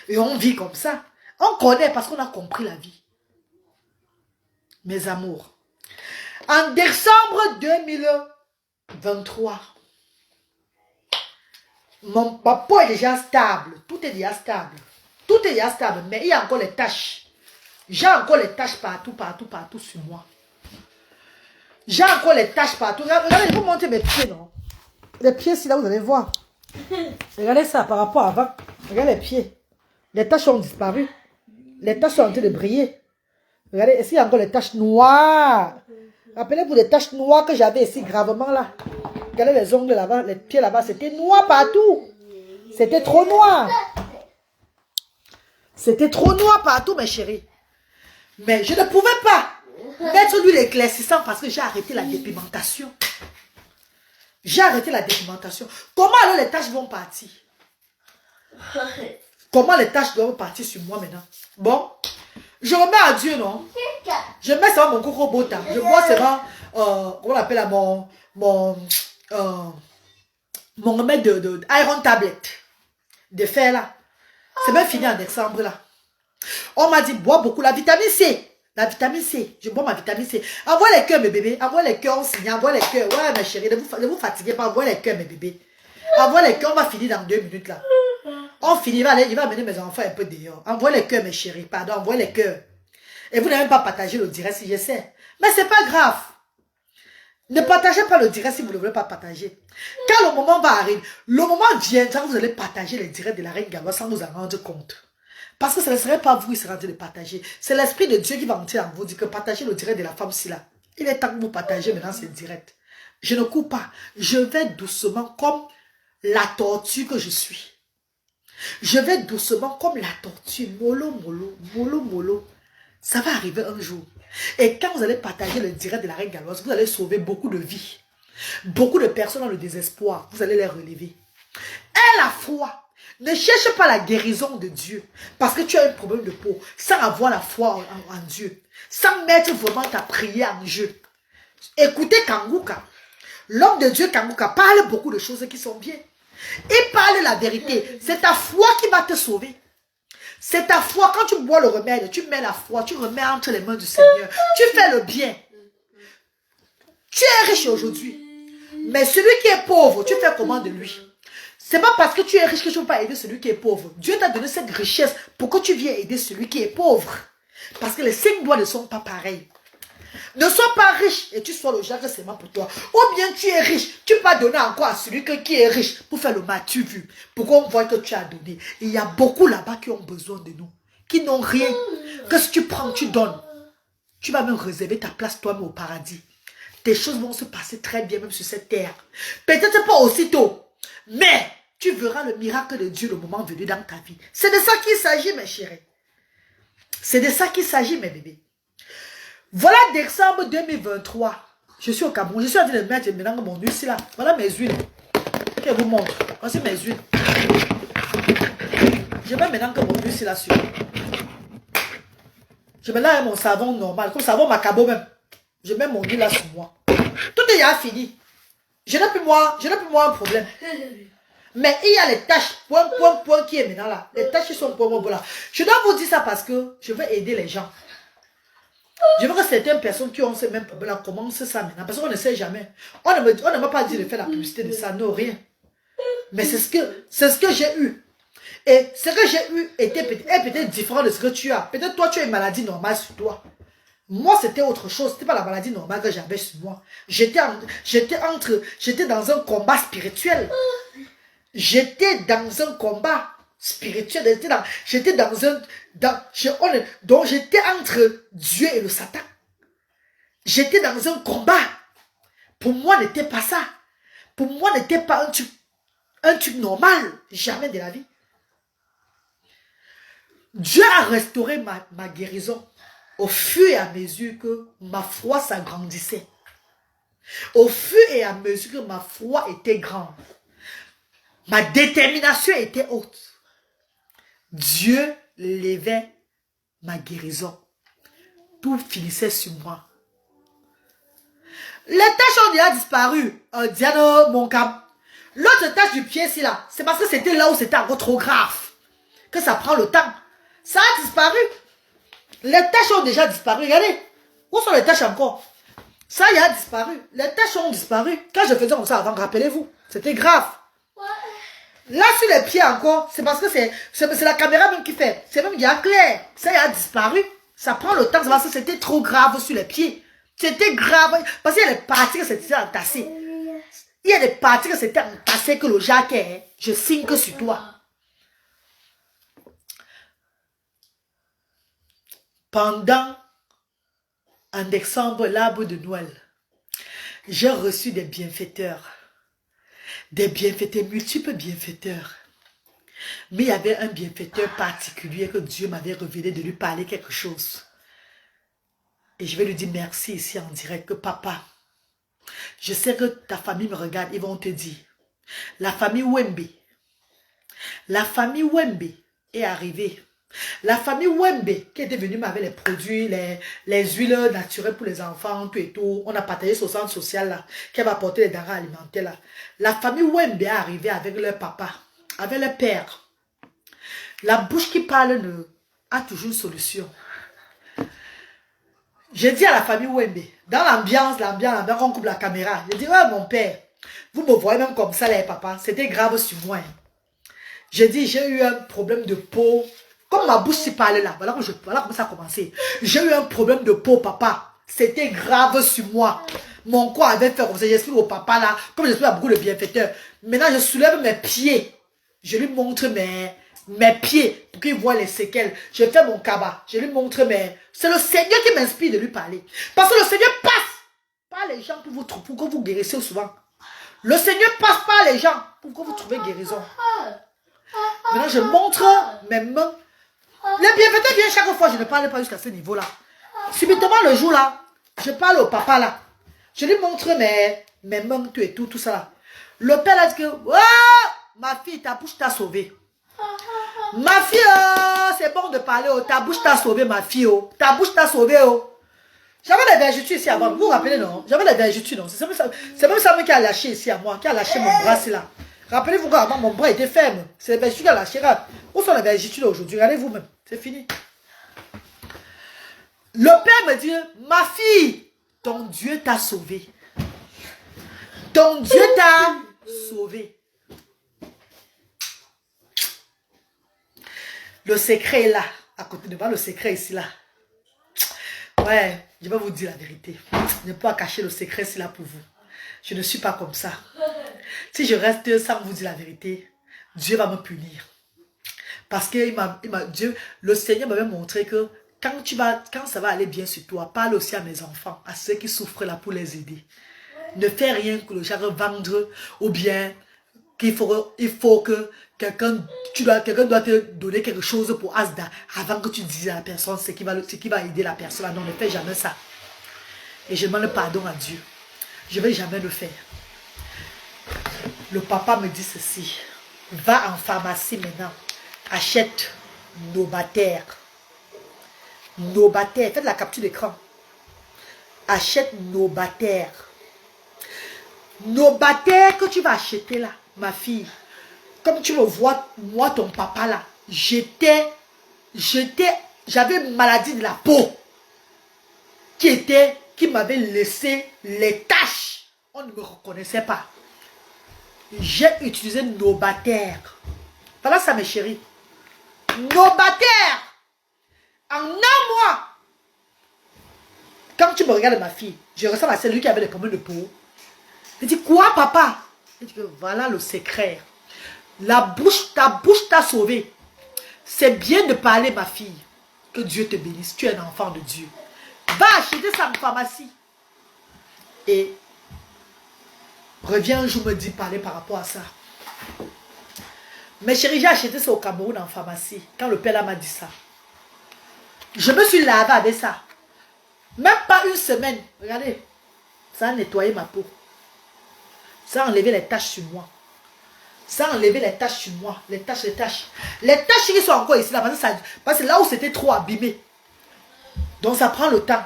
Et on vit comme ça. On connaît parce qu'on a compris la vie. Mes amours. En décembre 2023, mon papa est déjà stable. Tout est déjà stable. Tout est déjà stable. Mais il y a encore les tâches. J'ai encore les tâches partout sur moi. J'ai encore les tâches partout. Regardez, je vais vous montrer mes pieds, non? Les pieds, si là, vous allez voir. Regardez ça par rapport à avant. Regardez les pieds. Les taches ont disparu. Les taches sont en train de briller. Regardez, ici, il y a encore les taches noires. Rappelez-vous les taches noires que j'avais ici gravement là. Regardez les ongles là-bas, les pieds là-bas. C'était noir partout. C'était trop noir. C'était trop noir partout, mes chéris. Mais je ne pouvais pas mettre l'huile éclaircissante parce que j'ai arrêté la dépigmentation. J'ai arrêté la dépigmentation. Comment alors les taches vont partir? Comment les taches doivent partir sur moi maintenant? Bon, je remets à Dieu, non? Je mets ça mon coco bota. Je bois seulement, comment on appelle là, mon remède de iron tablet. De fer là. C'est même fini en décembre là. On m'a dit, bois beaucoup la vitamine C. La vitamine C. Je bois ma vitamine C. Envoie les cœurs, mes bébés. Envoie les cœurs, on signe. Envoie les cœurs. Ouais, mes chéris, ne vous fatiguez pas. Envoie les cœurs, mes bébés. Envoie les cœurs, on va finir dans 2 minutes là. On finit, il va amener mes enfants un peu dehors. Envoie les cœurs, mes chéris. Pardon, envoie les cœurs. Et vous n'avez même pas partagé le direct si je sais. Mais c'est pas grave. Ne partagez pas le direct si vous ne voulez pas partager. Quand le moment va arriver, le moment viendra, vous allez partager les directs de la reine Gaba sans vous en rendre compte. Parce que ce ne serait pas vous qui serez en train de partager. C'est l'Esprit de Dieu qui va entrer en vous, dire que partagez le direct de la femme ci là. Il est temps que vous partagez maintenant ce direct. Je ne cours pas. Je vais doucement comme la tortue que je suis. Je vais doucement comme la tortue. Mollo, mollo, mollo, mollo. Ça va arriver un jour. Et quand vous allez partager le direct de la reine galloise, vous allez sauver beaucoup de vies. Beaucoup de personnes dans le désespoir. Vous allez les relever. Et la foi. Ne cherche pas la guérison de Dieu. Parce que tu as un problème de peau. Sans avoir la foi en Dieu. Sans mettre vraiment ta prière en jeu. Écoutez Kanguka. L'homme de Dieu Kanguka parle beaucoup de choses qui sont bien. Il parle la vérité. C'est ta foi qui va te sauver. C'est ta foi. Quand tu bois le remède, tu mets la foi. Tu remets entre les mains du Seigneur. Tu fais le bien. Tu es riche aujourd'hui. Mais celui qui est pauvre, tu fais comment de lui? C'est pas parce que tu es riche que tu ne peux pas aider celui qui est pauvre. Dieu t'a donné cette richesse pour que tu viennes aider celui qui est pauvre. Parce que les 5 doigts ne sont pas pareils. Ne sois pas riche et tu sois le genre que c'est mal pour toi. Ou bien tu es riche, tu peux donner encore à celui qui est riche pour faire le matu vu. Pour qu'on voit que tu as donné. Et il y a beaucoup là-bas qui ont besoin de nous. Qui n'ont rien. Que si tu prends, tu donnes. Tu vas même réserver ta place toi-même au paradis. Tes choses vont se passer très bien même sur cette terre. Peut-être pas aussitôt. Mais tu verras le miracle de Dieu le moment venu dans ta vie. C'est de ça qu'il s'agit mes chéris. C'est de ça qu'il s'agit mes bébés. Voilà décembre 2023. Je suis au Cameroun. Je suis en train de mettre maintenant mon huile ici là. Voilà mes huiles. Je vous montre. Voici mes huiles. Je mets maintenant que mon huile ici là sur. Je mets là mon savon normal. Comme savon macabo même. Je mets mon huile là sur moi. Tout est déjà fini. Je n'ai plus moi un problème. Mais il y a les tâches, point qui est maintenant là. Les tâches qui sont pour moi là. Je dois vous dire ça parce que je veux aider les gens. Je veux que certaines personnes qui ont ces mêmes problèmes commencent ça maintenant. Parce qu'on ne sait jamais. On ne m'a pas dit de faire la publicité de ça. Non, rien. Mais c'est ce que j'ai eu. Et ce que j'ai eu est peut-être différent de ce que tu as. Peut-être toi, tu as une maladie normale sur toi. Moi, c'était autre chose. C'était pas la maladie normale que j'avais sur moi. J'étais dans un combat spirituel. J'étais dans un combat spirituel. Donc j'étais entre Dieu et le Satan. J'étais dans un combat. Pour moi, n'était pas ça. Pour moi, n'était pas un truc normal. Jamais de la vie. Dieu a restauré ma guérison au fur et à mesure que ma foi s'agrandissait. Au fur et à mesure que ma foi était grande. Ma détermination était haute. Dieu levait ma guérison. Tout finissait sur moi. Les taches ont déjà disparu. Diano, mon cap. L'autre tache du pied, c'est là. C'est parce que c'était là où c'était encore trop grave. Que ça prend le temps. Ça a disparu. Les taches ont déjà disparu. Regardez. Où sont les taches encore? Ça y a disparu. Les taches ont disparu. Quand je faisais comme ça avant, rappelez-vous. C'était grave. Là, sur les pieds encore, c'est parce que c'est la caméra même qui fait. C'est même, il y a clair. Ça y a disparu. Ça prend le temps. C'est parce que c'était trop grave sur les pieds. C'était grave. Parce qu'il y a des parties que c'était entassé. Il y a des parties que c'était entassé que le jaquet, je signe que sur toi. Pendant en décembre, l'arbre de Noël, j'ai reçu des bienfaiteurs. Des bienfaiteurs, multiples bienfaiteurs. Mais il y avait un bienfaiteur particulier que Dieu m'avait révélé de lui parler quelque chose. Et je vais lui dire merci ici en direct que papa, je sais que ta famille me regarde, ils vont te dire, la famille Wembe est arrivée. La famille Wembe qui était venue avec les produits, les huiles naturelles pour les enfants, tout et tout. On a partagé ce centre social là, qui va apporter les denrées alimentaires là. La famille Wembe est arrivée avec leur papa, avec leur père. La bouche qui parle a toujours une solution. J'ai dit à la famille Wembe, dans l'ambiance, on coupe la caméra. J'ai dit, ouais mon père, vous me voyez même comme ça les papas, c'était grave sur moi. Hein. J'ai dit, j'ai eu un problème de peau. Comme ma bouche s'y parlait là, voilà comment ça a commencé. J'ai eu un problème de peau, papa. C'était grave sur moi. Mon corps avait fait comme ça. J'explique au papa là, comme j'explique à beaucoup de bienfaiteurs. Maintenant, je soulève mes pieds. Je lui montre mes pieds pour qu'il voit les séquelles. Je fais mon cabas. Je lui montre mais c'est le Seigneur qui m'inspire de lui parler. Parce que le Seigneur passe par les gens pour que vous guérissiez souvent. Le Seigneur passe par les gens pour que vous trouviez guérison. Maintenant, je montre mes mains. Les bienfaiteurs viennent chaque fois. Je ne parle pas jusqu'à ce niveau-là. Subitement, le jour là, je parle au papa là. Je lui montre mes mains, tout ça là. Le père a dit que, oh, ma fille, ta bouche t'a sauvée. Ma fille, oh, c'est bon de parler, oh, ta bouche t'a sauvée, ma fille, oh. Ta bouche t'a sauvée, oh. J'avais la vergetue ici avant, vous vous rappelez, non? J'avais la vergetue, non? C'est même ça qui a lâché ici à moi, qui a lâché mon bras ici là. Rappelez-vous qu'avant, mon bras était ferme. C'est la vergetue qui a lâché. Où sont les vergetures aujourd'hui? Regardez vous-même, c'est fini. Le père me dit, ma fille, ton Dieu t'a sauvée. Ton Dieu t'a sauvée. Le secret est là, à côté de moi, le secret ici là. Ouais, je vais vous dire la vérité. Je ne peux pas cacher le secret ici là pour vous. Je ne suis pas comme ça. Si je reste sans vous dire la vérité, Dieu va me punir. Parce que le Seigneur m'avait montré que quand ça va aller bien sur toi, parle aussi à mes enfants, à ceux qui souffrent là pour les aider. Ne fais rien que le genre vendre ou bien il faut que quelqu'un doit te donner quelque chose pour Asda avant que tu dises à la personne ce qui va aider la personne. Non, ne fais jamais ça. Et je demande pardon à Dieu. Je ne vais jamais le faire. Le papa me dit ceci. Va en pharmacie maintenant. Achète Nobater. Nobater. Faites la capture d'écran. Achète Nobater. Nobater que tu vas acheter là, ma fille. Comme tu me vois, moi, ton papa là, j'avais une maladie de la peau qui m'avait laissé les taches. On ne me reconnaissait pas. J'ai utilisé Nobater. Voilà ça, mes chéris. Nobater. En un mois. Quand tu me regardes, ma fille, je ressemble à celui qui avait des problèmes de peau. Je dis, quoi, papa? Je dis que voilà le secret. Ta bouche t'a sauvé. C'est bien de parler, ma fille. Que Dieu te bénisse. Tu es un enfant de Dieu. Va acheter ça en pharmacie. Et reviens un jour me dire parler par rapport à ça. Mes chéris, j'ai acheté ça au Cameroun en pharmacie. Quand le père là m'a dit ça. Je me suis lavé avec ça. Même pas une semaine. Regardez. Ça a nettoyé ma peau. Ça a enlevé les taches sur moi. Ça a enlevé les taches sur moi. Les taches. Les taches qui sont encore ici là. Parce que là où c'était trop abîmé. Donc ça prend le temps.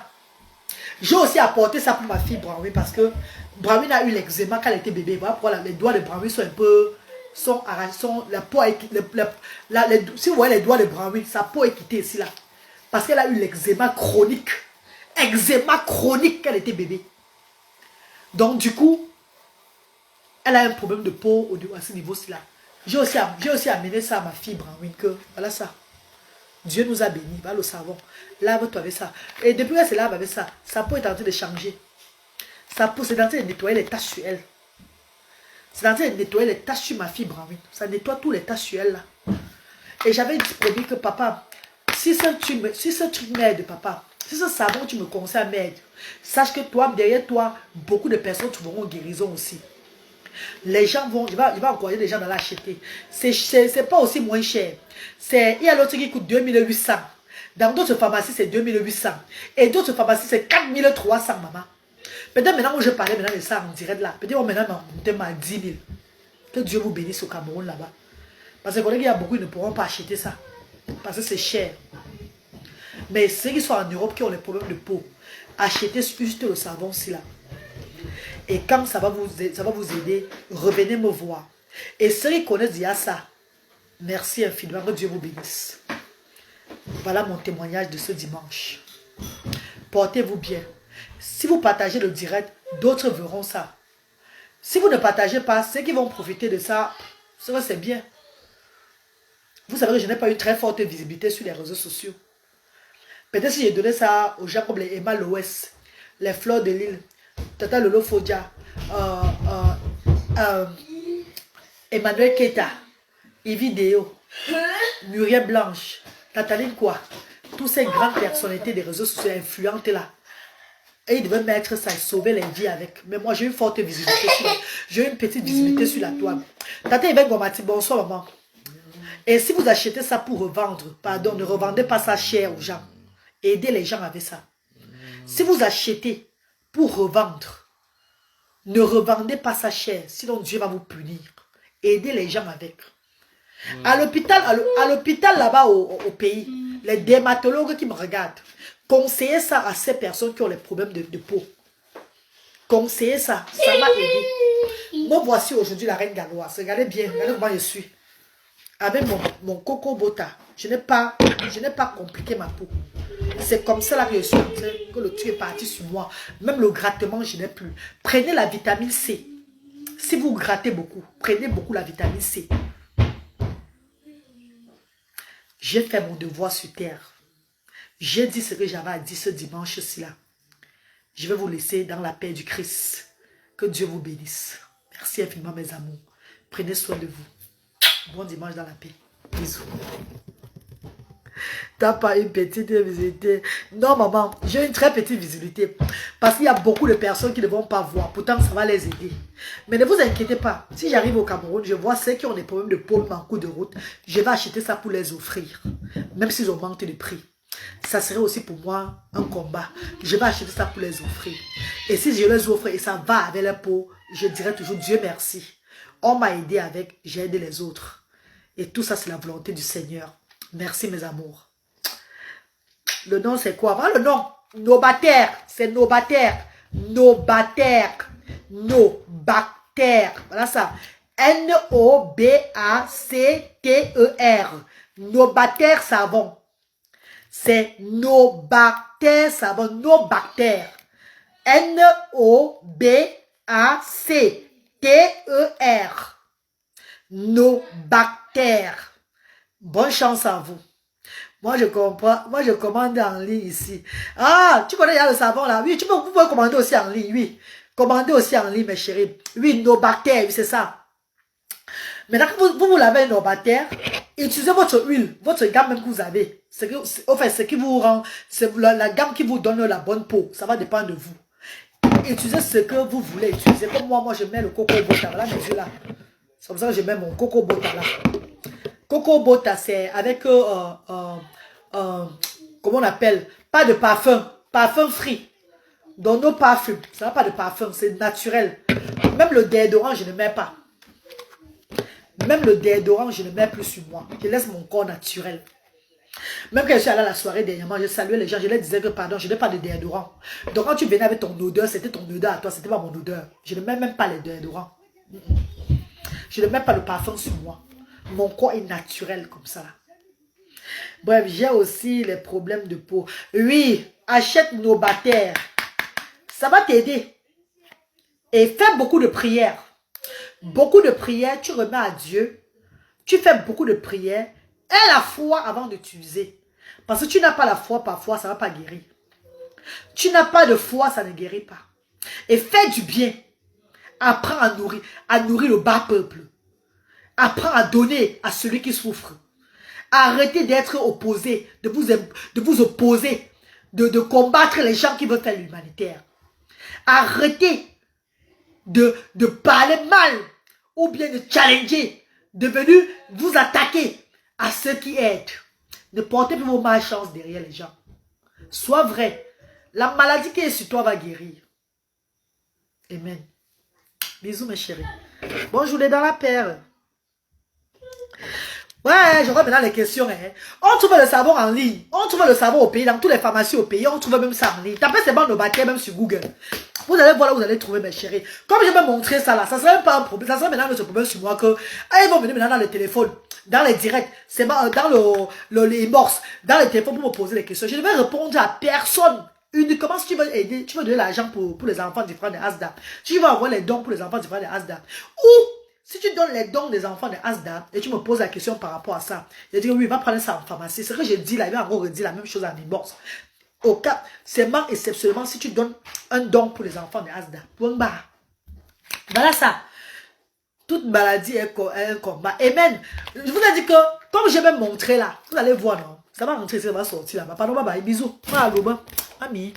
J'ai aussi apporté ça pour ma fille Brahmi. Parce que Brahmi a eu l'eczéma quand elle était bébé. Voilà pourquoi les doigts de Brahmi sont un peu... la peau a si vous voyez les doigts de Brahmi, sa peau est quittée ici là. Parce qu'elle a eu l'eczéma chronique. Eczéma chronique quand elle était bébé. Donc du coup... Elle a un problème de peau à ce niveau-ci là. J'ai aussi amené ça à ma fille Brahmin que voilà ça. Dieu nous a bénis, va le savon. Lave-toi avec ça. Et depuis qu'elle se lave avec ça, sa peau est en train de changer. Sa peau, c'est en train de nettoyer les taches sur elle. C'est en train de nettoyer les taches sur ma fille Brahmin. Ça nettoie tous les taches sur elle là. Et j'avais promis que papa, si ce truc m'aide, papa, si ce savon tu me conseilles m'aide, sache que toi, derrière toi, beaucoup de personnes trouveront guérison aussi. Les gens vont, il va encourager les gens à l'acheter. C'est pas aussi moins cher. Il y a l'autre qui coûte 2800. Dans d'autres pharmacies, c'est 2800. Et d'autres pharmacies, c'est 4300, maman. Peut-être maintenant, où je parlais maintenant de ça en direct là. Peut-être maintenant, on m'a 10 000. Que Dieu vous bénisse au Cameroun là-bas. Parce qu'il y a beaucoup qui ne pourront pas acheter ça. Parce que c'est cher. Mais ceux qui sont en Europe, qui ont les problèmes de peau, achetez juste le savon ci là. Et quand ça va vous aider, revenez me voir. Et ceux qui connaissent déjà ça, merci infiniment, que Dieu vous bénisse. Voilà mon témoignage de ce dimanche. Portez-vous bien. Si vous partagez le direct, d'autres verront ça. Si vous ne partagez pas, ceux qui vont profiter de ça, c'est bien. Vous savez que je n'ai pas eu très forte visibilité sur les réseaux sociaux. Peut-être si j'ai donné ça aux gens comme les Emma Loès, les Fleurs de Lille, Tata Lolo Fodia, Emmanuel Keita, Ividéo, Muriel Blanche, Nataline quoi? Toutes ces grandes personnalités des réseaux sociaux influentes là. Et ils devaient mettre ça et sauver les vies avec. Mais moi, j'ai une forte visibilité. J'ai une petite visibilité sur la toile. Tata Yvette Gomati, bonsoir maman. Et si vous achetez ça pour revendre, pardon, ne revendez pas ça cher aux gens. Aidez les gens avec ça. Si vous achetez pour revendre, ne revendez pas ça cher, sinon Dieu va vous punir. Aidez les gens avec. À l'hôpital là-bas au pays, les dermatologues qui me regardent, conseillez ça à ces personnes qui ont les problèmes de peau. Conseillez ça, ça m'a aidé. Moi, voici aujourd'hui la reine galloise. Regardez bien, regardez comment je suis. Avec mon coco bota, je n'ai pas compliqué ma peau. C'est comme ça là que je suis en train, que le truc est parti sur moi. Même le grattement, je n'ai plus. Prenez la vitamine C. Si vous grattez beaucoup, prenez beaucoup la vitamine C. J'ai fait mon devoir sur terre. J'ai dit ce que j'avais à dire ce dimanche-ci là. Je vais vous laisser dans la paix du Christ. Que Dieu vous bénisse. Merci infiniment mes amours. Prenez soin de vous. Bon dimanche dans la paix. Bisous. T'as pas une petite visibilité? Non maman, j'ai une très petite visibilité. Parce qu'il y a beaucoup de personnes qui ne vont pas voir. Pourtant ça va les aider. Mais ne vous inquiétez pas. Si j'arrive au Cameroun, je vois ceux qui ont des problèmes de peau en cours de route. Je vais acheter ça pour les offrir. Même s'ils ont manqué de prix. Ça serait aussi pour moi un combat. Je vais acheter ça pour les offrir. Et si je les offre et ça va avec la peau, je dirais toujours Dieu merci. On m'a aidé avec, j'ai aidé les autres. Et tout ça c'est la volonté du Seigneur. Merci mes amours. Le nom c'est quoi? Voilà le nom. Nobataire. C'est Nobataire. Nobataire. Nobactère. Voilà ça. N-O-B-A-C-T-E-R. Nobactère savon. C'est Nobactère savon. Nobactère. N-O-B-A-C-T-E-R. Nobactère. Bonne chance à vous. Moi, je comprends. Moi, je commande en ligne ici. Ah, tu connais, il y a le savon là. Oui, vous pouvez commander aussi en ligne. Oui. Commandez aussi en ligne, mes chéris. Oui, Nobactère, c'est ça. Maintenant que vous lavez Nobactère, utilisez votre huile, votre gamme même que vous avez. Ce qui vous rend, c'est la gamme qui vous donne la bonne peau. Ça va dépendre de vous. Utilisez ce que vous voulez utiliser. Comme moi, je mets le coco bota là, mes yeux là. C'est comme ça que je mets mon coco bota là. Coco bota, c'est avec, comment on appelle, pas de parfum, parfum free. Dans nos parfums, ça n'a pas de parfum, c'est naturel. Même le déodorant, je ne mets pas. Même le déodorant, je ne mets plus sur moi. Je laisse mon corps naturel. Même quand je suis allée à la soirée dernièrement, je saluais les gens, je leur disais que pardon, je n'ai pas de déodorant. Donc quand tu venais avec ton odeur, c'était ton odeur à toi, c'était pas mon odeur. Je ne mets même pas les déodorants. Je ne mets pas le parfum sur moi. Mon corps est naturel comme ça. Bref, j'ai aussi les problèmes de peau. Oui, achète Nobactère. Ça va t'aider. Et fais beaucoup de prières. Beaucoup de prières, tu remets à Dieu. Tu fais beaucoup de prières. Aie la foi avant d'utiliser. Parce que tu n'as pas la foi, parfois, ça ne va pas guérir. Tu n'as pas de foi, ça ne guérit pas. Et fais du bien. Apprends à nourrir le bas peuple. Apprends à donner à celui qui souffre. Arrêtez d'être opposé, de vous opposer, de combattre les gens qui veulent faire l'humanitaire. Arrêtez de parler mal ou bien de challenger, de venir vous attaquer à ceux qui aident. Ne portez plus vos malchances derrière les gens. Sois vrai. La maladie qui est sur toi va guérir. Amen. Bisous mes chéris. Bonne journée dans la paix. Ouais, je vois maintenant les questions. Hein. On trouve le savon en ligne. On trouve le savon au pays, dans toutes les pharmacies au pays. On trouve même ça en ligne. Tapez ces bandes de bactéries même sur Google. Vous allez voir là où vous allez trouver mes chéris. Comme je vais montrer ça là, ça serait même pas un problème. Ça serait maintenant ce problème sur moi que ils vont venir maintenant dans le téléphone, dans les directs, c'est dans les morses, dans les téléphones pour me poser des questions. Je ne vais répondre à personne. Uniquement si tu veux aider, tu veux donner l'argent pour les enfants différents de Asda. Tu vas avoir les dons pour les enfants différents de Asda. Ou si tu donnes les dons des enfants de Asda et tu me poses la question par rapport à ça, je dis oui, va prendre ça en pharmacie. C'est ce que je dis là, il va encore redire la même chose à Nibox. Au cas, seulement exceptionnellement si tu donnes un don pour les enfants de Asda. Voilà ça. Toute maladie est un combat. Et même, je vous ai dit que, comme je vais montrer là, vous allez voir, non? Ça va rentrer, ça va sortir là-bas. Pardon, bye bye, bisous. Ami.